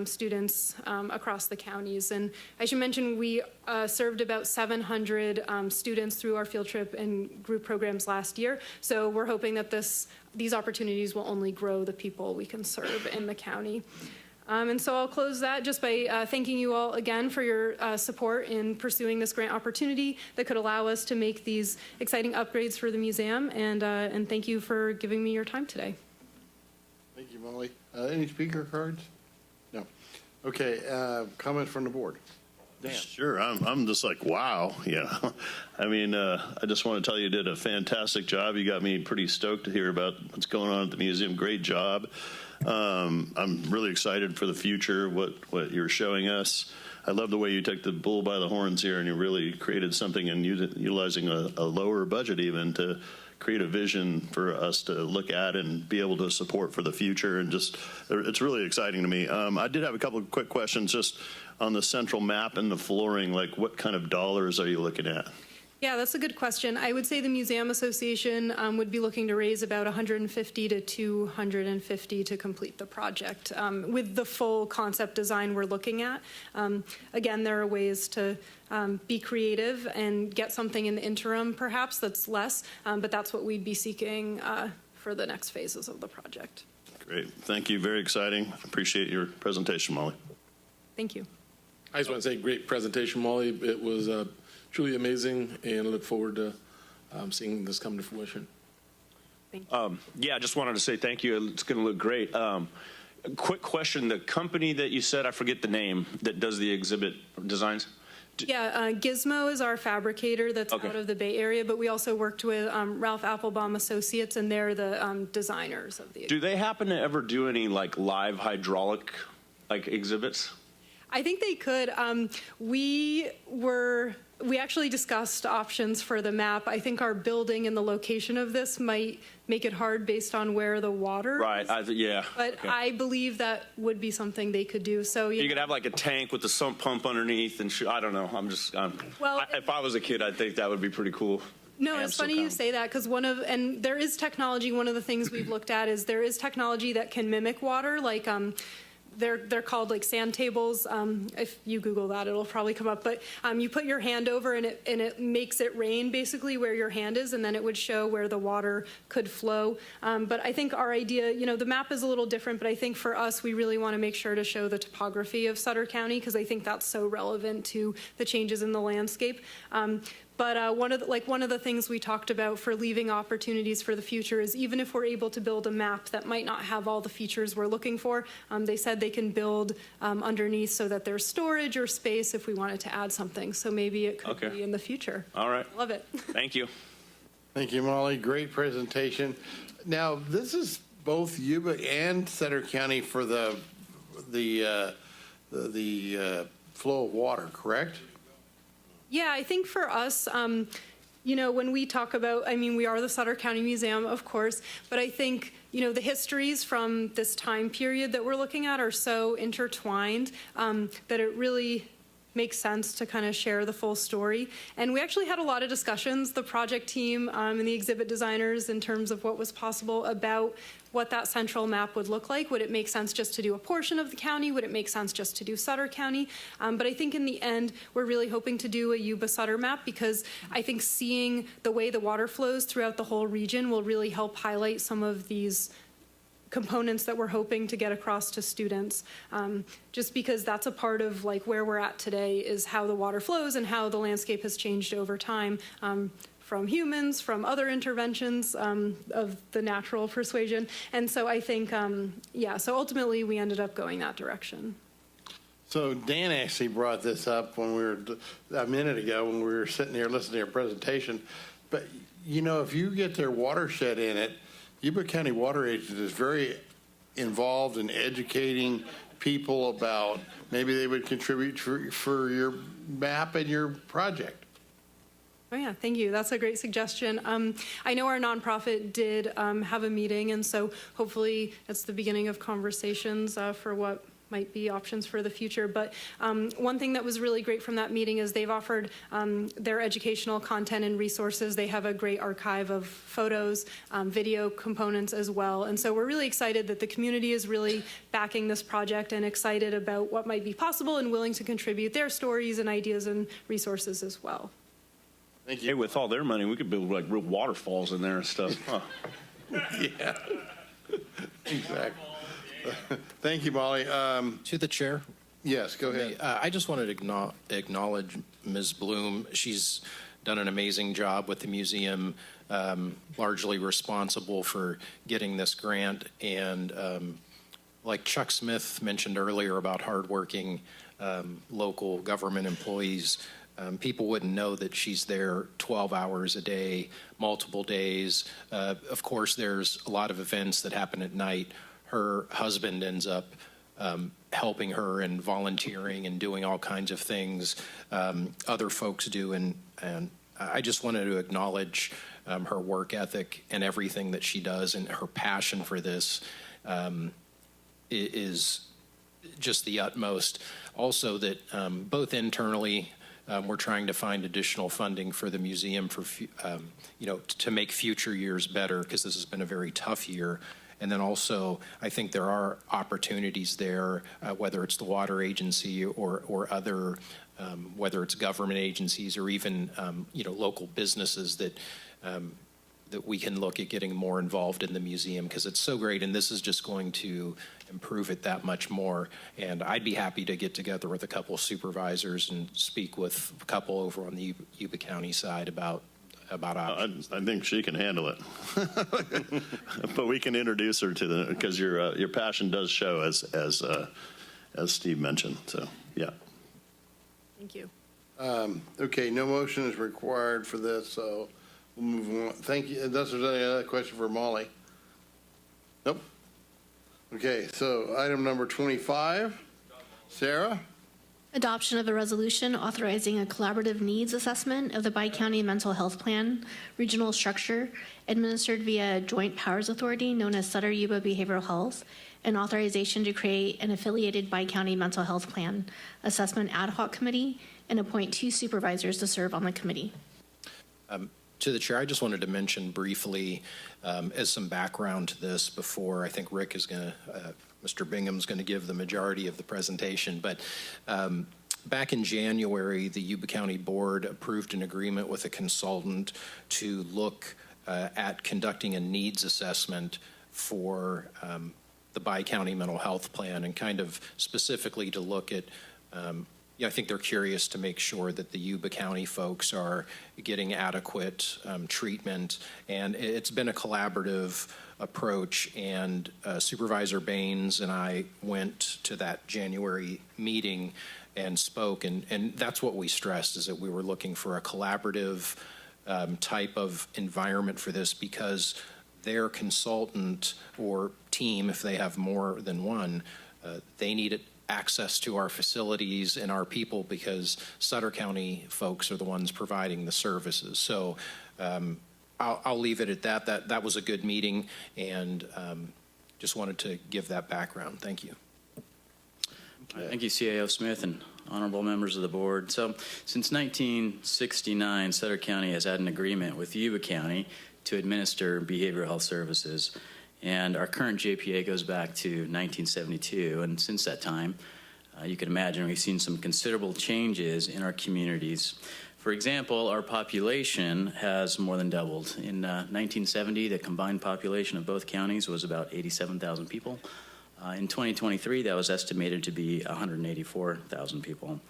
students across the counties. And I should mention we served about 700 students through our field trip and group programs last year. So we're hoping that these opportunities will only grow the people we can serve in the county. And so I'll close that just by thanking you all again for your support in pursuing this grant opportunity that could allow us to make these exciting upgrades for the museum. And thank you for giving me your time today. Thank you, Molly. Any speaker cards? No. Okay, comment from the board. Dan. Sure, I'm just like, wow, I mean, I just want to tell you did a fantastic job. You got me pretty stoked to hear about what's going on at the museum. Great job. I'm really excited for the future, what you're showing us. I love the way you took the bull by the horns here and you really created something and utilizing a lower budget even to create a vision for us to look at and be able to support for the future. And just, it's really exciting to me. I did have a couple of quick questions just on the central map and the flooring, like what kind of dollars are you looking at? Yeah, that's a good question. I would say the Museum Association would be looking to raise about 150 to 250 to complete the project with the full concept design we're looking at. Again, there are ways to be creative and get something in the interim, perhaps, that's less, but that's what we'd be seeking for the next phases of the project. Great. Thank you. Very exciting. Appreciate your presentation, Molly. Thank you. I just want to say great presentation, Molly. It was truly amazing, and I look forward to seeing this come to fruition. Yeah, I just wanted to say thank you. It's going to look great. Quick question. The company that you said, I forget the name, that does the exhibit designs? Yeah, Gizmo is our fabricator that's out of the Bay Area, but we also worked with Ralph Applebaum Associates, and they're the designers of the. Do they happen to ever do any like live hydraulic exhibits? I think they could. We actually discussed options for the map. I think our building and the location of this might make it hard based on where the water Right, is. yeah. But Okay. I believe that would be something they could do. So You could have like a tank with the sump pump underneath, and I don't know. If I was a kid, I think that would be pretty cool. No, it's funny you say that because and there is technology. One of the things we've looked at is there is technology that can mimic water, like they're called like sand tables. If you Google that, it'll probably come up. But you put your hand over and it makes it rain basically where your hand is, and then it would show where the water could flow. But I think our idea, the map is a little different, but I think for us, we really want to make sure to show the topography of Sutter County because I think that's so relevant to the changes in the landscape. But one of the things we talked about for leaving opportunities for the future is even if we're able to build a map that might not have all the features we're looking for, they said they can build underneath so that there's storage or space if we wanted to add something. So maybe it could be in the future. All right. Love it. Thank you. Thank you, Molly. Great presentation. Now, this is both Yuba and Sutter County for the flow of water, correct? Yeah, I think for us, when we talk about, we are the Sutter County Museum, of course, but I think, the histories from this time period that we're looking at are so intertwined that it really makes sense to kind of share the full story. And we actually had a lot of discussions, the project team and the exhibit designers, in terms of what was possible about what that central map would look like. Would it make sense just to do a portion of the county? Would it make sense just to do Sutter County? But I think in the end, we're really hoping to do a Yuba-Sutter map because I think seeing the way the water flows throughout the whole region will really help highlight some of these components that we're hoping to get across to students, just because that's a part of where we're at today is how the water flows and how the landscape has changed over time from humans, from other interventions of the natural persuasion. And so I think, so ultimately we ended up going that direction. So Dan actually brought this up when we were, a minute ago, when we were sitting here listening to your presentation. But, if you get their watershed in it, Yuba County Water Agency is very involved in educating people about maybe they would contribute for your map and your project. Oh yeah, thank you. That's a great suggestion. I know our nonprofit did have a meeting, and so hopefully it's the beginning of conversations for what might be options for the future. But one thing that was really great from that meeting is they've offered their educational content and resources. They have a great archive of photos, video components as well. And so we're really excited that the community is really backing this project and excited about what might be possible and willing to contribute their stories and ideas and resources as well. Thank you. Hey, with all their money, we could build real waterfalls in there and stuff. Huh? Yeah, exactly. Thank you, Molly. To the chair. Yes, go ahead. I just wanted to acknowledge Ms. Bloom. She's done an amazing job with the museum, largely responsible for getting this grant. And like Chuck Smith mentioned earlier about hardworking local government employees, people wouldn't know that she's there 12 hours a day, multiple days. Of course, there's a lot of events that happen at night. Her husband ends up helping her and volunteering and doing all kinds of things other folks do. And I just wanted to acknowledge her work ethic and everything that she does, and her passion for this is just the utmost. Also that both internally we're trying to find additional funding for the museum for, to make future years better, because this has been a very tough year. And then also, I think there are opportunities there, whether it's the water agency or other, whether it's government agencies or even, local businesses that we can look at getting more involved in the museum, because it's so great, and this is just going to improve it that much more. And I'd be happy to get together with a couple of supervisors and speak with a couple over on the Yuba County side about options. I think she can handle it, but we can introduce her to the, because your passion does show as Steve mentioned. So yeah. Thank you. Okay, no motion is required for this, so we'll move on. Thank you. Unless there's any other question for Molly. Nope. Okay, so item number 25. Sarah? Adoption of a resolution authorizing a collaborative needs assessment of the Bi-County Mental Health Plan regional structure administered via Joint Powers Authority known as Sutter Yuba Behavioral Health, and authorization to create an affiliated Bi-County Mental Health Plan Assessment Ad Hoc Committee and appoint 2 supervisors to serve on the committee. To the chair, I just wanted to mention briefly, as some background to this before I think Rick is going to, Mr. Bingham's going to give the majority of the presentation, but back in January, the Yuba County Board approved an agreement with a consultant to look at conducting a needs assessment for the Bi-County Mental Health Plan, and kind of specifically to look at I think they're curious to make sure that the Yuba County folks are getting adequate treatment. And it's been a collaborative approach, and Supervisor Baines and I went to that January meeting and spoke, and that's what we stressed, is that we were looking for a collaborative type of environment for this, because their consultant or team, if they have more than one, they need access to our facilities and our people, because Sutter County folks are the ones providing the services. So I'll leave it at that. That was a good meeting, and just wanted to give that background. Thank you. Thank you, CAO Smith and honorable members of the board. So since 1969, Sutter County has had an agreement with Yuba County to administer behavioral health services. And our current JPA goes back to 1972, and since that time, you can imagine we've seen some considerable changes in our communities. For example, our population has more than doubled. In 1970, the combined population of both counties was about 87,000 people. In 2023, that was estimated to be 184,000 people.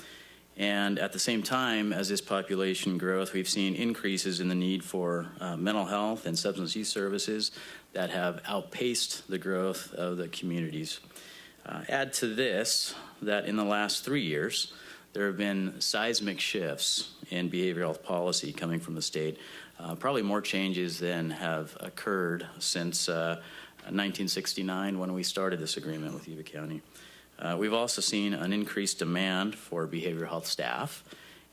And at the same time as this population growth, we've seen increases in the need for mental health and substance use services that have outpaced the growth of the communities. Add to this that in the last 3 years, there have been seismic shifts in behavioral health policy coming from the state, probably more changes than have occurred since 1969 when we started this agreement with Yuba County. We've also seen an increased demand for behavioral health staff,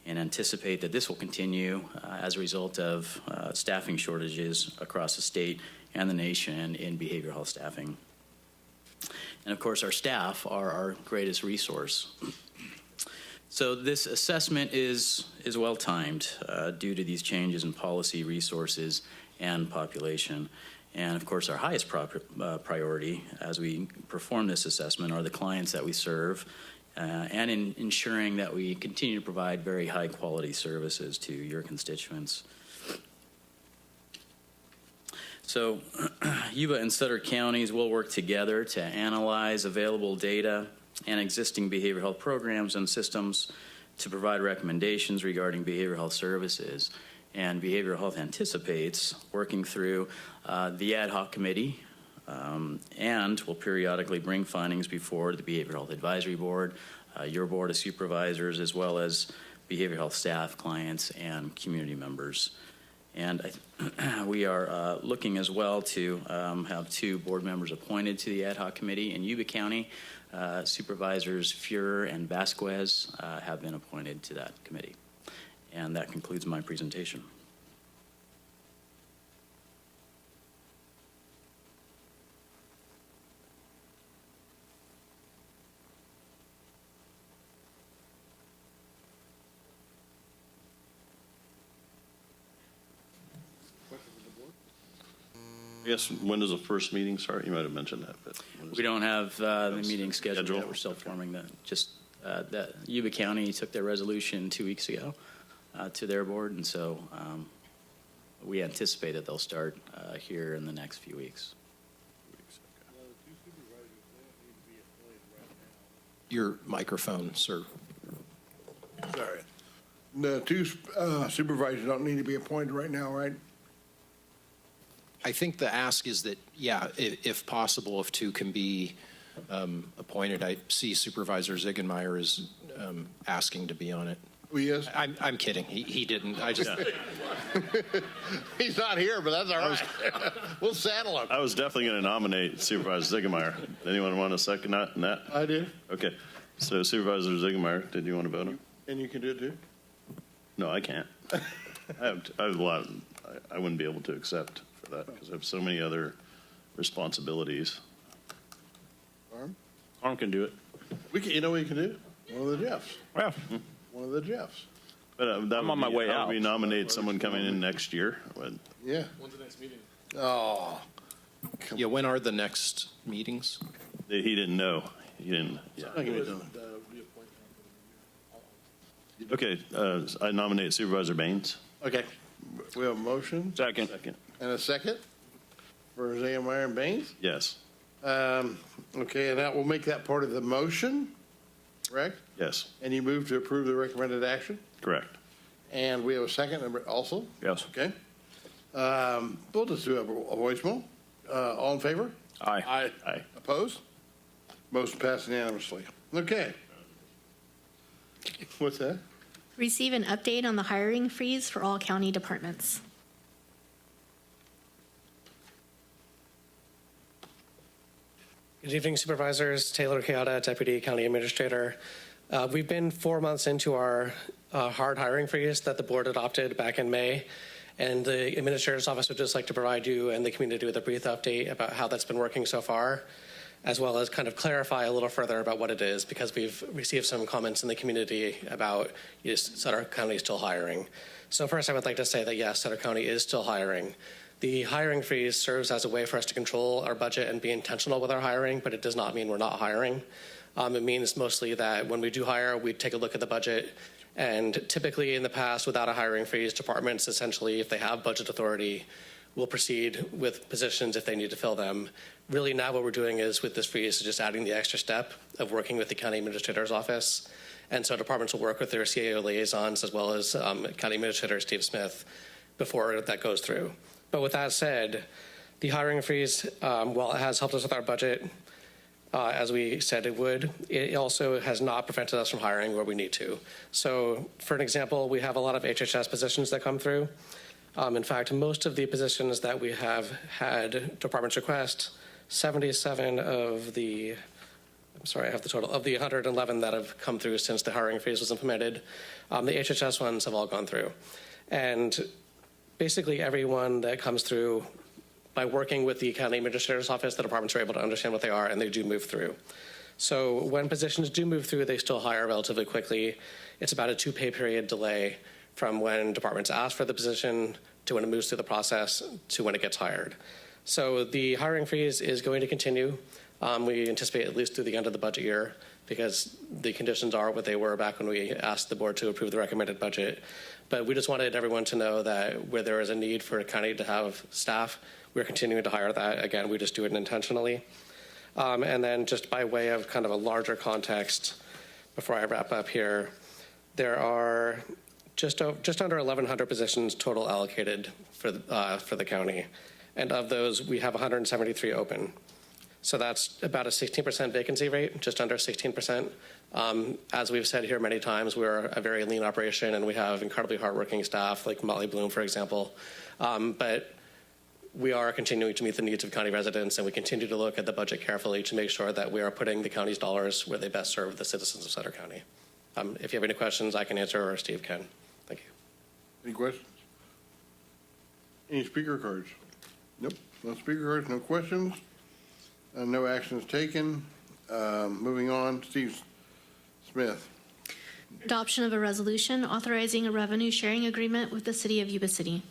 and anticipate that this will continue as a result of staffing shortages across the state and the nation in behavioral health staffing. And of course, our staff are our greatest resource. So this assessment is well timed due to these changes in policy, resources, and population. And of course, our highest priority as we perform this assessment are the clients that we serve, and in ensuring that we continue to provide very high quality services to your constituents. So Yuba and Sutter counties will work together to analyze available data and existing behavioral health programs and systems to provide recommendations regarding behavioral health services. And behavioral health anticipates working through the ad hoc committee, and will periodically bring findings before the Behavioral Health Advisory Board, your board of supervisors, as well as behavioral health staff, clients, and community members. And we are looking as well to have 2 board members appointed to the ad hoc committee. In Yuba County, Supervisors Fuhrer and Vasquez have been appointed to that committee. And that concludes my presentation. Yes, when does the first meeting start? You might have mentioned that, but. We don't have the meeting scheduled Schedule. yet. We're still forming that. Just that Yuba County took their resolution 2 weeks ago to their board, and so we anticipate that they'll start here in the next few weeks. Your microphone, sir. Sorry. The two supervisors don't need to be appointed right now, right? I think the ask is that, yeah, if possible, if two can be appointed. I see Supervisor Ziegenmeyer is asking to be on it. Oh, yes? I'm kidding. He didn't. I just. He's not here, but that's all right. We'll saddle him. I was definitely going to nominate Supervisor Ziegenmeyer. Anyone want to second that? I do. Okay. So Supervisor Ziegenmeyer, did you want to vote on? And you can do it too? No, I can't. I have a lot. I wouldn't be able to accept for that because I have so many other responsibilities. Arm can do it. We can, you know what you can do? One of the Jeffs. Yeah. One of the Jeffs. But that I'm on my way out. We nominate someone coming in next year. Yeah. When's the next meeting? Oh. Yeah, when are the next meetings? He didn't know. He didn't. Yeah. Not gonna be done. Okay. I nominate Supervisor Baines. Okay. We have a motion Second. and a second for Ziegenmeyer and Baines. Yes. Okay, and that will make that part of the motion, correct? Yes. And you move to approve the recommended action? Correct. And we have a second also? Yes. Okay. We'll just do a voicemail. All in favor? Aye. Aye. Opposed? Motion passed unanimously. Okay. What's that? Receive an update on the hiring freeze for all county departments. Good evening, Supervisors. Taylor Kayada, Deputy County Administrator. We've been 4 months into our hard hiring freeze that the board adopted back in May, and the Administrator's Office would just like to provide you and the community with a brief update about how that's been working so far, as well as kind of clarify a little further about what it is, because we've received some comments in the community about Sutter County still hiring. So first, I would like to say that yes, Sutter County is still hiring. The hiring freeze serves as a way for us to control our budget and be intentional with our hiring, but it does not mean we're not hiring. It means mostly that when we do hire, we take a look at the budget. And typically in the past, without a hiring freeze, departments essentially, if they have budget authority, will proceed with positions if they need to fill them. Really now what we're doing is with this freeze, just adding the extra step of working with the County Administrator's Office. And so departments will work with their CAO liaisons as well as County Administrator Steve Smith before that goes through. But with that said, the hiring freeze, while it has helped us with our budget, as we said it would, it also has not prevented us from hiring where we need to. So for an example, we have a lot of HHS positions that come through. In fact, most of the positions that we have had departments request, 77 of the, I'm sorry, I have the total, of the 111 that have come through since the hiring freeze was implemented, the HHS ones have all gone through. And basically everyone that comes through, by working with the County Administrator's Office, the departments are able to understand what they are and they do move through. So when positions do move through, they still hire relatively quickly. It's about a 2 pay period delay from when departments ask for the position to when it moves through the process to when it gets hired. So the hiring freeze is going to continue. We anticipate at least through the end of the budget year because the conditions are what they were back when we asked the board to approve the recommended budget. But we just wanted everyone to know that where there is a need for a county to have staff, we're continuing to hire that. Again, we just do it intentionally. And then just by way of kind of a larger context, before I wrap up here, there are just under 1,100 positions total allocated for the county. And of those, we have 173 open. So that's about a 16% vacancy rate, just under 16%. As we've said here many times, we're a very lean operation and we have incredibly hardworking staff like Molly Bloom, for example. But we are continuing to meet the needs of county residents and we continue to look at the budget carefully to make sure that we are putting the county's dollars where they best serve the citizens of Sutter County. If you have any questions, I can answer or Steve can. Thank you. Any questions? Any speaker cards? Nope. No speaker cards, no questions. No actions taken. Moving on, Steve Smith. Adoption of a resolution authorizing a revenue sharing agreement with the city of Yuba City.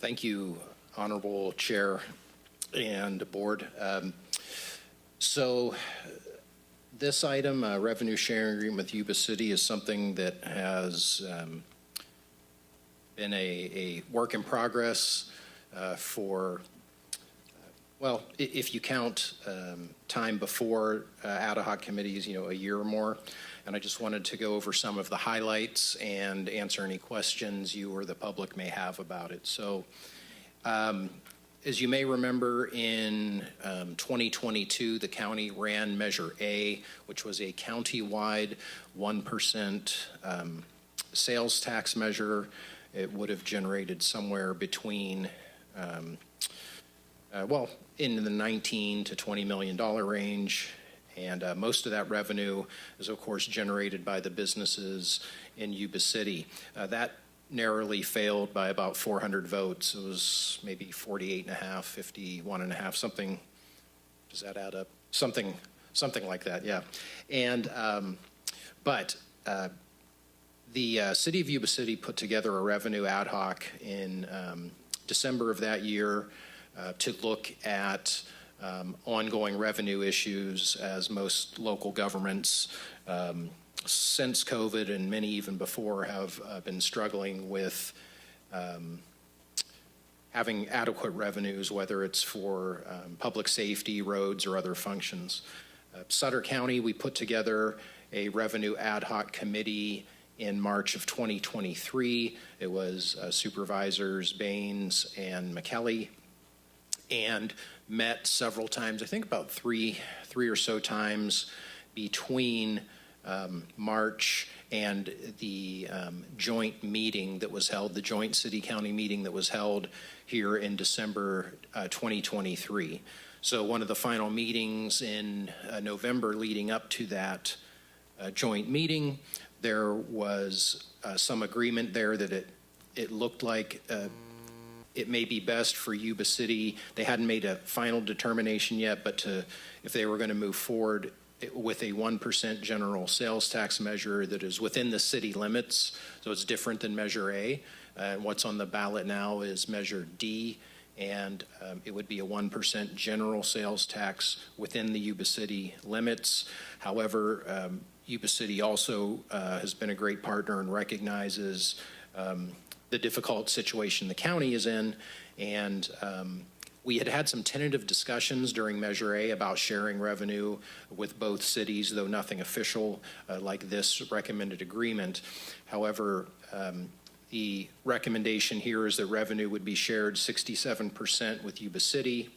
Thank you, Honorable Chair and Board. So this item, revenue sharing agreement with Yuba City, is something that has been a work in progress for, well, if you count time before ad hoc committees, a year or more. And I just wanted to go over some of the highlights and answer any questions you or the public may have about it. So as you may remember, in 2022, the county ran Measure A, which was a county-wide 1% sales tax measure. It would have generated somewhere between, in the $19 to $20 million range. And most of that revenue is, of course, generated by the businesses in Yuba City. That narrowly failed by about 400 votes. It was maybe 48.5, 51.5, something. Does that add up? Something like that, yeah. And but the city of Yuba City put together a revenue ad hoc in December of that year to look at ongoing revenue issues, as most local governments since COVID and many even before have been struggling with having adequate revenues, whether it's for public safety, roads, or other functions. Sutter County, we put together a revenue ad hoc committee in March of 2023. It was Supervisors Baines and McKelly, and met several times, I think about three or so times between March and the joint meeting that was held, the joint city-county meeting that was held here in December 2023. So one of the final meetings in November leading up to that joint meeting, there was some agreement there that it looked like it may be best for Yuba City. They hadn't made a final determination yet, but if they were going to move forward with a 1% general sales tax measure that is within the city limits, so it's different than Measure A. And what's on the ballot now is Measure D, and it would be a 1% general sales tax within the Yuba City limits. However, Yuba City also has been a great partner and recognizes the difficult situation the county is in, and we had some tentative discussions during Measure A about sharing revenue with both cities, though nothing official like this recommended agreement. However, the recommendation here is that revenue would be shared 67% with Yuba City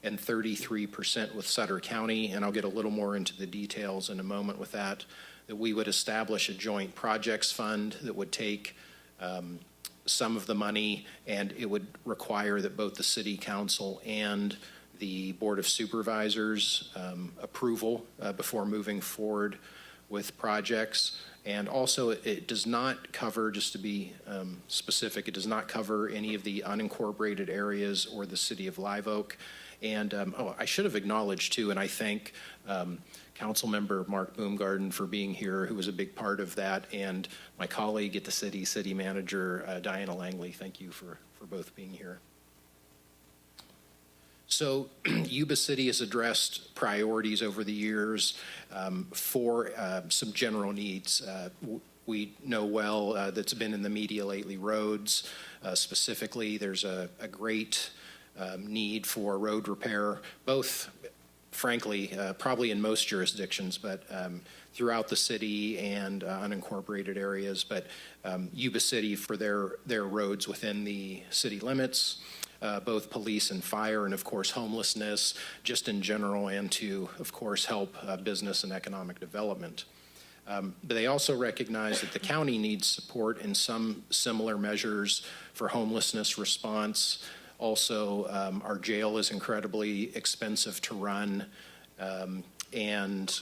and 33% with Sutter County, and I'll get a little more into the details in a moment with that we would establish a joint projects fund that would take some of the money, and it would require that both the City Council and the Board of Supervisors approval before moving forward with projects. And also, it does not cover, just to be specific, it does not cover any of the unincorporated areas or the city of Live Oak. And I should have acknowledged too, and I thank Councilmember Mark Boomgarden for being here, who was a big part of that, and my colleague at the city manager, Diana Langley. Thank you for both being here. So Yuba City has addressed priorities over the years for some general needs. We know well that's been in the media lately, roads. Specifically, there's a great need for road repair, both, frankly, probably in most jurisdictions, but throughout the city and unincorporated areas. But Yuba City for their roads within the city limits, both police and fire, and of course homelessness, just in general, and to, of course, help business and economic development. But they also recognize that the county needs support in some similar measures for homelessness response. Also, our jail is incredibly expensive to run, and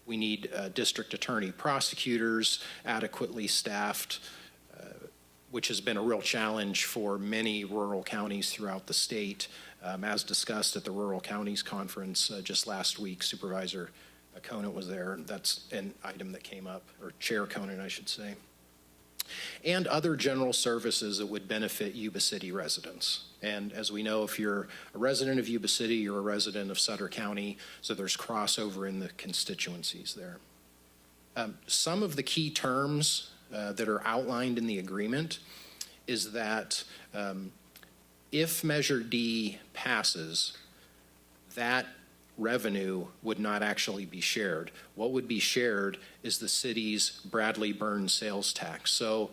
we need district attorney prosecutors adequately staffed, which has been a real challenge for many rural counties throughout the state. As discussed at the Rural Counties Conference just last week, Supervisor Conant was there, and that's an item that came up, or Chair Conant, I should say. and other general services that would benefit Yuba City residents. And as we know, if you're a resident of Yuba City, you're a resident of Sutter County, so there's crossover in the constituencies there. Some of the key terms that are outlined in the agreement is that if Measure D passes, that revenue would not actually be shared. What would be shared is the city's Bradley Burns sales tax. So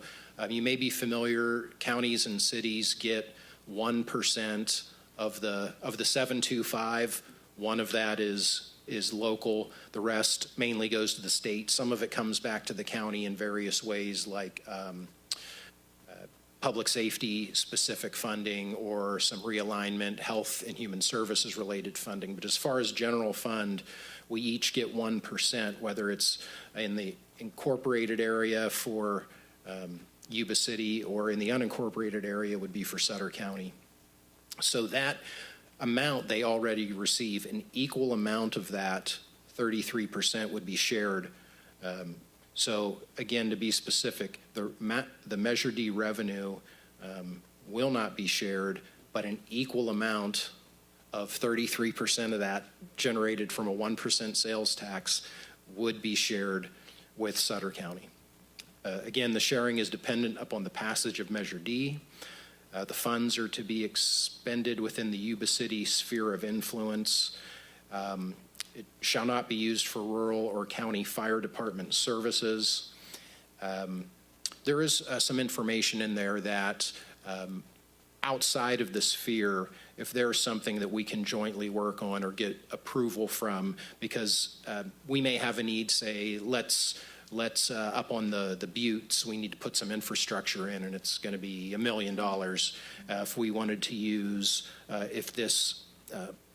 you may be familiar, counties and cities get 1% of the 725. One of that is local. The rest mainly goes to the state. Some of it comes back to the county in various ways, like public safety specific funding or some realignment, health and human services related funding. But as far as general fund, we each get 1%, whether it's in the incorporated area for Yuba City or in the unincorporated area would be for Sutter County. So that amount they already receive, an equal amount of that, 33%, would be shared. So again, to be specific, the Measure D revenue will not be shared, but an equal amount of 33% of that generated from a 1% sales tax would be shared with Sutter County. Again, the sharing is dependent upon the passage of Measure D. The funds are to be expended within the Yuba City sphere of influence. It shall not be used for rural or county fire department services. There is some information in there that outside of the sphere, if there's something that we can jointly work on or get approval from, because we may have a need, say, let's up on the buttes, we need to put some infrastructure in, and it's going to be $1 million. If we wanted to use, if this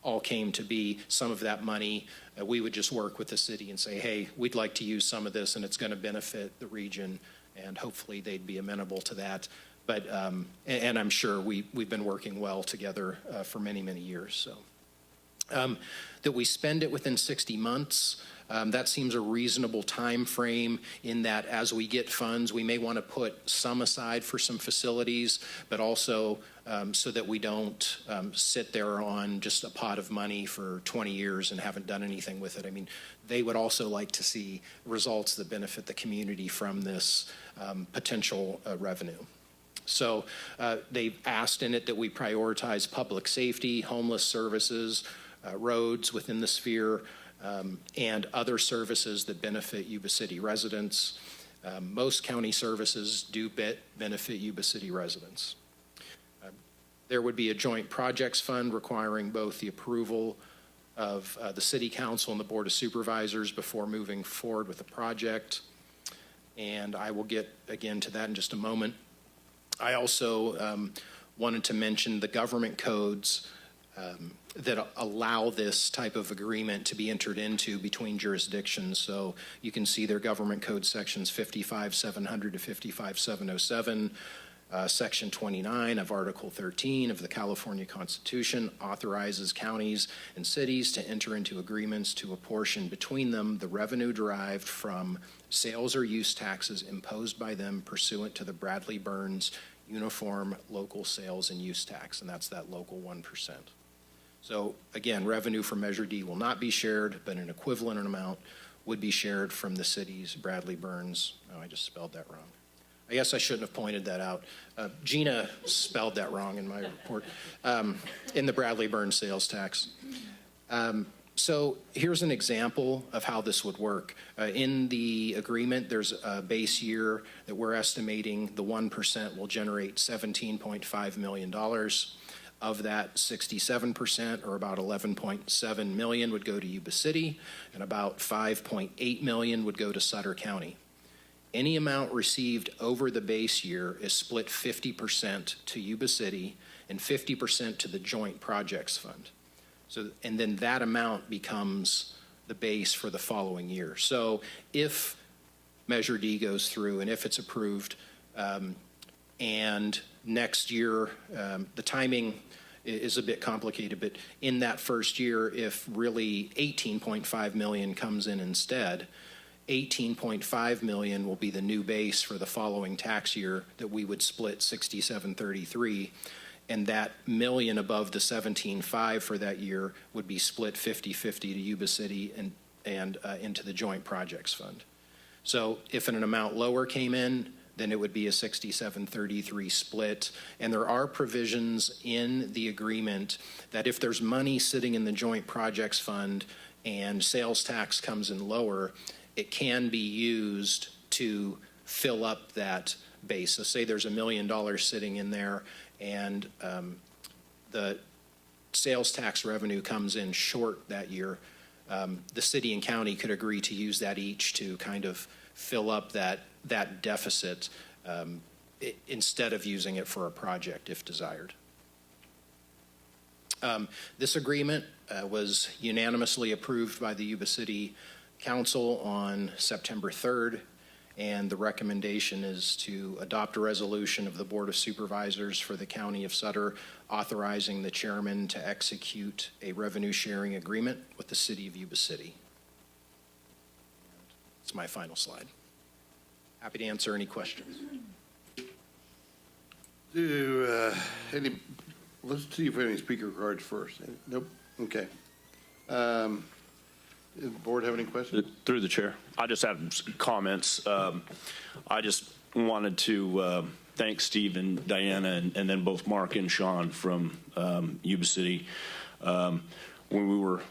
all came to be some of that money, we would just work with the city and say, hey, we'd like to use some of this, and it's going to benefit the region, and hopefully they'd be amenable to that. But and I'm sure we've been working well together for many, many years. So that we spend it within 60 months. That seems a reasonable time frame in that as we get funds, we may want to put some aside for some facilities, but also so that we don't sit there on just a pot of money for 20 years and haven't done anything with it. I mean, they would also like to see results that benefit the community from this potential revenue. So they've asked in it that we prioritize public safety, homeless services, roads within the sphere, and other services that benefit Yuba City residents. Most county services do benefit Yuba City residents. There would be a joint projects fund requiring both the approval of the City Council and the Board of Supervisors before moving forward with the project. And I will get again to that in just a moment. I also wanted to mention the government codes that allow this type of agreement to be entered into between jurisdictions. So you can see their government code sections 55,700 to 55,707. Section 29 of Article 13 of the California Constitution authorizes counties and cities to enter into agreements to apportion between them the revenue derived from sales or use taxes imposed by them pursuant to the Bradley Burns Uniform Local Sales and Use Tax, and that's that local 1%. So again, revenue from Measure D will not be shared, but an equivalent amount would be shared from the city's Bradley Burns. Oh, I just spelled that wrong. I guess I shouldn't have pointed that out. Gina spelled that wrong in my report, in the Bradley Burns sales tax. So here's an example of how this would work. In the agreement, there's a base year that we're estimating the 1% will generate $17.5 million. Of that, 67%, or about $11.7 million, would go to Yuba City, and about $5.8 million would go to Sutter County. Any amount received over the base year is split 50% to Yuba City and 50% to the Joint Projects Fund. So, and then that amount becomes the base for the following year. So if Measure D goes through and if it's approved, and next year, the timing is a bit complicated, but in that first year, if really $18.5 million comes in instead, $18.5 million will be the new base for the following tax year that we would split 6733, and that million above the 17.5 for that year would be split 50-50 to Yuba City and into the Joint Projects Fund. So if an amount lower came in, then it would be a 67-33 split. And there are provisions in the agreement that if there's money sitting in the Joint Projects Fund and sales tax comes in lower, it can be used to fill up that base. So say there's $1 million sitting in there and the sales tax revenue comes in short that year, the city and county could agree to use that each to kind of fill up that deficit instead of using it for a project if desired. This agreement was unanimously approved by the Yuba City Council on September 3rd, and the recommendation is to adopt a resolution of the Board of Supervisors for the County of Sutter authorizing the chairman to execute a revenue sharing agreement with the City of Yuba City. It's my final slide. Happy to answer any questions. Let's see if we have any speaker cards first. Nope. Okay. Does the board have any questions? Through the chair, I just have some comments. I just wanted to thank Steve and Diana and then both Mark and Sean from Yuba City. When we were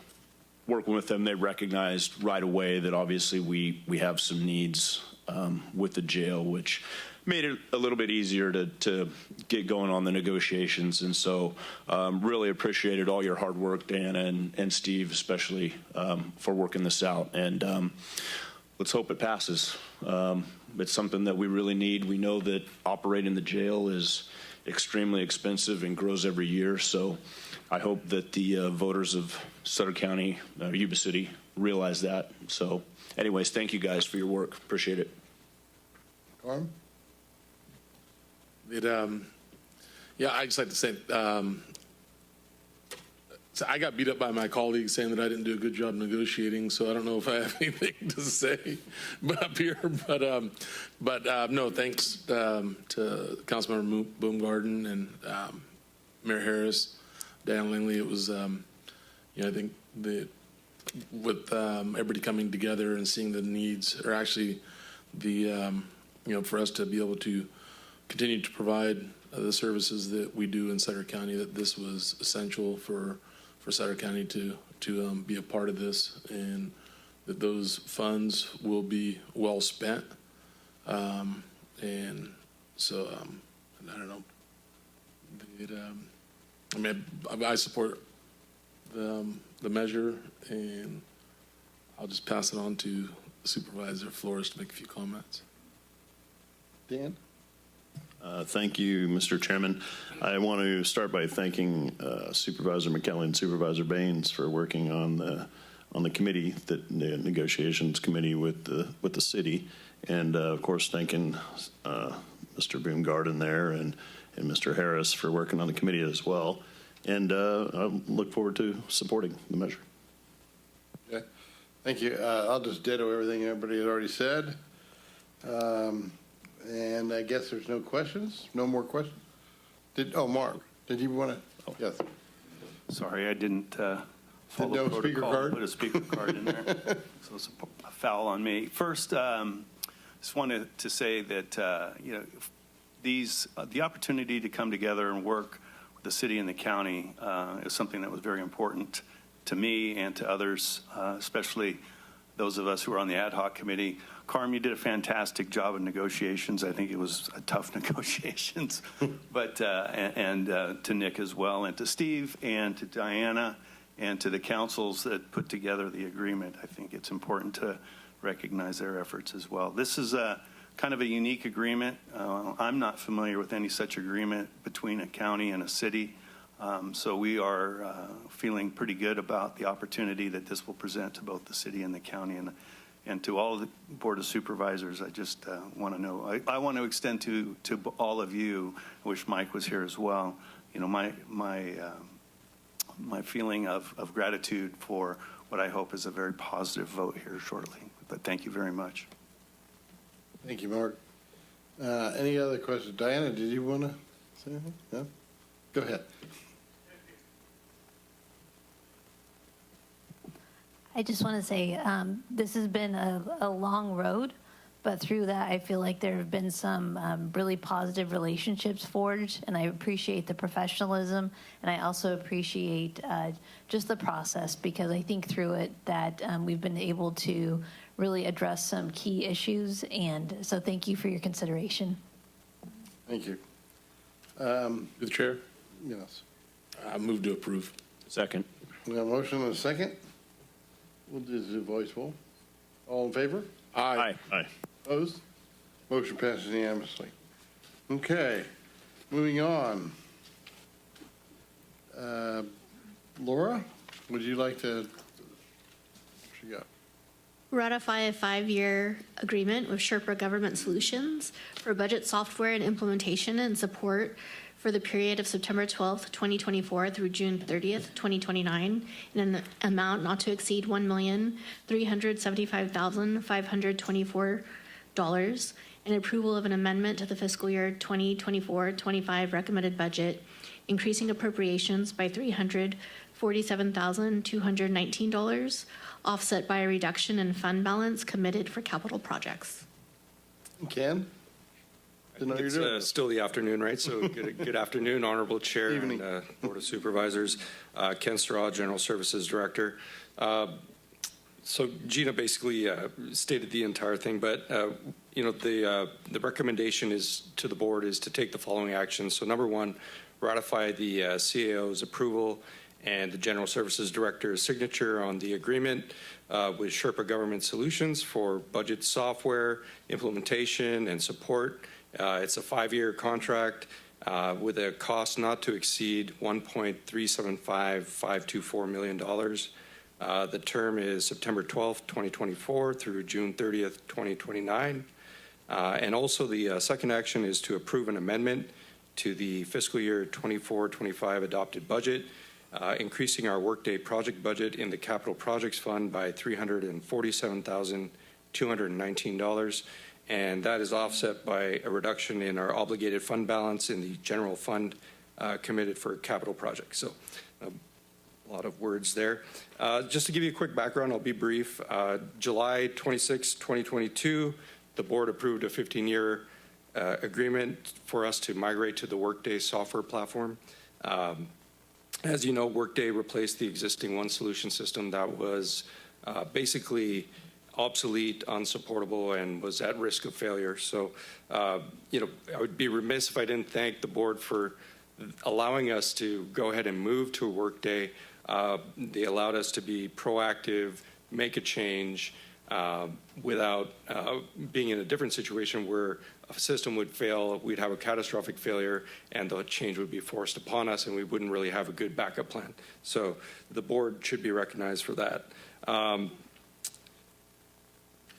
working with them, they recognized right away that obviously we have some needs with the jail, which made it a little bit easier to get going on the negotiations. And so really appreciated all your hard work, Diana and Steve, especially for working this out. And let's hope it passes. It's something that we really need. We know that operating the jail is extremely expensive and grows every year. So I hope that the voters of Sutter County, Yuba City, realize that. So anyways, thank you guys for your work. Appreciate it. Carm? Yeah, I just like to say, so I got beat up by my colleagues saying that I didn't do a good job negotiating, so I don't know if I have anything to say up here. But no, thanks to Councilmember Boomgarden and Mayor Harris, Dan Langley. It was, I think with everybody coming together and seeing the needs, or actually for us to be able to continue to provide the services that we do in Sutter County, that this was essential for Sutter County to be a part of this, and that those funds will be well spent. And so, I don't know. I support the measure, and I'll just pass it on to Supervisor Flores to make a few comments. Dan? Thank you, Mr. Chairman. I want to start by thanking Supervisor McKelly and Supervisor Baines for working on the committee, the negotiations committee with the city, and of course thanking Mr. Boomgarden there and Mr. Harris for working on the committee as well. And I look forward to supporting the measure. Okay. Thank you. I'll just ditto everything everybody had already said. And I guess there's no questions? No more questions? Mark, did you want to? Yes. Sorry, I didn't follow no protocol. Speaker card? Put a speaker card in there. So it's a foul on me. First, just wanted to say that, the opportunity to come together and work with the city and the county is something that was very important to me and to others, especially those of us who are on the ad hoc committee. Carm, you did a fantastic job in negotiations. I think it was a tough negotiations, but and to Nick as well, and to Steve, and to Diana, and to the councils that put together the agreement. I think it's important to recognize their efforts as well. This is a kind of a unique agreement. I'm not familiar with any such agreement between a county and a city. So we are feeling pretty good about the opportunity that this will present to both the city and the county. And to all of the Board of Supervisors, I just want to know, I want to extend to all of you, I wish Mike was here as well, my feeling of gratitude for what I hope is a very positive vote here shortly. But thank you very much. Thank you, Mark. Any other questions? Diana, did you want to say anything? No? Go ahead. I just want to say this has been a long road, but through that, I feel like there have been some really positive relationships forged, and I appreciate the professionalism, and I also appreciate just the process, because I think through it that we've been able to really address some key issues, and so thank you for your consideration. Thank you. Through the chair, Yes. I move to approve. Second. We have a motion and a second. We'll just do voice vote. All in favor? Aye. Aye. Opposed? Motion passes unanimously. Okay, moving on. Laura, would you like to? What you got? Ratify a 5-year agreement with Sherpa Government Solutions for budget software and implementation and support for the period of September 12th, 2024 through June 30th, 2029, in an amount not to exceed $1,375,524, and approval of an amendment to the fiscal year 2024-25 recommended budget, increasing appropriations by $347,219, offset by a reduction in fund balance committed for capital projects. Ken? It's still the afternoon, right? So good afternoon, Honorable Chair and Board of Supervisors. Ken Straw, General Services Director. So Gina basically stated the entire thing, but the recommendation is to the board is to take the following actions. So number one, ratify the CAO's approval and the General Services Director's signature on the agreement with Sherpa Government Solutions for budget software implementation and support. It's a 5-year contract with a cost not to exceed $1.375524 million. The term is September 12th, 2024 through June 30th, 2029. And also the second action is to approve an amendment to the fiscal year 24-25 adopted budget, increasing our workday project budget in the capital projects fund by $347,219. And that is offset by a reduction in our obligated fund balance in the general fund committed for capital projects. So a lot of words there. Just to give you a quick background, I'll be brief. July 26, 2022, the board approved a 15-year agreement for us to migrate to the Workday software platform. As you know, Workday replaced the existing One Solution system that was basically obsolete, unsupportable, and was at risk of failure. So, I would be remiss if I didn't thank the board for allowing us to go ahead and move to a Workday. They allowed us to be proactive, make a change without being in a different situation where a system would fail, we'd have a catastrophic failure, and the change would be forced upon us, and we wouldn't really have a good backup plan. So the board should be recognized for that.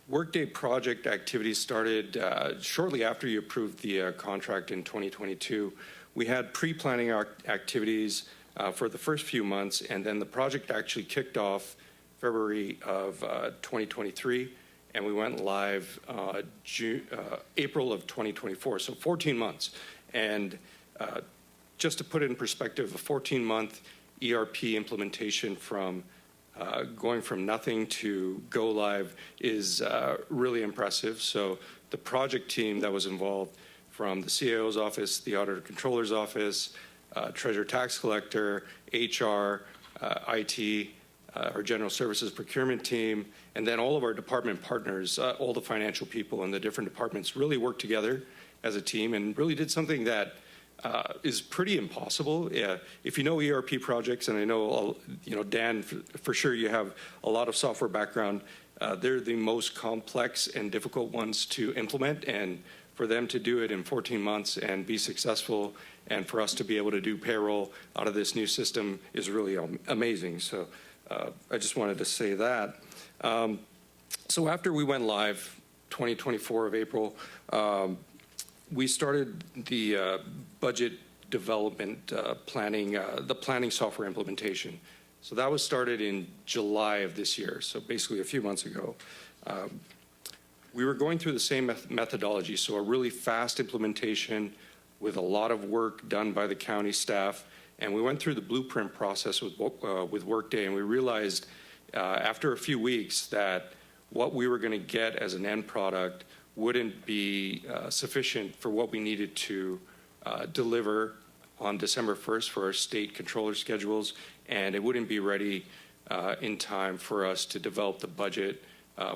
Workday project activities started shortly after you approved the contract in 2022. We had pre-planning activities for the first few months, and then the project actually kicked off February of 2023, and we went live April of 2024, so 14 months. And just to put it in perspective, a 14-month ERP implementation from going from nothing to go live is really impressive. So the project team that was involved, from the CAO's office, the Auditor Controller's office, Treasurer Tax Collector, HR, IT, our General Services Procurement team, and then all of our department partners, all the financial people in the different departments really worked together as a team and really did something that is pretty impossible. If you know ERP projects, and I know, Dan, for sure you have a lot of software background, they're the most complex and difficult ones to implement, and for them to do it in 14 months and be successful, and for us to be able to do payroll out of this new system is really amazing. So I just wanted to say that. So after we went live, 2024 of April, we started the budget development planning, the planning software implementation. So that was started in July of this year, so basically a few months ago. We were going through the same methodology, so a really fast implementation with a lot of work done by the county staff. And we went through the blueprint process with Workday, and we realized after a few weeks that what we were going to get as an end product wouldn't be sufficient for what we needed to deliver on December 1st for our state controller schedules, and it wouldn't be ready in time for us to develop the budget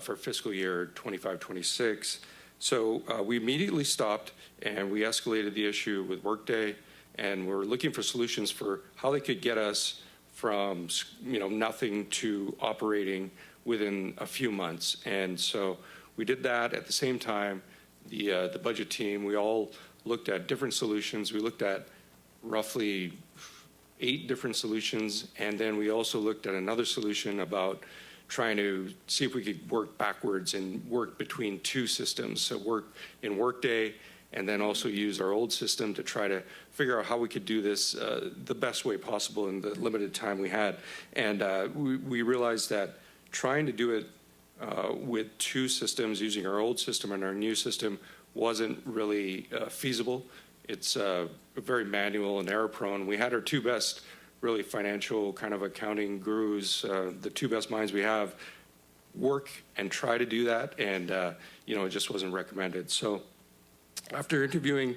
for fiscal year 25-26. So we immediately stopped and we escalated the issue with Workday, and we're looking for solutions for how they could get us from nothing to operating within a few months. And so we did that. At the same time, the budget team, we all looked at different solutions. We looked at roughly 8 different solutions, and then we also looked at another solution about trying to see if we could work backwards and work between 2 systems. So work in Workday and then also use our old system to try to figure out how we could do this the best way possible in the limited time we had. And we realized that trying to do it with 2 systems, using our old system and our new system, wasn't really feasible. It's very manual and error prone. We had our 2 best really financial kind of accounting gurus, the 2 best minds we have, work and try to do that, and it just wasn't recommended. So after interviewing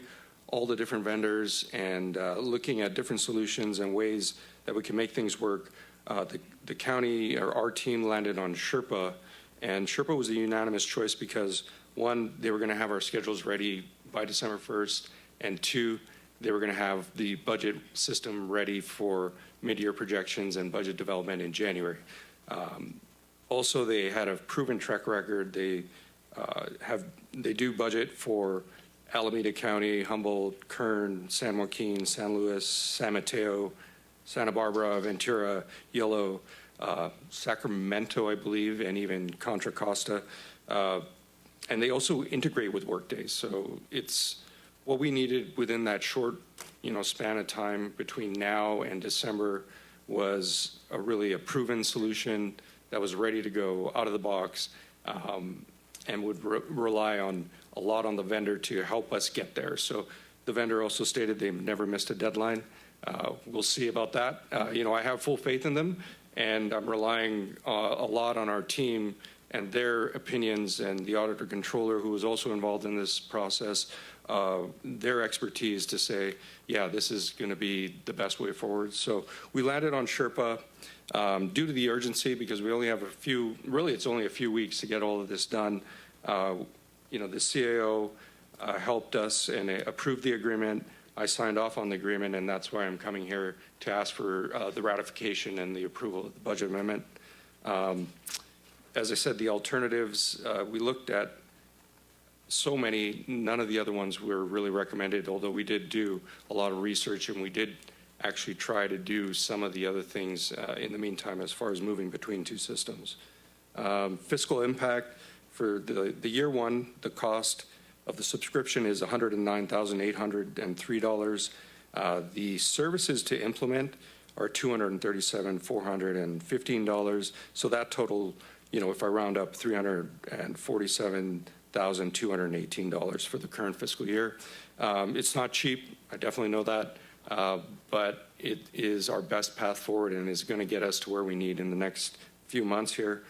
all the different vendors and looking at different solutions and ways that we can make things work, the county or our team landed on Sherpa, and Sherpa was a unanimous choice because 1, they were going to have our schedules ready by December 1st, and 2, they were going to have the budget system ready for mid-year projections and budget development in January. Also, they had a proven track record. They do budget for Alameda County, Humboldt, Kern, San Joaquin, San Luis, San Mateo, Santa Barbara, Ventura, Yolo, Sacramento, I believe, and even Contra Costa. And they also integrate with Workday. So it's what we needed within that short, span of time between now and December was a proven solution that was ready to go out of the box, and would rely on a lot on the vendor to help us get there. So the vendor also stated they've never missed a deadline. We'll see about that. I have full faith in them, and I'm relying a lot on our team and their opinions, and the auditor controller, who was also involved in this process, their expertise to say, yeah, this is going to be the best way forward. So we landed on Sherpa due to the urgency, because we only have it's only a few weeks to get all of this done. The CAO helped us and approved the agreement. I signed off on the agreement, and that's why I'm coming here to ask for the ratification and the approval of the budget amendment. As I said, the alternatives, we looked at so many, none of the other ones were really recommended, although we did do a lot of research, and we did actually try to do some of the other things in the meantime as far as moving between 2 systems. Fiscal impact for the year 1, the cost of the subscription is $109,803. The services to implement are $237,415. So that total, if I round up, $347,218 for the current fiscal year. It's not cheap. I definitely know that. But it is our best path forward and is going to get us to where we need in the next few months here.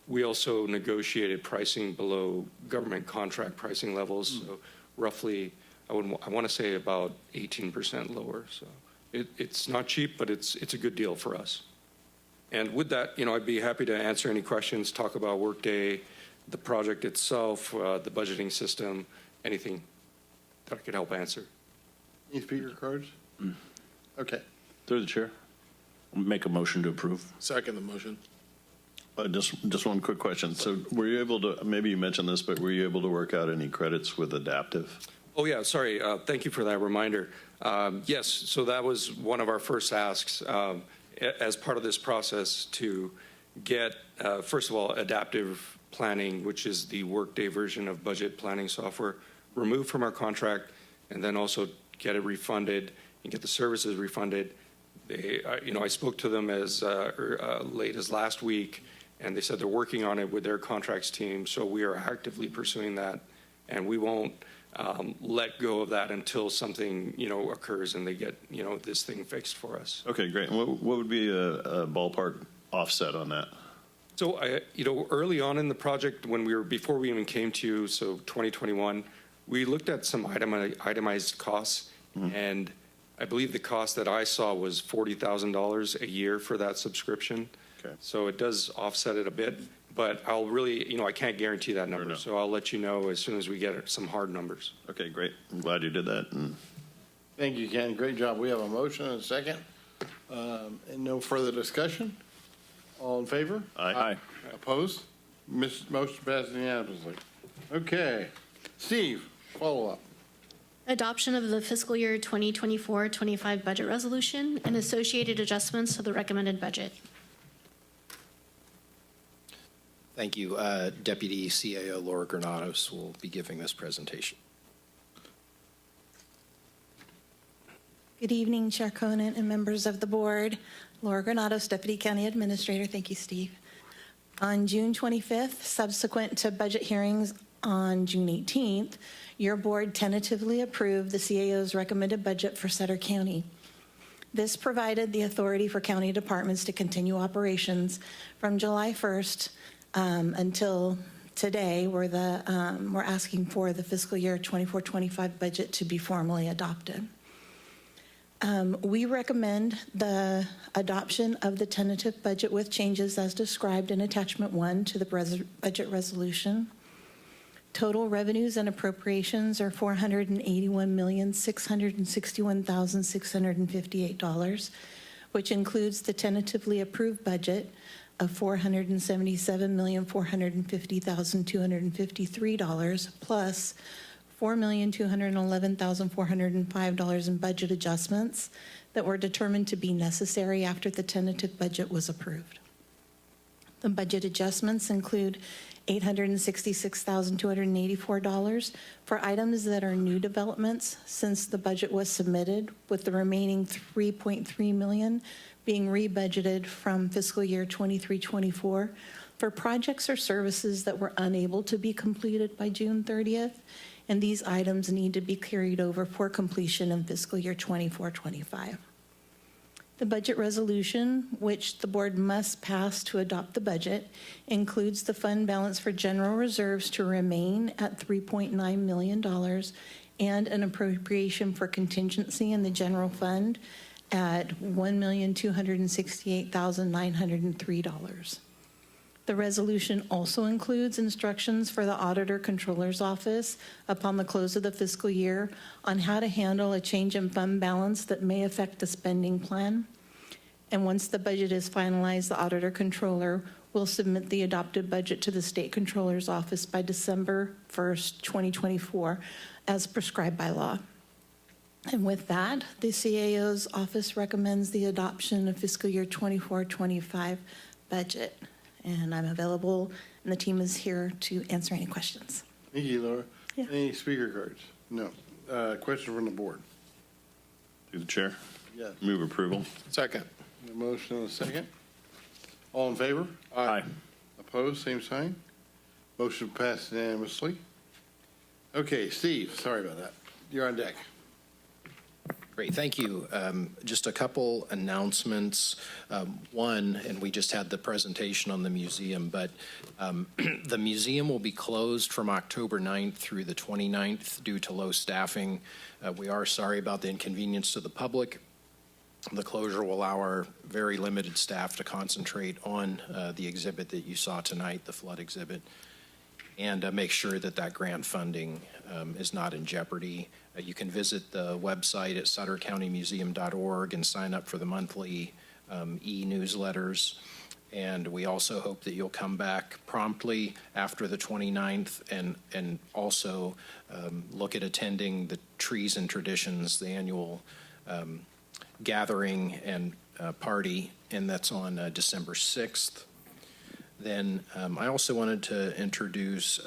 We also negotiated pricing below government contract pricing levels, so roughly, I want to say about 18% lower. So it's not cheap, but it's a good deal for us. And with that, I'd be happy to answer any questions, talk about Workday, the project itself, the budgeting system, anything that I could help answer. Any speaker cards? Okay. Through the chair. I'll make a motion to approve. Second the motion. Just one quick question. So were you able to, maybe you mentioned this, but were you able to work out any credits with Adaptive? Oh, yeah, sorry. Thank you for that reminder. Yes, so that was one of our first asks as part of this process to get, first of all, Adaptive Planning, which is the Workday version of budget planning software, removed from our contract, and then also get it refunded and get the services refunded. I spoke to them as late as last week, and they said they're working on it with their contracts team, so we are actively pursuing that, and we won't let go of that until something, occurs and they get, this thing fixed for us. Okay, great. And what would be a ballpark offset on that? So, early on in the project, before we even came to you, so 2021, we looked at some itemized costs, and I believe the cost that I saw was $40,000 a year for that subscription. Okay. So it does offset it a bit, but I'll really, I can't guarantee that number. So I'll let you know as soon as we get some hard numbers. Okay, great. I'm glad you did that. Thank you, Ken. Great job. We have a motion and a second. And no further discussion. All in favor? Aye. Opposed? Motion passes unanimously. Okay. Steve, follow up. Adoption of the fiscal year 2024-25 budget resolution and associated adjustments to the recommended budget. Thank you. Deputy CAO Laura Granados will be giving this presentation. Good evening, Chair Conant and members of the board. Laura Granados, Deputy County Administrator. Thank you, Steve. On June 25th, subsequent to budget hearings on June 18th, your board tentatively approved the CAO's recommended budget for Sutter County. This provided the authority for county departments to continue operations from July 1st until today, where we're asking for the fiscal year 24-25 budget to be formally adopted. We recommend the adoption of the tentative budget with changes as described in Attachment 1 to the budget resolution. Total revenues and appropriations are $481,661,658, which includes the tentatively approved budget of $477,450,253 plus $4,211,405 in budget adjustments that were determined to be necessary after the tentative budget was approved. The budget adjustments include $866,284 for items that are new developments since the budget was submitted, with the remaining $3.3 million being rebudgeted from fiscal year 23-24 for projects or services that were unable to be completed by June 30th, and these items need to be carried over for completion in fiscal year 24-25. The budget resolution, which the board must pass to adopt the budget, includes the fund balance for general reserves to remain at $3.9 million and an appropriation for contingency in the general fund at $1,268,903. The resolution also includes instructions for the Auditor Controller's Office upon the close of the fiscal year on how to handle a change in fund balance that may affect the spending plan. And once the budget is finalized, the Auditor Controller will submit the adopted budget to the State Controller's Office by December 1st, 2024, as prescribed by law. And with that, the CAO's office recommends the adoption of fiscal year 24-25 budget. And I'm available, and the team is here to answer any questions. Thank you, Laura. Yeah. Any speaker cards? No. Question from the board? Through the chair. Yes. Move approval. Second. A motion and a second. All in favor? Aye. Opposed? Same sign. Motion passed unanimously. Okay, Steve, sorry about that. You're on deck. Great, thank you. Just a couple announcements. One, and we just had the presentation on the museum, but the museum will be closed from October 9th through the 29th due to low staffing. We are sorry about the inconvenience to the public. The closure will allow our very limited staff to concentrate on the exhibit that you saw tonight, the flood exhibit, and make sure that that grant funding is not in jeopardy. You can visit the website at suttercountymuseum.org and sign up for the monthly e-newsletters. And we also hope that you'll come back promptly after the 29th and also look at attending the Trees and Traditions, the annual gathering and party, and that's on December 6th. Then I also wanted to introduce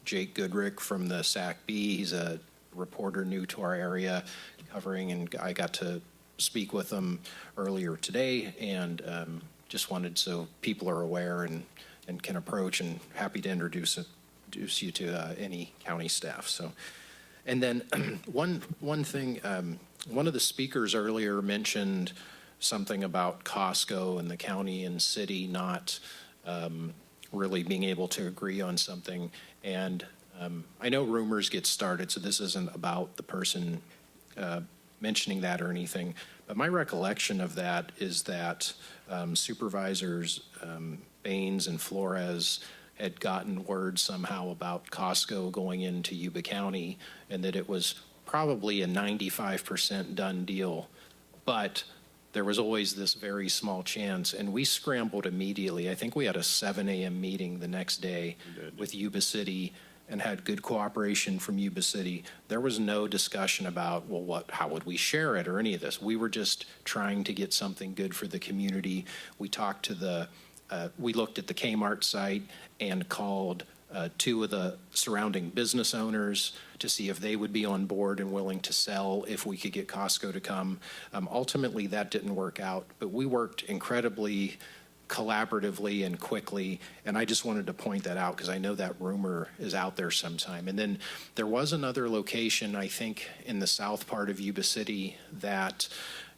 Jake Goodrick from the SAC-B. He's a reporter new to our area covering, and I got to speak with them earlier today, and just wanted so people are aware and can approach, and happy to introduce you to any county staff. So, and then one thing, one of the speakers earlier mentioned something about Costco and the county and city not really being able to agree on something. And I know rumors get started, so this isn't about the person mentioning that or anything. But my recollection of that is that Supervisors Baines and Flores had gotten word somehow about Costco going into Yuba County, and that it was probably a 95% done deal. But there was always this very small chance, and we scrambled immediately. I think we had a 7 a.m. meeting the next day with Yuba City and had good cooperation from Yuba City. There was no discussion about, well, how would we share it or any of this. We were just trying to get something good for the community. We talked to we looked at the Kmart site and called 2 of the surrounding business owners to see if they would be on board and willing to sell if we could get Costco to come. Ultimately, that didn't work out, but we worked incredibly collaboratively and quickly, and I just wanted to point that out because I know that rumor is out there sometime. And then there was another location, I think, in the south part of Yuba City that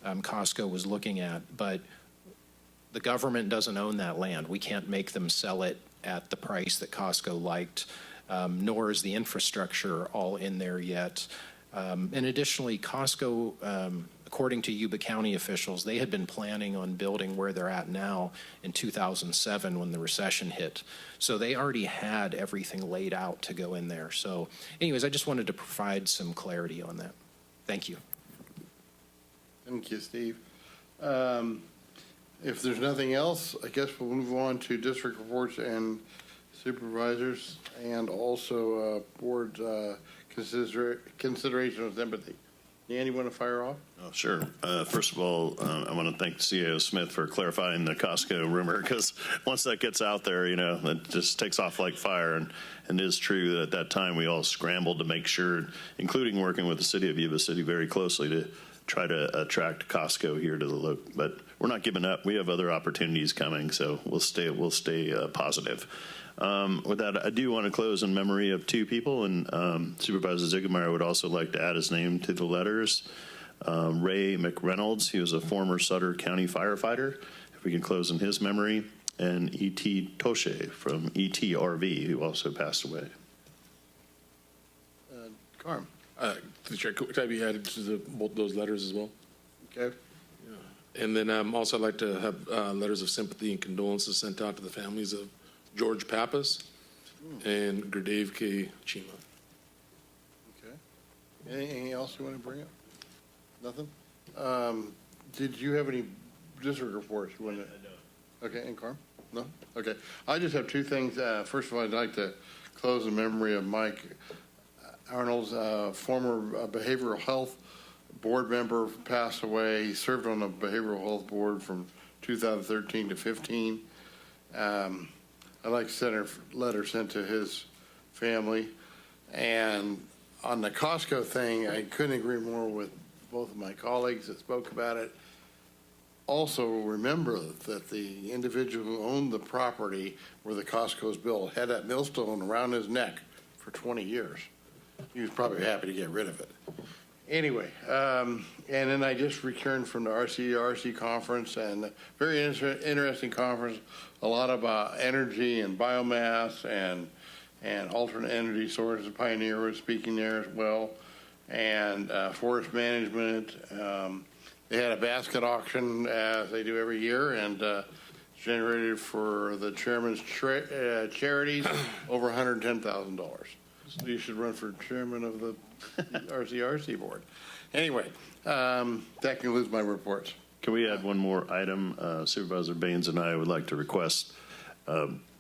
Costco was looking at, but the government doesn't own that land. We can't make them sell it at the price that Costco liked, nor is the infrastructure all in there yet. And additionally, Costco, according to Yuba County officials, they had been planning on building where they're at now in 2007 when the recession hit. So they already had everything laid out to go in there. So anyways, I just wanted to provide some clarity on that. Thank you. Thank you, Steve. If there's nothing else, I guess we'll move on to district reports and supervisors, and also board consideration of sympathy. Dan, you want to fire off? Oh, sure. First of all, I want to thank CAO Smith for clarifying the Costco rumor, because once that gets out there, it just takes off like fire. And it is true that at that time we all scrambled to make sure, including working with the city of Yuba City very closely, to try to attract Costco here to the local. But we're not giving up. We have other opportunities coming, so we'll stay positive. With that, I do want to close in memory of 2 people, and Supervisor Ziegemeier would also like to add his name to the letters. Ray McReynolds, he was a former Sutter County firefighter, if we can close in his memory, and E.T. Toshe from ETRV, who also passed away. Carm. Chair, could I be added to both those letters as well? Okay. Yeah. And then also I'd like to have letters of sympathy and condolences sent out to the families of George Pappas and Gurdev K. Chima. Okay. Anything else you want to bring up? Nothing? Did you have any district reports you want to? Okay, and Carm? No? Okay. I just have 2 things. First of all, I'd like to close in memory of Mike Arnold's former behavioral health board member passed away. He served on the behavioral health board from 2013 to 15. I'd like to send a letter sent to his family. And on the Costco thing, I couldn't agree more with both of my colleagues that spoke about it. Also, remember that the individual who owned the property where the Costco's built had that millstone around his neck for 20 years. He was probably happy to get rid of it. Anyway, and then I just returned from the RCRC conference, and very interesting conference, a lot about energy and biomass and alternate energy sources. Pioneer was speaking there as well, and forest management. They had a basket auction, as they do every year, and generated for the chairman's charities over $110,000. So you should run for chairman of the RCRC board. Anyway, that concludes my reports. Can we add one more item? Supervisor Baines and I would like to request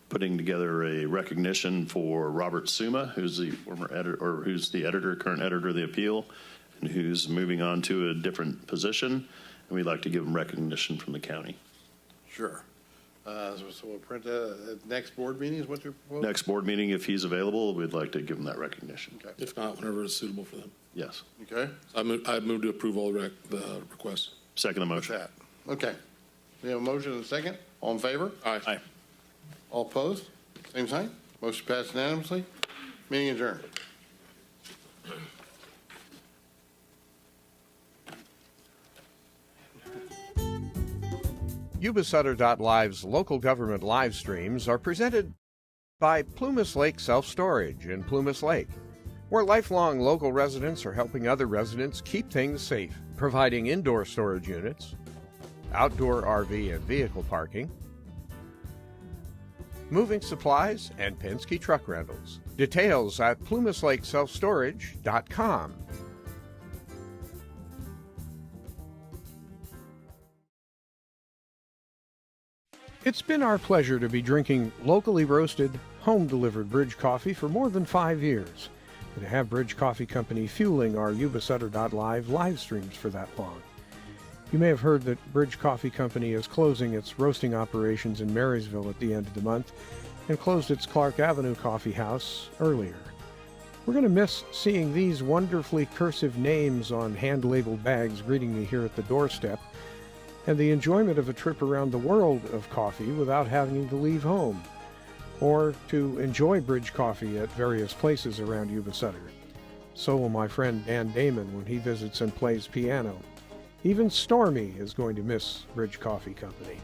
putting together a recognition for Robert Suma, who's the former editor, or who's the current editor of the Appeal, and who's moving on to a different position, and we'd like to give him recognition from the county. Sure. So we'll print next board meeting is what you're proposing? Next board meeting, if he's available, we'd like to give him that recognition. Okay. If not, whenever it's suitable for them. Yes. Okay. I move to approve all the requests. Second the motion. That. Okay. We have a motion and a second. All in favor? Aye. All opposed? Same sign. Motion passed unanimously. Meeting adjourned. Yuba-Sutter.live's local government live streams are presented by Plumas Lake Self-Storage in Plumas Lake, where lifelong local residents are helping other residents keep things safe, providing indoor storage units, outdoor RV and vehicle parking, moving supplies, and Penske truck rentals. Details at plumaslakeselfstorage.com. It's been our pleasure to be drinking locally roasted, home-delivered Bridge coffee for more than 5 years, and to have Bridge Coffee Company fueling our Yuba-Sutter.live live streams for that long. You may have heard that Bridge Coffee Company is closing its roasting operations in Marysville at the end of the month and closed its Clark Avenue coffee house earlier. We're going to miss seeing these wonderfully cursive names on hand-labeled bags greeting me here at the doorstep, and the enjoyment of a trip around the world of coffee without having to leave home, or to enjoy Bridge coffee at various places around Yuba-Sutter. So will my friend Dan Damon when he visits and plays piano. Even Stormy is going to miss Bridge Coffee Company.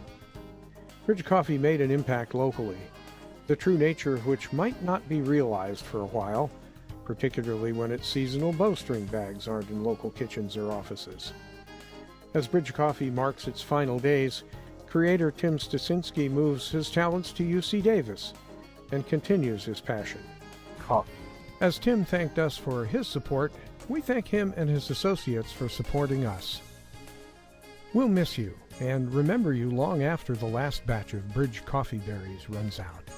Bridge Coffee made an impact locally, the true nature of which might not be realized for a while, particularly when its seasonal bowstring bags aren't in local kitchens or offices. As Bridge Coffee marks its final days, creator Tim Stasinski moves his talents to UC Davis and continues his passion, coffee. As Tim thanked us for his support, we thank him and his associates for supporting us. We'll miss you and remember you long after the last batch of Bridge coffee berries runs out.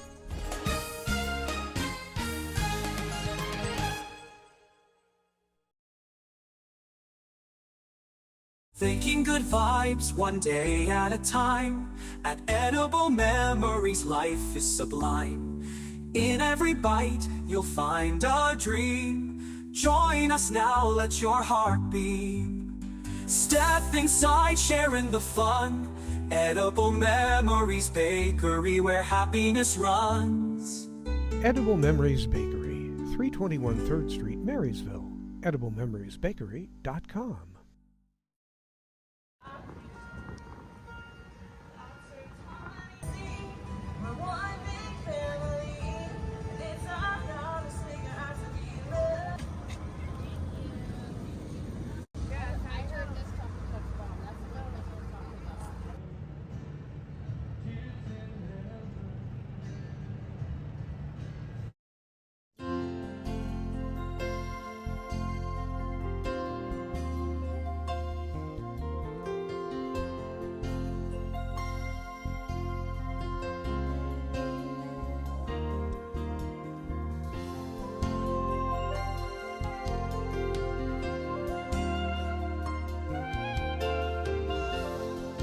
Thinking good vibes one day at a time. At Edible Memories, life is sublime. In every bite, you'll find a dream. Join us now, let your heart beam. Step inside, sharing the fun. Edible Memories Bakery, where happiness runs. Edible Memories Bakery, 321 3rd Street, Marysville. EdibleMemoriesBakery.com.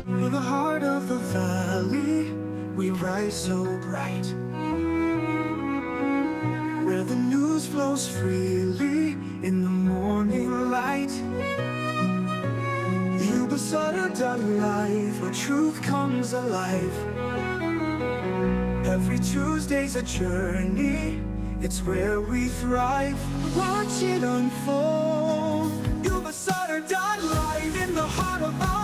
In the heart of the valley, we rise so bright, where the news flows freely in the morning light. Yuba-Sutter.live, where truth comes alive. Every Tuesday's a journey, it's where we thrive. Watch it unfold. Yuba-Sutter.live, in the heart of our